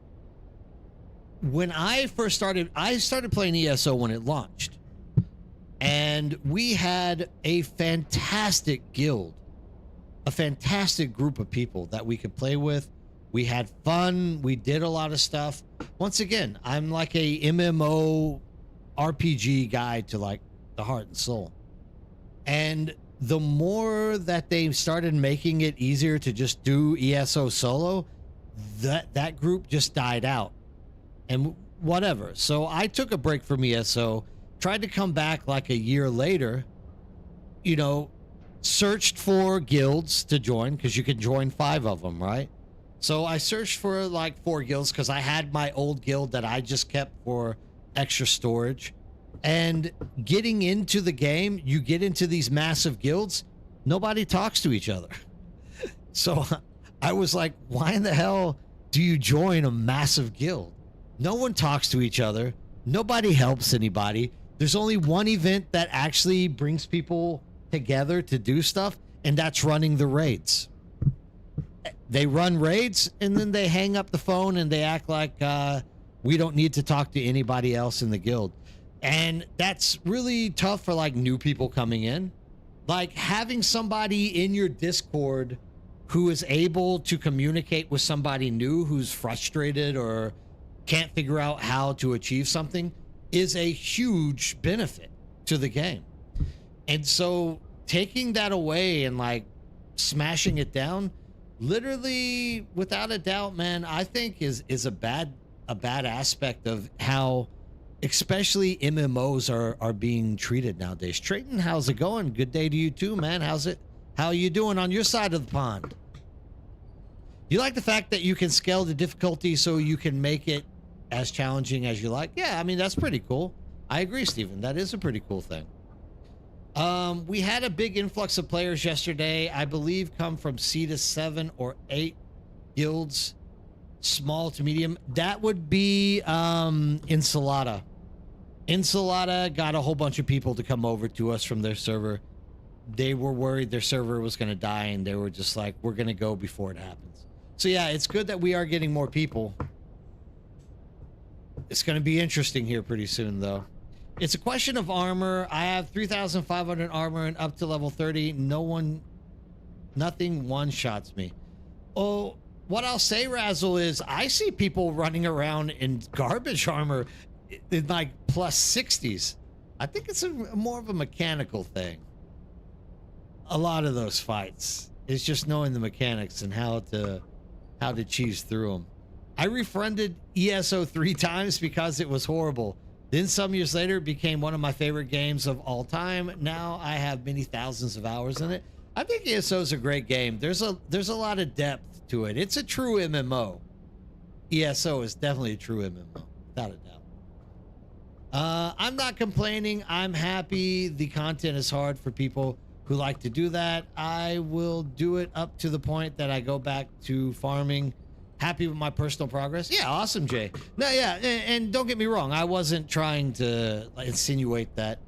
[SPEAKER 1] When I first started, I started playing ESO when it launched. And we had a fantastic guild, a fantastic group of people that we could play with. We had fun. We did a lot of stuff. Once again, I'm like a MMO RPG guy to like the heart and soul. And the more that they started making it easier to just do ESO solo, that group just died out. And whatever. So I took a break from ESO, tried to come back like a year later, you know, searched for guilds to join because you can join 5 of them, right? So I searched for like 4 guilds because I had my old guild that I just kept for extra storage. And getting into the game, you get into these massive guilds, nobody talks to each other. So I was like, why in the hell do you join a massive guild? No one talks to each other. Nobody helps anybody. There's only one event that actually brings people together to do stuff, and that's running the raids. They run raids, and then they hang up the phone, and they act like we don't need to talk to anybody else in the guild. And that's really tough for like new people coming in. Like having somebody in your Discord who is able to communicate with somebody new who's frustrated or can't figure out how to achieve something is a huge benefit to the game. And so taking that away and like smashing it down, literally without a doubt, man, I think is a bad aspect of how especially MMOs are being treated nowadays. Trayton, how's it going? Good day to you too, man. How are you doing on your side of the pond? You like the fact that you can scale the difficulty so you can make it as challenging as you like? Yeah, I mean, that's pretty cool. I agree, Steven. That is a pretty cool thing. We had a big influx of players yesterday, I believe come from C to 7 or 8 guilds, small to medium. That would be Ensalada. Ensalada got a whole bunch of people to come over to us from their server. They were worried their server was going to die, and they were just like, we're going to go before it happens. So yeah, it's good that we are getting more people. It's going to be interesting here pretty soon, though. It's a question of armor. I have 3,500 armor and up to level 30. Nothing one-shots me. Oh, what I'll say, Razzle, is I see people running around in garbage armor in like plus 60s. I think it's more of a mechanical thing. A lot of those fights is just knowing the mechanics and how to cheese through them. I refriended ESO 3 times because it was horrible. Then some years later, it became one of my favorite games of all time. Now I have many thousands of hours in it. I think ESO is a great game. There's a lot of depth to it. It's a true MMO. ESO is definitely a true MMO, without a doubt. I'm not complaining. I'm happy. The content is hard for people who like to do that. I will do it up to the point that I go back to farming. Happy with my personal progress. Yeah, awesome, Jay. No, yeah, and don't get me wrong. I wasn't trying to insinuate that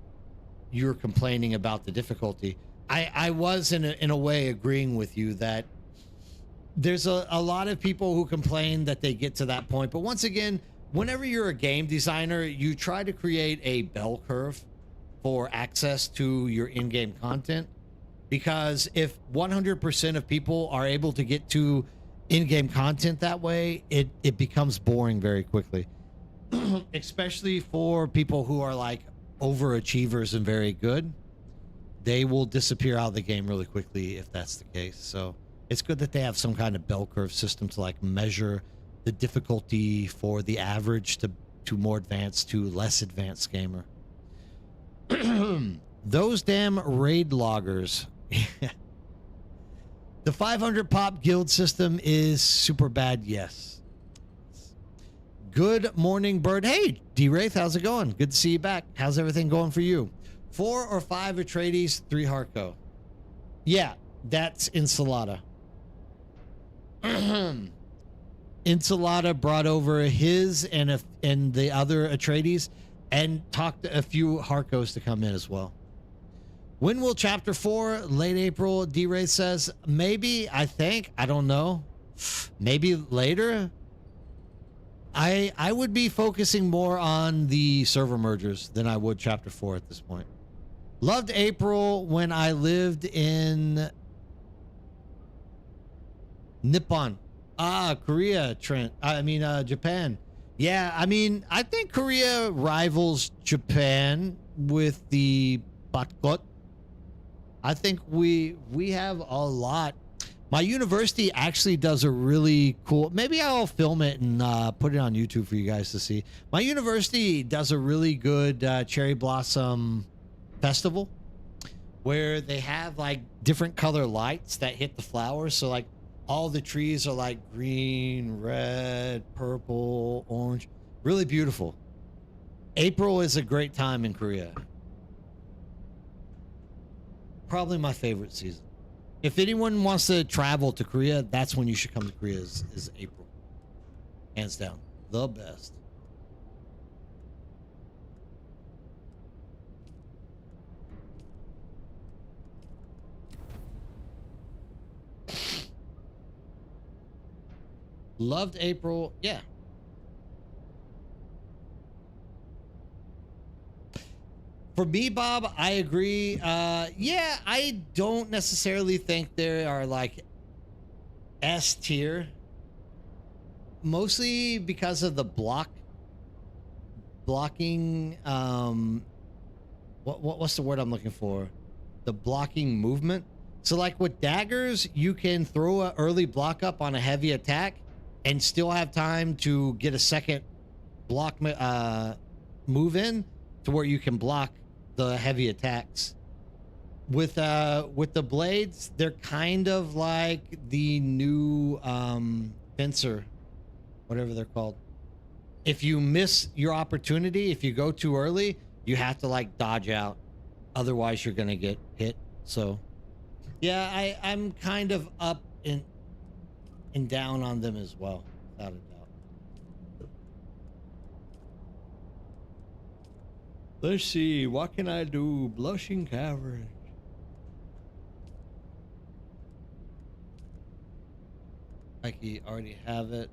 [SPEAKER 1] you're complaining about the difficulty. I was in a way agreeing with you that there's a lot of people who complain that they get to that point. But once again, whenever you're a game designer, you try to create a bell curve for access to your in-game content. Because if 100% of people are able to get to in-game content that way, it becomes boring very quickly. Especially for people who are like overachievers and very good. They will disappear out of the game really quickly if that's the case. So it's good that they have some kind of bell curve system to like measure the difficulty for the average to more advanced to less advanced gamer. Those damn raid loggers. The 500 pop guild system is super bad. Yes. Good morning, Bird. Hey, D-Wraith, how's it going? Good to see you back. How's everything going for you? 4 or 5 Atreides, 3 Harco. Yeah, that's Ensalada. Ensalada brought over his and the other Atreides and talked to a few Harcos to come in as well. When will chapter 4? Late April, D-Ray says. Maybe, I think. I don't know. Maybe later. I would be focusing more on the server mergers than I would chapter 4 at this point. Loved April when I lived in Nippon. Korea, Trent. Japan. Yeah, I mean, I think Korea rivals Japan with the batkot. I think we have a lot. My university actually does a really cool. Maybe I'll film it and put it on YouTube for you guys to see. My university does a really good cherry blossom festival where they have like different color lights that hit the flowers. So like all the trees are like green, red, purple, orange. Really beautiful. April is a great time in Korea. Probably my favorite season. If anyone wants to travel to Korea, that's when you should come to Korea is April. Hands down. The best. Loved April. Yeah. For me, Bob, I agree. Yeah, I don't necessarily think there are like S tier. Mostly because of the blocking. What's the word I'm looking for? The blocking movement. So like with daggers, you can throw an early block up on a heavy attack and still have time to get a second block move in to where you can block the heavy attacks. With the blades, they're kind of like the new fencer, whatever they're called. If you miss your opportunity, if you go too early, you have to like dodge out. Otherwise, you're gonna get hit. So, yeah, I'm kind of up and down on them as well, without a doubt. Let's see, what can I do? Blushing Cavern. I already have it.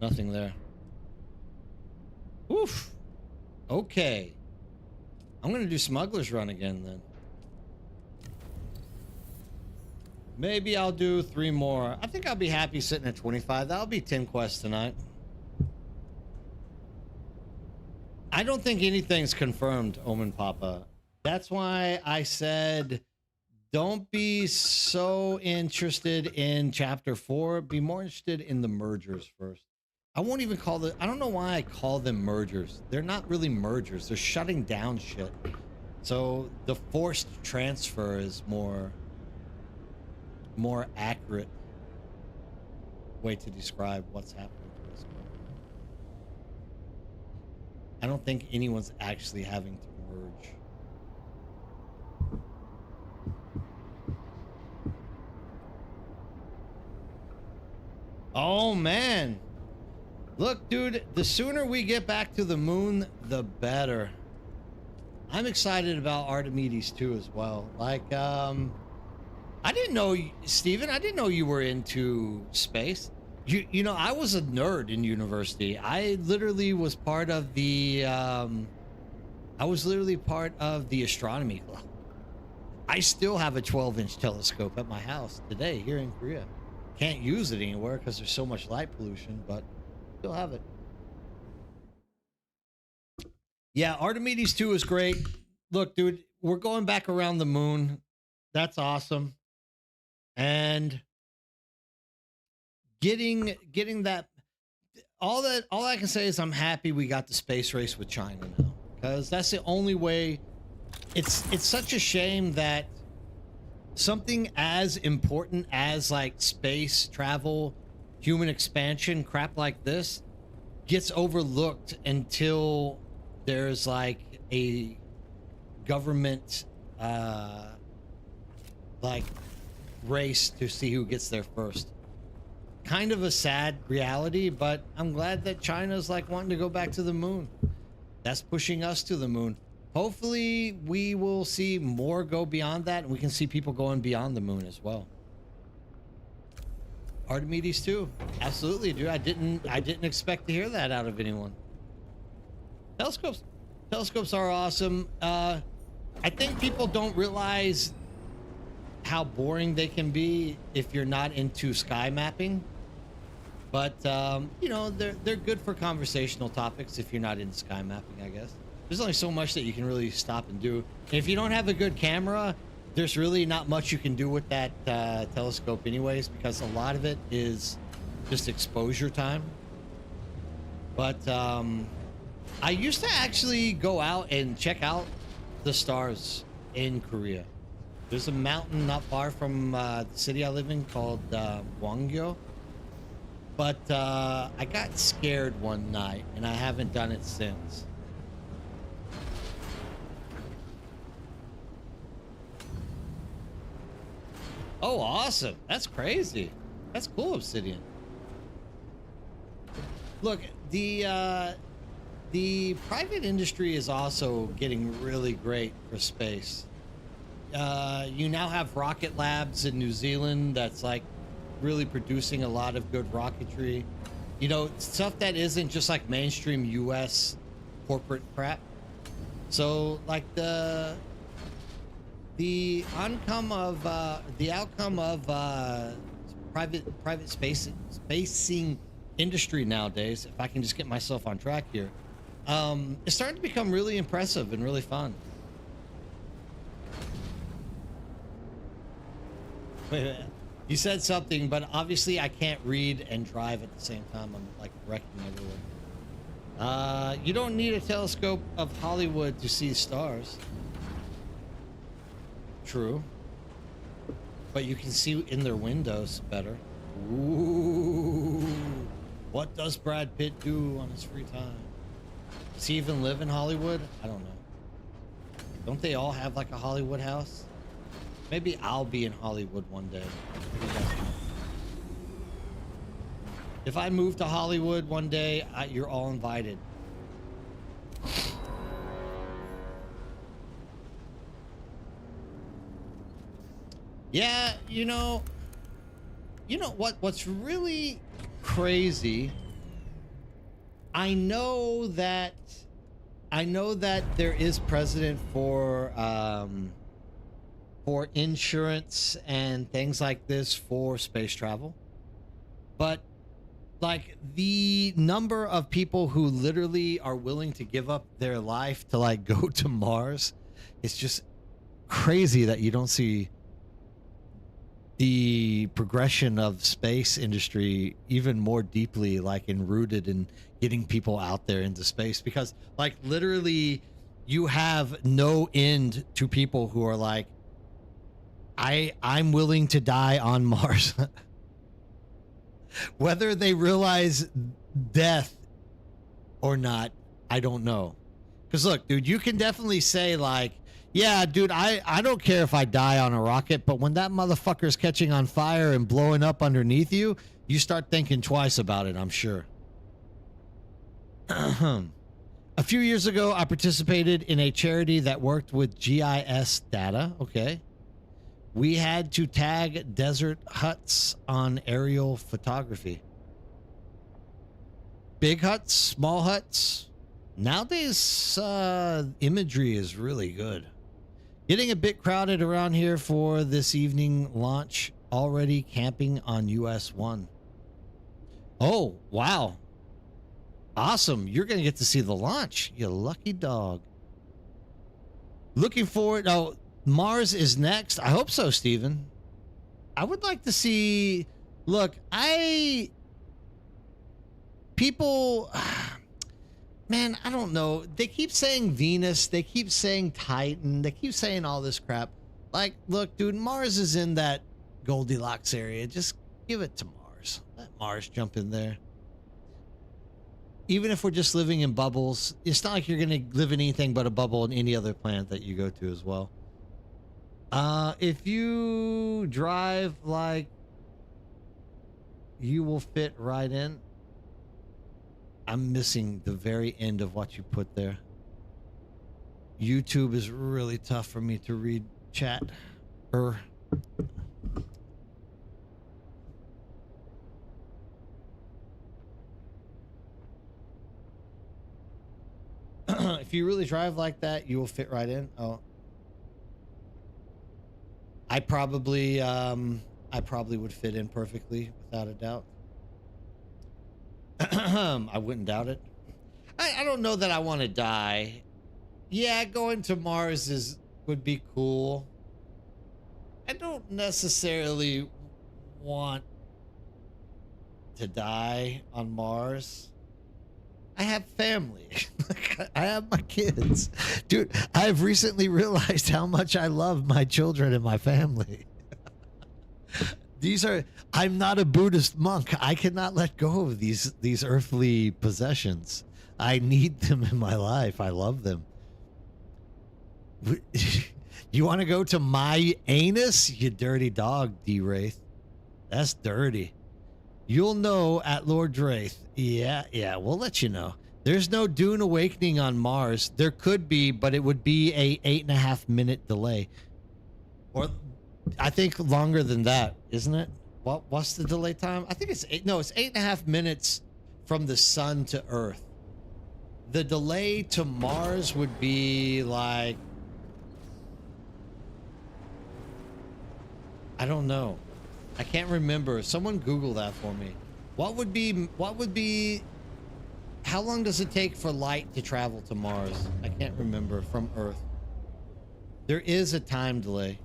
[SPEAKER 1] Nothing there. Oof. Okay. I'm gonna do Smuggler's Run again then. Maybe I'll do 3 more. I think I'll be happy sitting at 25. That'll be 10 quests tonight. I don't think anything's confirmed, Omen Papa. That's why I said don't be so interested in chapter 4. Be more interested in the mergers first. I won't even call I don't know why I call them mergers. They're not really mergers. They're shutting down shit. So the forced transfer is more accurate way to describe what's happening to us. I don't think anyone's actually having to merge. Oh man. Look, dude, the sooner we get back to the moon, the better. I'm excited about Archimedes too as well. Like, I didn't know, Steven, I didn't know you were into space. You know, I was a nerd in university. I literally was part of the, astronomy club. I still have a 12-inch telescope at my house today here in Korea. Can't use it anywhere because there's so much light pollution, but still have it. Yeah, Archimedes 2 is great. Look, dude, we're going back around the moon. That's awesome. And getting that all I can say is I'm happy we got the space race with China now, because that's the only way. It's such a shame that something as important as like space travel, human expansion, crap like this gets overlooked until there's like a government like race to see who gets there first. Kind of a sad reality, but I'm glad that China's like wanting to go back to the moon. That's pushing us to the moon. Hopefully we will see more go beyond that, and we can see people going beyond the moon as well. Archimedes 2, absolutely, dude. I didn't expect to hear that out of anyone. Telescopes are awesome. I think people don't realize how boring they can be if you're not into sky mapping. But you know, they're good for conversational topics if you're not into sky mapping, I guess. There's only so much that you can really stop and do. And if you don't have a good camera, there's really not much you can do with that telescope anyways, because a lot of it is just exposure time. But I used to actually go out and check out the stars in Korea. There's a mountain not far from the city I live in called Gwangyo. But I got scared one night, and I haven't done it since. Oh, awesome. That's crazy. That's cool, Obsidian. Look, the private industry is also getting really great for space. You now have rocket labs in New Zealand that's like really producing a lot of good rocketry. You know, stuff that isn't just like mainstream US corporate crap. So like the outcome of private spacing industry nowadays, if I can just get myself on track here, it's starting to become really impressive and really fun. Wait. You said something, but obviously I can't read and drive at the same time. I'm like wrecking everywhere. You don't need a telescope of Hollywood to see stars. True. But you can see in their windows better. Ooh. What does Brad Pitt do on his free time? Does he even live in Hollywood? I don't know. Don't they all have like a Hollywood house? Maybe I'll be in Hollywood one day. If I move to Hollywood one day, you're all invited. Yeah, you know what's really crazy? I know that there is precedent for insurance and things like this for space travel, but like the number of people who literally are willing to give up their life to like go to Mars, it's just crazy that you don't see the progression of space industry even more deeply like enrooted in getting people out there into space, because like literally you have no end to people who are like, I'm willing to die on Mars. Whether they realize death or not, I don't know. Because look, dude, you can definitely say like, yeah, dude, I don't care if I die on a rocket, but when that motherfucker's catching on fire and blowing up underneath you, you start thinking twice about it, I'm sure. A few years ago, I participated in a charity that worked with GIS data. Okay. We had to tag desert huts on aerial photography. Big huts, small huts. Nowadays, imagery is really good. Getting a bit crowded around here for this evening launch. Already camping on US 1. Oh, wow. Awesome. You're going to get to see the launch. You lucky dog. Looking forward. Oh, Mars is next. I hope so, Steven. I would like to see. Look, people, man, I don't know. They keep saying Venus. They keep saying Titan. They keep saying all this crap. Like, look, dude, Mars is in that Goldilocks area. Just give it to Mars. Let Mars jump in there. Even if we're just living in bubbles, it's not like you're going to live in anything but a bubble in any other planet that you go to as well. If you drive like you will fit right in. I'm missing the very end of what you put there. YouTube is really tough for me to read chat. If you really drive like that, you will fit right in. Oh, I probably would fit in perfectly without a doubt. I wouldn't doubt it. I don't know that I want to die. Yeah, going to Mars would be cool. I don't necessarily want to die on Mars. I have family. I have my kids. Dude, I've recently realized how much I love my children and my family. I'm not a Buddhist monk. I cannot let go of these earthly possessions. I need them in my life. I love them. You want to go to my anus? You dirty dog, D-Wraith. That's dirty. You'll know at Lord Wraith. Yeah, we'll let you know. There's no Dune Awakening on Mars. There could be, but it would be a 8.5-minute delay. Or I think longer than that, isn't it? What's the delay time? I think it's 8.5 minutes from the sun to Earth. The delay to Mars would be like, I don't know. I can't remember. Someone Google that for me. What would be, how long does it take for light to travel to Mars? I can't remember from Earth. There is a time delay.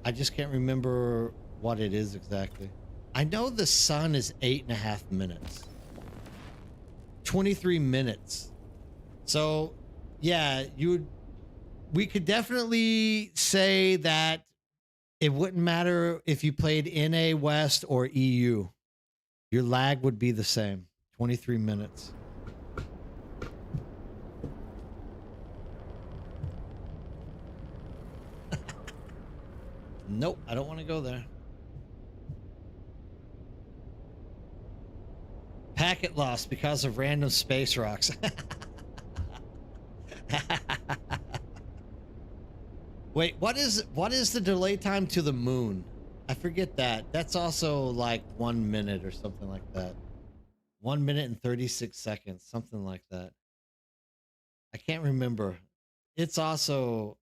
[SPEAKER 1] I just can't remember what it is exactly. I know the sun is 8.5 minutes. 23 minutes. So, yeah, we could definitely say that it wouldn't matter if you played NA West or EU. Your lag would be the same. 23 minutes. Nope, I don't want to go there. Packet lost because of random space rocks. Wait, what is the delay time to the moon? I forget that. That's also like 1 minute or something like that. 1 minute and 36 seconds, something like that. I can't remember. It's also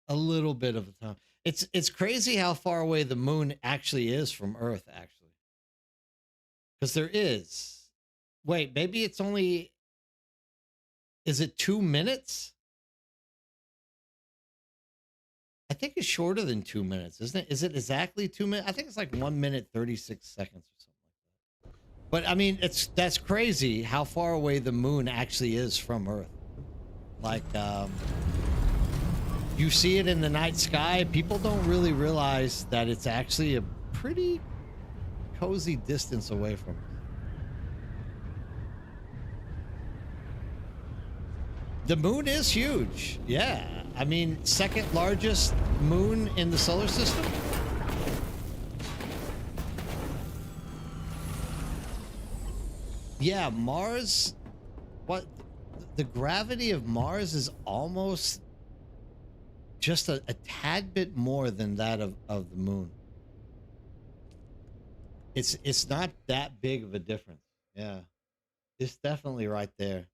[SPEAKER 1] a little bit of a time. It's crazy how far away the moon actually is from Earth, actually. Because there is. Wait, maybe it's only. Is it 2 minutes? I think it's shorter than 2 minutes, isn't it? Is it exactly 2 minutes? I think it's like 1 minute 36 seconds or something like that. But I mean, that's crazy how far away the moon actually is from Earth. Like, you see it in the night sky. People don't really realize that it's actually a pretty cozy distance away from us. The moon is huge. Yeah. I mean, second largest moon in the solar system. Yeah, Mars. What? The gravity of Mars is almost just a tad bit more than that of the moon. It's not that big of a difference. Yeah. It's definitely right there.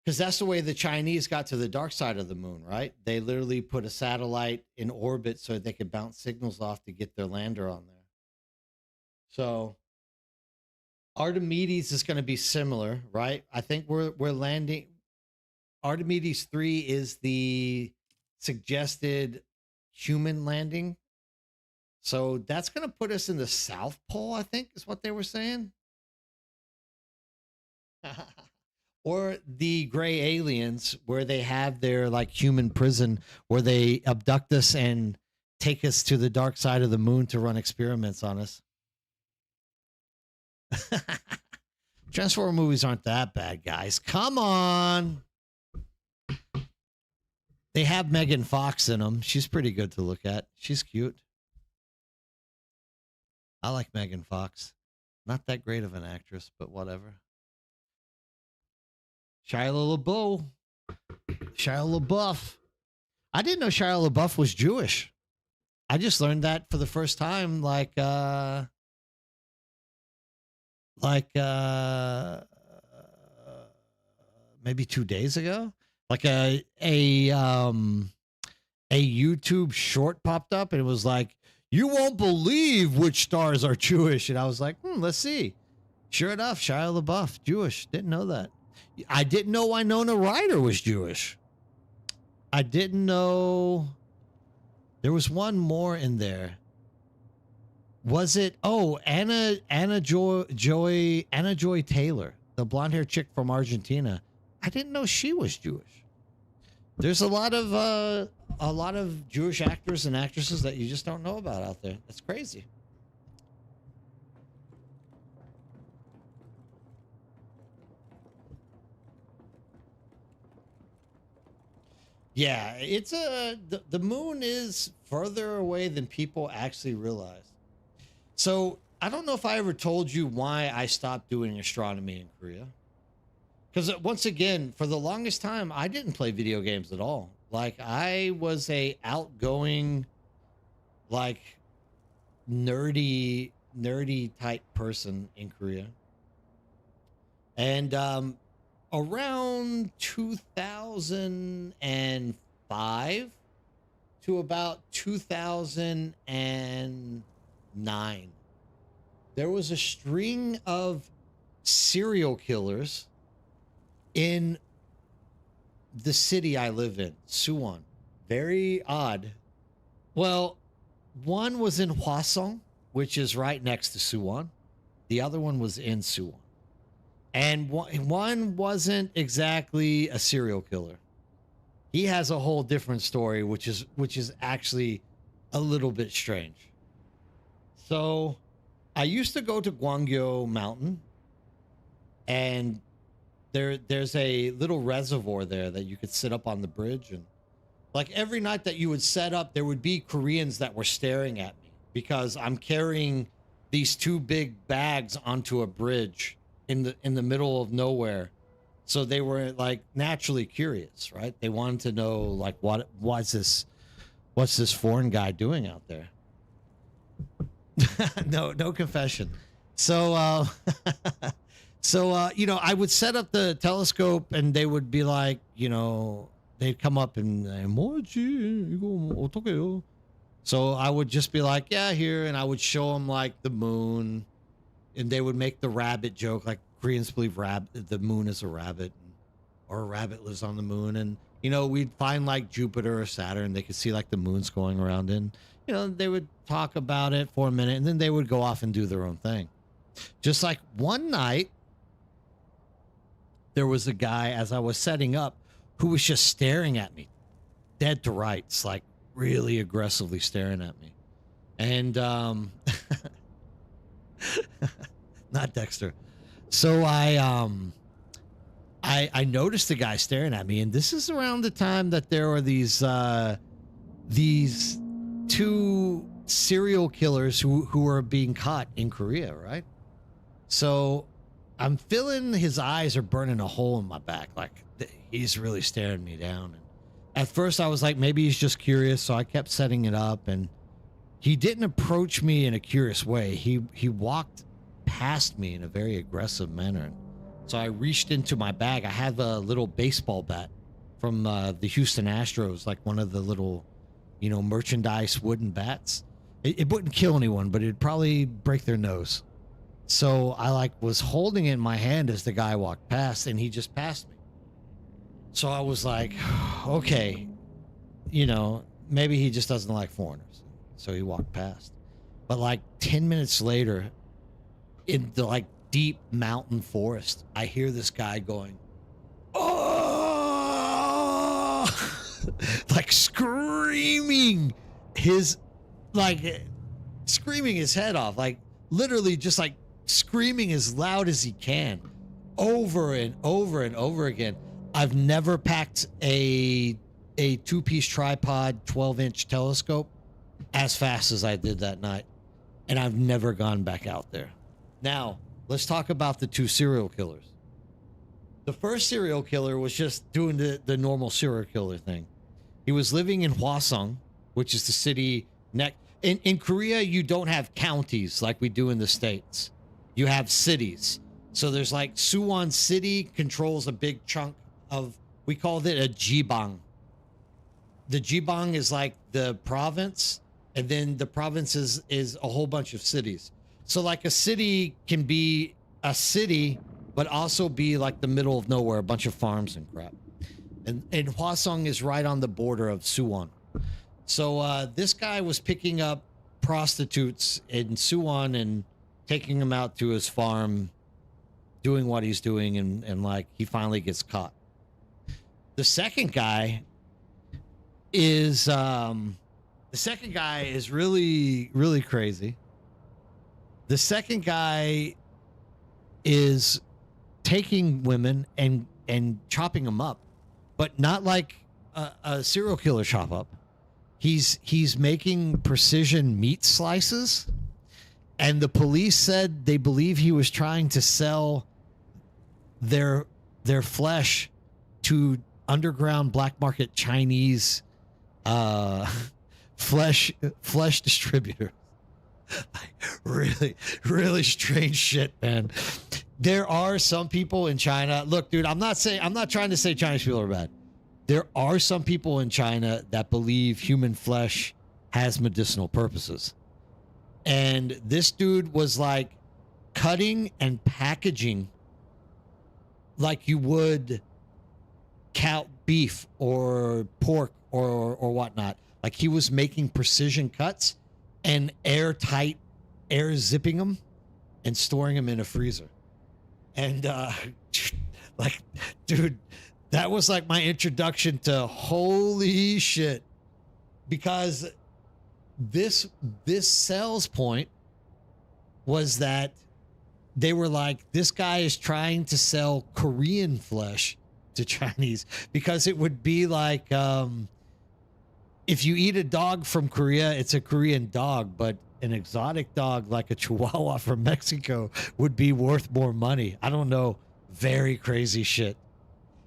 [SPEAKER 1] Because that's the way the Chinese got to the dark side of the moon, right? They literally put a satellite in orbit so they could bounce signals off to get their lander on there. So Archimedes is going to be similar, right? I think we're landing. Archimedes 3 is the suggested human landing. So that's going to put us in the South Pole, I think, is what they were saying. Or the gray aliens, where they have their like human prison where they abduct us and take us to the dark side of the moon to run experiments on us. Transformer movies aren't that bad, guys. Come on. They have Megan Fox in them. She's pretty good to look at. She's cute. I like Megan Fox. Not that great of an actress, but whatever. Shia LaBeouf. Shia LaBeouf. I didn't know Shia LaBeouf was Jewish. I just learned that for the first time, maybe 2 days ago. Like a a YouTube short popped up and it was like, you won't believe which stars are Jewish. And I was like, let's see. Sure enough, Shia LaBeouf, Jewish. Didn't know that. I didn't know Winona Ryder was Jewish. I didn't know there was one more in there. Was it? Oh, Anna Joy Taylor, the blonde haired chick from Argentina. I didn't know she was Jewish. There's a lot of Jewish actors and actresses that you just don't know about out there. That's crazy. Yeah, it's the moon is further away than people actually realize. So I don't know if I ever told you why I stopped doing astronomy in Korea. Because once again, for the longest time, I didn't play video games at all. Like I was a outgoing, like nerdy type person in Korea. And around 2005 to about 2009, there was a string of serial killers in the city I live in, Suwon. Very odd. Well, one was in Hwasong, which is right next to Suwon. The other one was in Suwon. And one wasn't exactly a serial killer. He has a whole different story, which is actually a little bit strange. So I used to go to Gwangyo Mountain, and there's a little reservoir there that you could sit up on the bridge, and like every night that you would set up, there would be Koreans that were staring at me because I'm carrying these two big bags onto a bridge in the middle of nowhere. So they were like naturally curious, right? They wanted to know like what's this foreign guy doing out there? No confession. So you know, I would set up the telescope and they would be like, you know, they'd come up and so I would just be like, yeah, here, and I would show them like the moon, and they would make the rabbit joke, like Koreans believe the moon is a rabbit, or a rabbit lives on the moon, and you know, we'd find like Jupiter or Saturn, they could see like the moons going around, and you know, they would talk about it for a minute, and then they would go off and do their own thing. Just like one night, there was a guy as I was setting up who was just staring at me, dead to rights, like really aggressively staring at me. And not Dexter. So I noticed the guy staring at me, and this is around the time that there were these two serial killers who were being caught in Korea, right? So I'm feeling his eyes are burning a hole in my back, like he's really staring me down. And at first I was like, maybe he's just curious, so I kept setting it up, and he didn't approach me in a curious way. He walked past me in a very aggressive manner. So I reached into my bag. I have a little baseball bat from the Houston Astros, like one of the little, you know, merchandise wooden bats. It wouldn't kill anyone, but it'd probably break their nose. So I like was holding it in my hand as the guy walked past, and he just passed me. So I was like, okay, you know, maybe he just doesn't like foreigners. So he walked past. But like 10 minutes later, in the like deep mountain forest, I hear this guy going, oh, like screaming his head off, like literally just like screaming as loud as he can over and over and over again. I've never packed a two-piece tripod 12-inch telescope as fast as I did that night, and I've never gone back out there. Now, let's talk about the two serial killers. The first serial killer was just doing the normal serial killer thing. He was living in Hwasong, which is the city next. In Korea, you don't have counties like we do in the States. You have cities. So there's like Suwon City controls a big chunk of, we called it a jibang. the Jibang is like the province, and then the province is a whole bunch of cities. So like a city can be a city, but also be like the middle of nowhere, a bunch of farms and crap. And Hwasong is right on the border of Suwon. So this guy was picking up prostitutes in Suwon and taking them out to his farm, doing what he's doing, and like he finally gets caught. The second guy is really, really crazy. The second guy is taking women and chopping them up, but not like a serial killer chop up. He's making precision meat slices, and the police said they believe he was trying to sell their flesh to underground black market Chinese flesh distributor. Really, really strange shit, man. There are some people in China. Look, dude, I'm not trying to say Chinese people are bad. There are some people in China that believe human flesh has medicinal purposes. And this dude was like cutting and packaging like you would cow beef or pork or whatnot. Like he was making precision cuts and air zipping them and storing them in a freezer. And like, dude, that was like my introduction to holy shit, because this sales point was that they were like, this guy is trying to sell Korean flesh to Chinese, because it would be like, if you eat a dog from Korea, it's a Korean dog, but an exotic dog like a Chihuahua from Mexico would be worth more money. I don't know. Very crazy shit.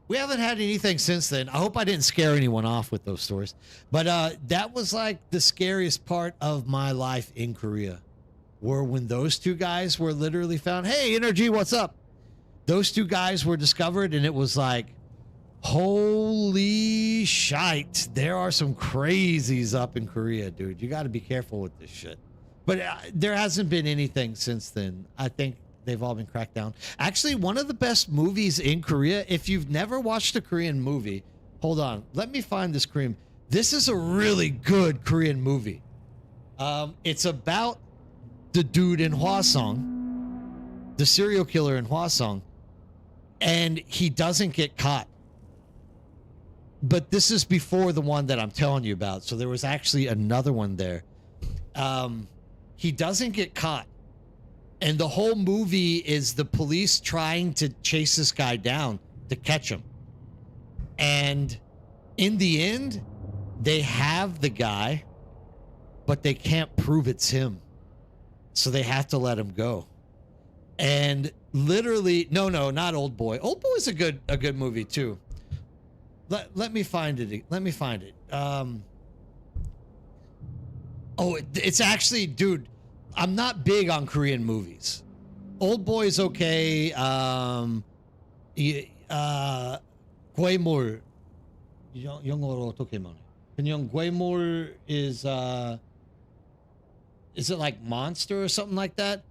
[SPEAKER 1] We haven't had anything since then. I hope I didn't scare anyone off with those stories. But that was like the scariest part of my life in Korea, were when those two guys were literally found. Hey, Energy, what's up? Those two guys were discovered, and it was like, holy shite. There are some crazies up in Korea, dude. You got to be careful with this shit. But there hasn't been anything since then. I think they've all been cracked down. Actually, one of the best movies in Korea, if you've never watched a Korean movie, hold on, let me find this Korean. This is a really good Korean movie. It's about the dude in Hwasong, the serial killer in Hwasong, and he doesn't get caught. But this is before the one that I'm telling you about. So there was actually another one there. He doesn't get caught. And the whole movie is the police trying to chase this guy down to catch him. And in the end, they have the guy, but they can't prove it's him. So they have to let him go. And literally, no, not Old Boy. Old Boy is a good movie too. Let me find it. Let me find it. It's actually, dude, I'm not big on Korean movies. Old Boy is okay. Gwemul. 영어로 어떻게 말해? 그냥 Gwemul is it like Monster or something like that?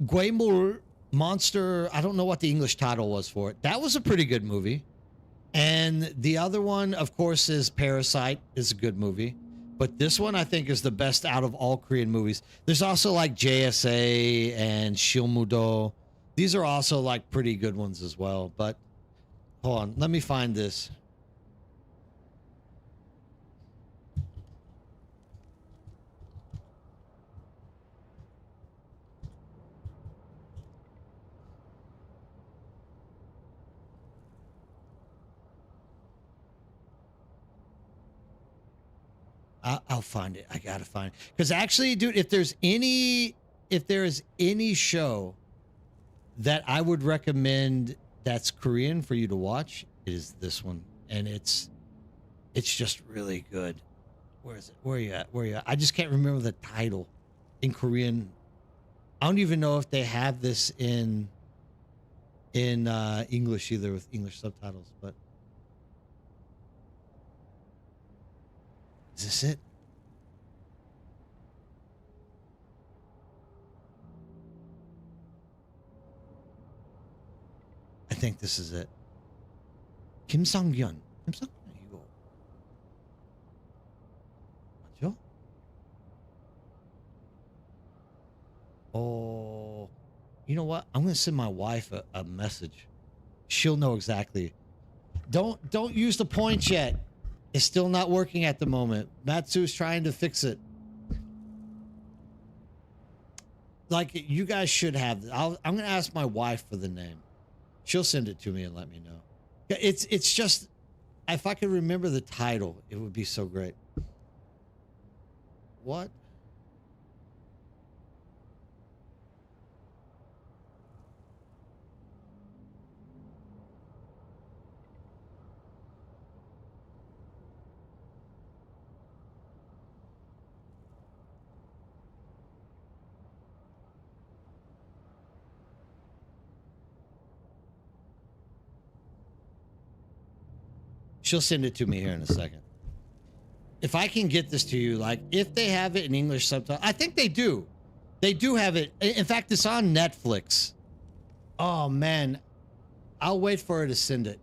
[SPEAKER 1] Gwemul, Monster, I don't know what the English title was for it. That was a pretty good movie. And the other one, of course, is Parasite. Is a good movie. But this one, I think, is the best out of all Korean movies. There's also like JSA and Shilmudo. These are also like pretty good ones as well. But hold on, let me find this. I'll find it. I gotta find it. Because actually, dude, if there is any show that I would recommend that's Korean for you to watch, it is this one. And it's just really good. Where is it? Where are you at? Where are you at? I just can't remember the title in Korean. I don't even know if they have this in English either, with English subtitles, but Is this it? I think this is it. Kim Sang-yeon. Kim Sang-yeon 이거 맞죠? Oh, you know what? I'm gonna send my wife a message. She'll know exactly. Don't use the points yet. It's still not working at the moment. Matsu's trying to fix it. Like, you guys should have. I'm gonna ask my wife for the name. She'll send it to me and let me know. It's just, if I could remember the title, it would be so great. What? She'll send it to me here in a second. If I can get this to you, like, if they have it in English subtitle, I think they do. They do have it. In fact, it's on Netflix. Oh, man. I'll wait for her to send it.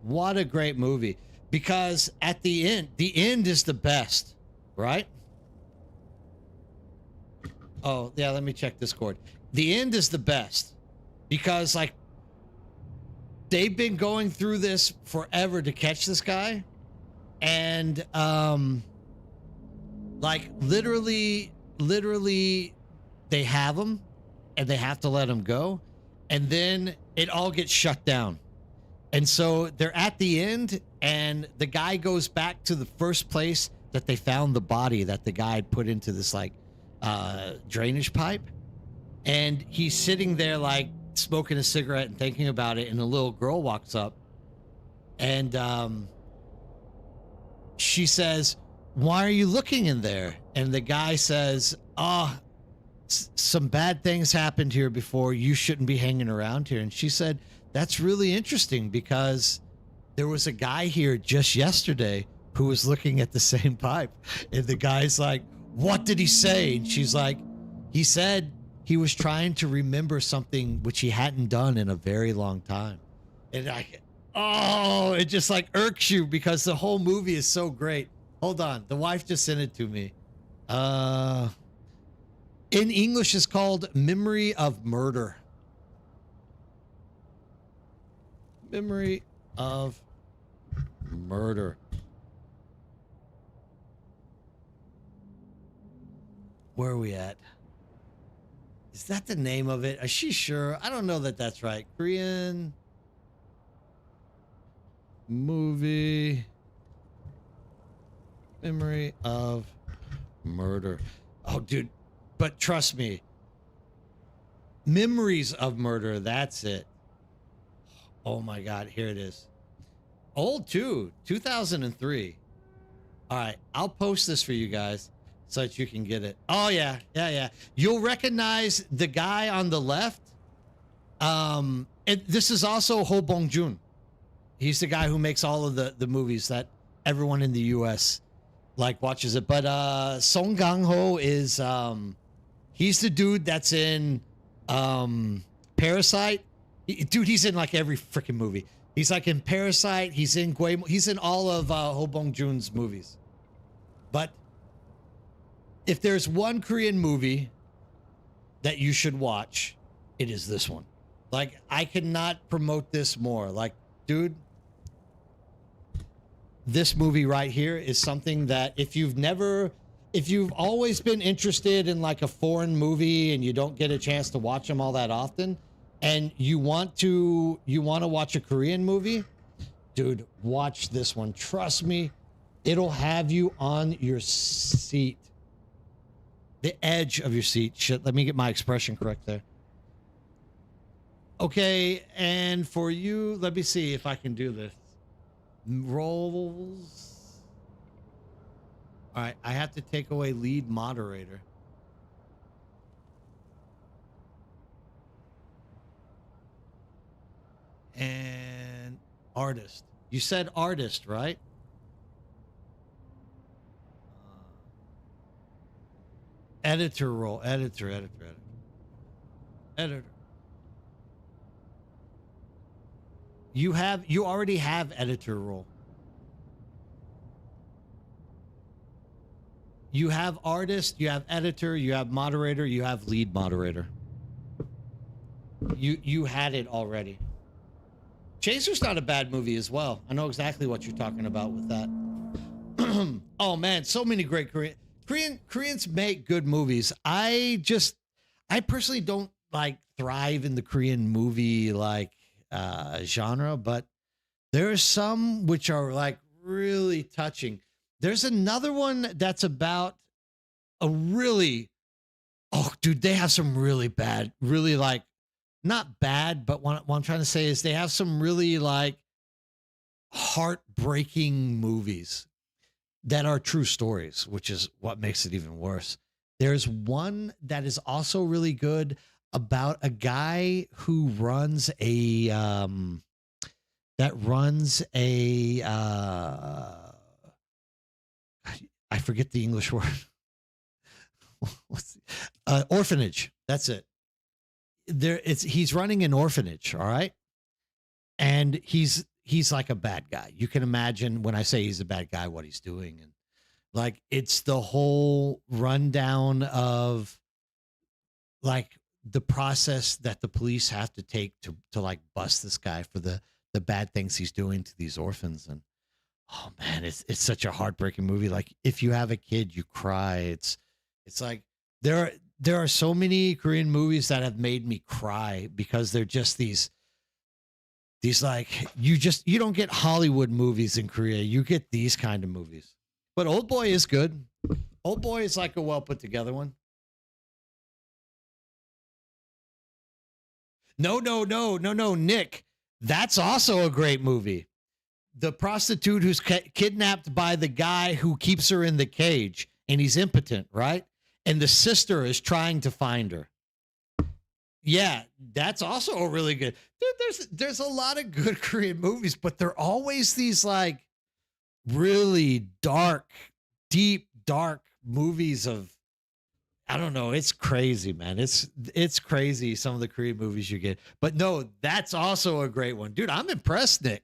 [SPEAKER 1] What a great movie. Because at the end is the best, right? Oh, yeah, let me check Discord. The end is the best. Because, like, they've been going through this forever to catch this guy. And, like, literally, they have him and they have to let him go. And then it all gets shut down. And so they're at the end, and the guy goes back to the first place that they found the body that the guy had put into this, like, drainage pipe. And he's sitting there, like, smoking a cigarette and thinking about it, and a little girl walks up, and she says, "Why are you looking in there?" And the guy says, some bad things happened here before. You shouldn't be hanging around here." And she said, "That's really interesting, because there was a guy here just yesterday who was looking at the same pipe." And the guy's like, "What did he say?" And she's like, "He said he was trying to remember something which he hadn't done in a very long time." And it just, like, irks you, because the whole movie is so great. Hold on. The wife just sent it to me. In English, it's called Memory of Murder. Memory of Murder. Where are we at? Is that the name of it? Is she sure? I don't know that that's right. Korean movie Memory of Murder. Oh, dude. But trust me. Memories of Murder. That's it. Oh, my God. Here it is. Old, too. 2003. All right. I'll post this for you guys so that you can get it. Oh, yeah. Yeah. You'll recognize the guy on the left. This is also Ho Bong-joon. He's the guy who makes all of the movies that everyone in the U.S. like watches it. But Song Kang-ho is he's the dude that's in Parasite. Dude, he's in like every freaking movie. He's like in Parasite. He's in he's in all of Ho Bong-joon's movies. But if there's one Korean movie that you should watch, it is this one. Like, I cannot promote this more. Like, dude, this movie right here is something that if you've always been interested in like a foreign movie and you don't get a chance to watch them all that often, and you want to watch a Korean movie, dude, watch this one. Trust me, it'll have you on your seat. The edge of your seat. Shit, let me get my expression correct there. Okay, and for you, let me see if I can do this. Roles. All right, I have to take away lead moderator. And artist. You said artist, right? Editor role. Editor. You already have editor role. You have artist, you have editor, you have moderator, you have lead moderator. You had it already. Chaser's not a bad movie as well. I know exactly what you're talking about with that. Oh man, so many great Koreans make good movies. I personally don't like thrive in the Korean movie like genre, but there are some which are like really touching. There's another one that's about a really, oh dude, they have some really bad, really like, not bad, but what I'm trying to say is they have some really like heartbreaking movies that are true stories, which is what makes it even worse. There's one that is also really good about a guy who runs a I forget the English word. Orphanage. That's it. He's running an orphanage, all right? And he's like a bad guy. You can imagine when I say he's a bad guy, what he's doing. And like, it's the whole rundown of like the process that the police have to take to like bust this guy for the bad things he's doing to these orphans. And oh man, it's such a heartbreaking movie. Like if you have a kid, you cry. It's like there are so many Korean movies that have made me cry because they're just these like you don't get Hollywood movies in Korea. You get these kind of movies. But Old Boy is good. Old Boy is like a well put together one. No, Nick. That's also a great movie. The prostitute who's kidnapped by the guy who keeps her in the cage and he's impotent, right? And the sister is trying to find her. Yeah, that's also a really good. Dude, there's a lot of good Korean movies, but they're always these like really deep, dark movies of, I don't know. It's crazy, man. It's crazy. Some of the Korean movies you get, but no, that's also a great one, dude. I'm impressed, Nick.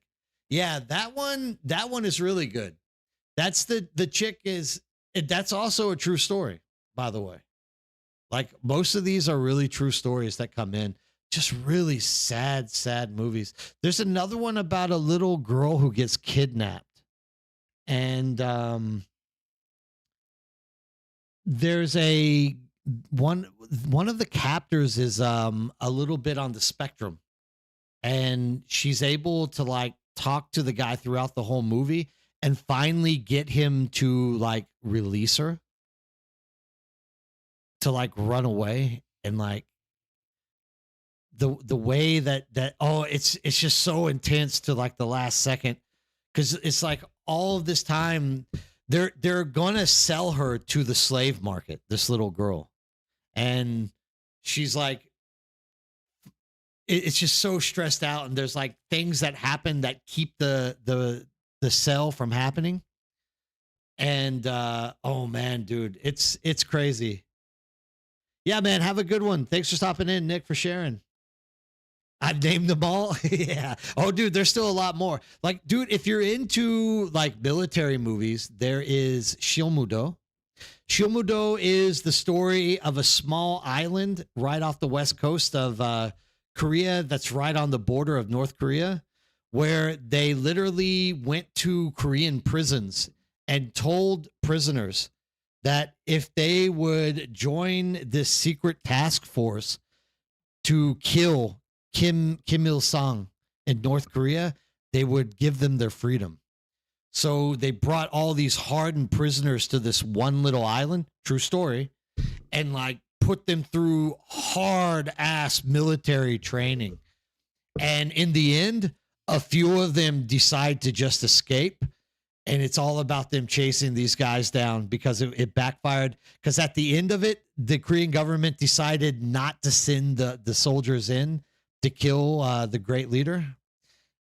[SPEAKER 1] Yeah, that one is really good. That's the chick is, that's also a true story, by the way. Like most of these are really true stories that come in, just really sad movies. There's another one about a little girl who gets kidnapped. And there's one of the captors is a little bit on the spectrum. And she's able to like talk to the guy throughout the whole movie and finally get him to like release her, to like run away. And like the way that oh, it's just so intense to like the last second, because it's like all of this time they're gonna sell her to the slave market, this little girl, and she's like, it's just so stressed out, and there's like things that happen that keep the sell from happening. And oh man, dude, it's crazy. Yeah, man, have a good one. Thanks for stopping in, Nick, for sharing. I've named them all. Yeah. Oh, dude, there's still a lot more. Like, dude, if you're into like military movies, there is Shilmudo. Shilmudo is the story of a small island right off the west coast of Korea that's right on the border of North Korea, where they literally went to Korean prisons and told prisoners that if they would join this secret task force to kill Kim Il-sung in North Korea, they would give them their freedom. So they brought all these hardened prisoners to this one little island, true story, and like put them through hard ass military training. And in the end, a few of them decide to just escape. And it's all about them chasing these guys down because it backfired. Because at the end of it, the Korean government decided not to send the soldiers in to kill the great leader.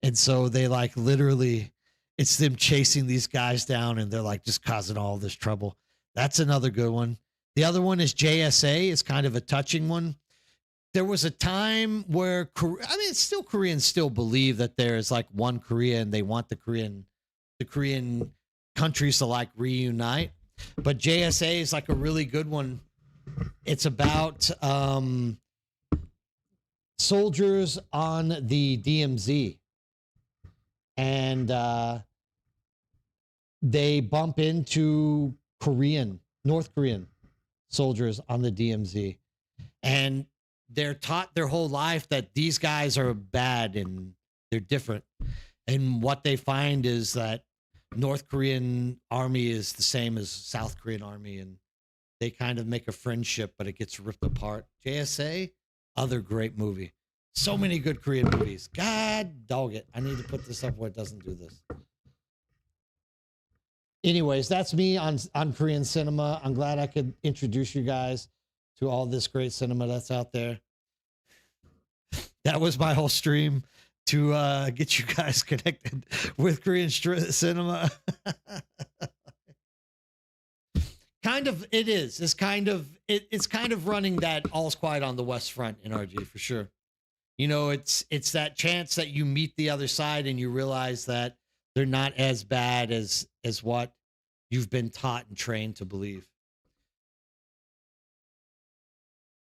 [SPEAKER 1] And so they like literally, it's them chasing these guys down and they're like just causing all this trouble. That's another good one. The other one is JSA. It's kind of a touching one. There was a time where it's still Koreans still believe that there's like one Korea and they want the Korean countries to like reunite. But JSA is like a really good one. It's about soldiers on the DMZ, and they bump into North Korean soldiers on the DMZ, and they're taught their whole life that these guys are bad and they're different. And what they find is that North Korean army is the same as South Korean army, and they kind of make a friendship, but it gets ripped apart. JSA, other great movie. So many good Korean movies. God dog it. I need to put this up where it doesn't do this. Anyways, that's me on Korean cinema. I'm glad I could introduce you guys to all this great cinema that's out there. That was my whole stream to get you guys connected with Korean cinema. Kind of, it is. It's kind of running that All's Quiet on the West Front in RG for sure. You know, it's that chance that you meet the other side and you realize that they're not as bad as what you've been taught and trained to believe.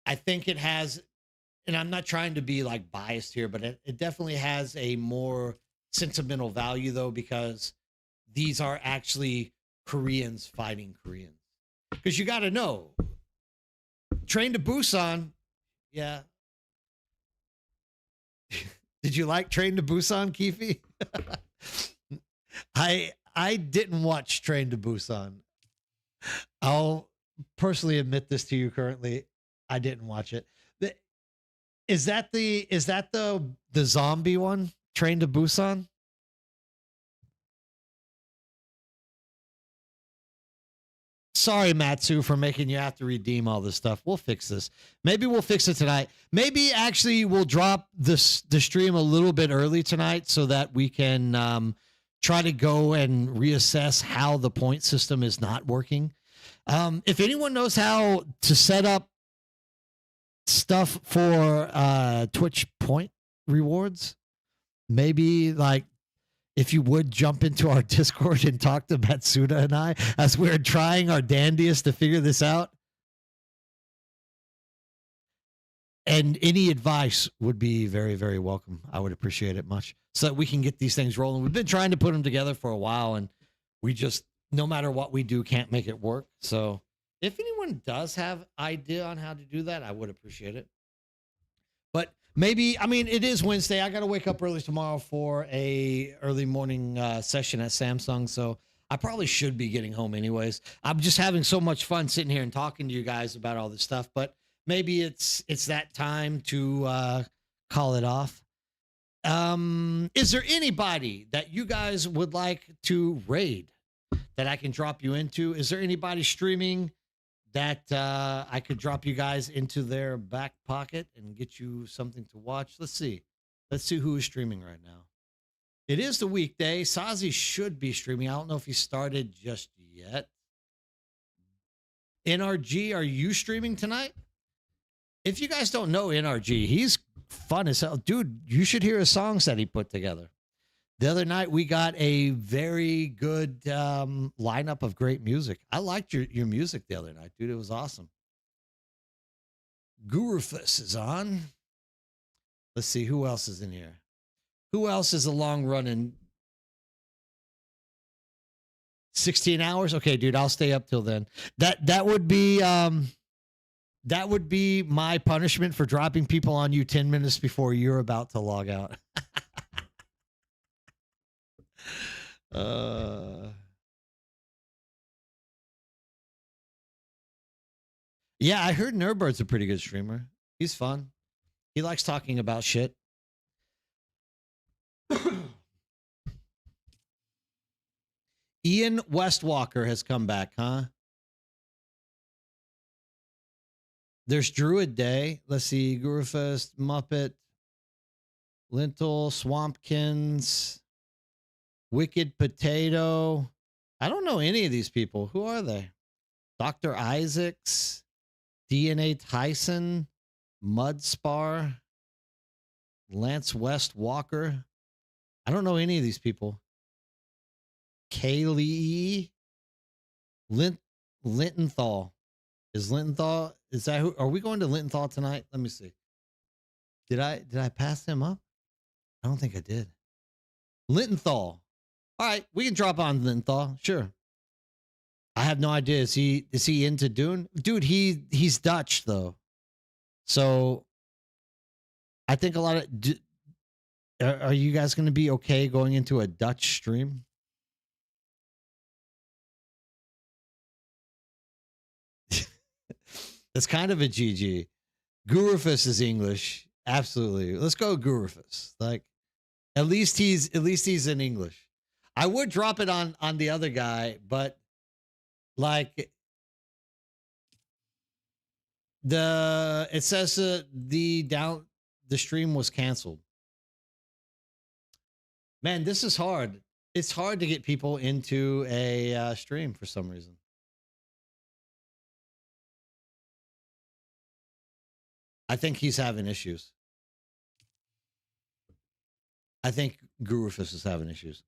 [SPEAKER 1] I think it has, and I'm not trying to be like biased here, but it definitely has a more sentimental value though, because these are actually Koreans fighting Koreans. Because you got to know, Train to Busan, yeah. Did you like Train to Busan, Keefe? I didn't watch Train to Busan. I'll personally admit this to you currently. I didn't watch it. Is that the zombie one? Train to Busan? Sorry, Matsu, for making you have to redeem all this stuff. We'll fix this. Maybe we'll fix it tonight. Maybe actually we'll drop the stream a little bit early tonight so that we can try to go and reassess how the point system is not working. If anyone knows how to set up stuff for Twitch point rewards, maybe like if you would jump into our Discord and talk to Matsuda and I as we're trying our dandiest to figure this out. And any advice would be very, very welcome. I would appreciate it much so that we can get these things rolling. We've been trying to put them together for a while and we just, no matter what we do, can't make it work. So if anyone does have idea on how to do that, I would appreciate it. But maybe, I mean, it is Wednesday. I got to wake up early tomorrow for a early morning session at Samsung. So I probably should be getting home anyways. I'm just having so much fun sitting here and talking to you guys about all this stuff. But maybe it's that time to call it off. Is there anybody that you guys would like to raid that I can drop you into? Is there anybody streaming that I could drop you guys into their back pocket and get you something to watch? Let's see who is streaming right now. It is the weekday. Sazi should be streaming. I don't know if he started just yet. NRG, are you streaming tonight? If you guys don't know NRG, he's fun as hell. Dude, you should hear his songs that he put together. The other night, we got a very good lineup of great music. I liked your music the other night, dude. It was awesome. Gurufus is on. Let's see, who else is in here? Who else is a long running? 16 hours? Okay, dude, I'll stay up till then. That would be my punishment for dropping people on you 10 minutes before you're about to log out. Yeah, I heard Nerdbird's a pretty good streamer. He's fun. He likes talking about shit. Ian Westwalker has come back, huh? There's Druid Day. Let's see. Gurufest, Muppet, Lintel, Swampkins, Wicked Potato. I don't know any of these people. Who are they? Dr. Isaacs, DNA Tyson, Mudspar, Lance West Walker. I don't know any of these people. Kaylee Lintonthal. Is Lintonthal? Is that who? Are we going to Lintonthal tonight? Let me see. Did I pass him up? I don't think I did. Lintonthal. All right, we can drop on Lintonthal. Sure. I have no idea. Is he into Dune? Dude, he's Dutch though. So I think a lot of are you guys going to be okay going into a Dutch stream? It's kind of a GG. Gurufus is English. Absolutely. Let's go Gurufus. Like at least he's in English. I would drop it on the other guy, but like it says the stream was canceled. Man, this is hard. It's hard to get people into a stream for some reason. I think he's having issues. I think Gurufus is having issues.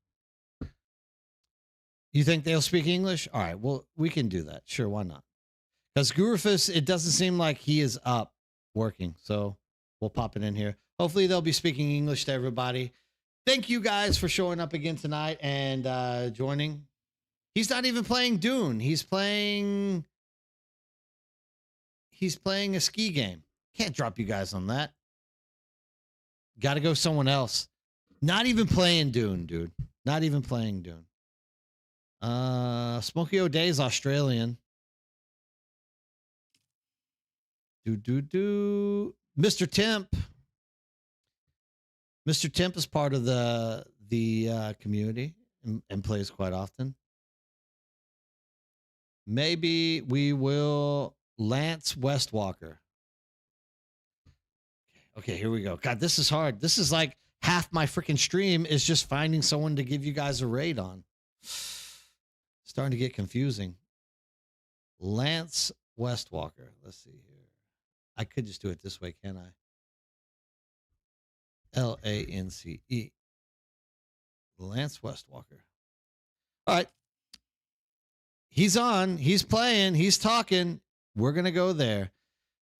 [SPEAKER 1] You think they'll speak English? All right, well, we can do that. Sure, why not? Because Gurufus, it doesn't seem like he is up working. So we'll pop it in here. Hopefully they'll be speaking English to everybody. Thank you guys for showing up again tonight and joining. He's not even playing Dune. He's playing a ski game. Can't drop you guys on that. Got to go someone else. Not even playing Dune, dude. Not even playing Dune. Smokey O'Day's Australian. Mr. Temp. Mr. Temp is part of the community and plays quite often. Maybe we will Lance Westwalker. Okay, here we go. God, this is hard. This is like half my freaking stream is just finding someone to give you guys a raid on. Starting to get confusing. Lance Westwalker. Let's see here. I could just do it this way, can I? Lance. Lance Westwalker. All right. He's on. He's playing. He's talking. We're going to go there.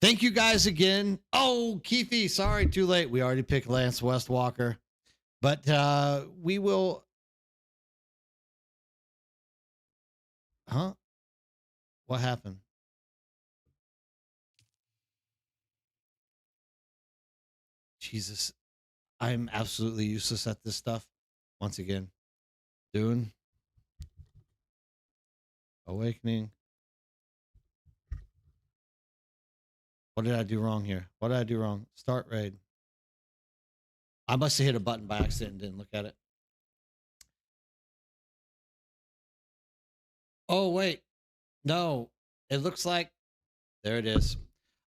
[SPEAKER 1] Thank you guys again. Oh, Keithy, sorry, too late. We already picked Lance Westwalker. But we will... Huh? What happened? Jesus. I'm absolutely useless at this stuff. Once again. Dune. Awakening. What did I do wrong here? What did I do wrong? Start raid. I must have hit a button by accident and didn't look at it. Oh, wait. No. It looks like... There it is.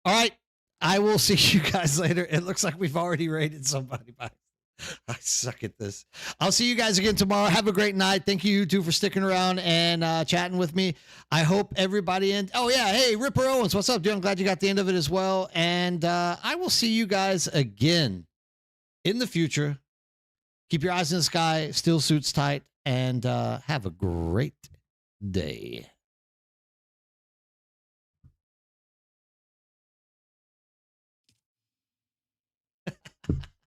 [SPEAKER 1] All right. I will see you guys later. It looks like we've already raided somebody by... I suck at this. I'll see you guys again tomorrow. Have a great night. Thank you two for sticking around and chatting with me. I hope everybody in. Oh yeah, hey Ripper Owens, what's up, dude? I'm glad you got the end of it as well. And I will see you guys again in the future. Keep your eyes in the sky, still suits tight, and have a great day.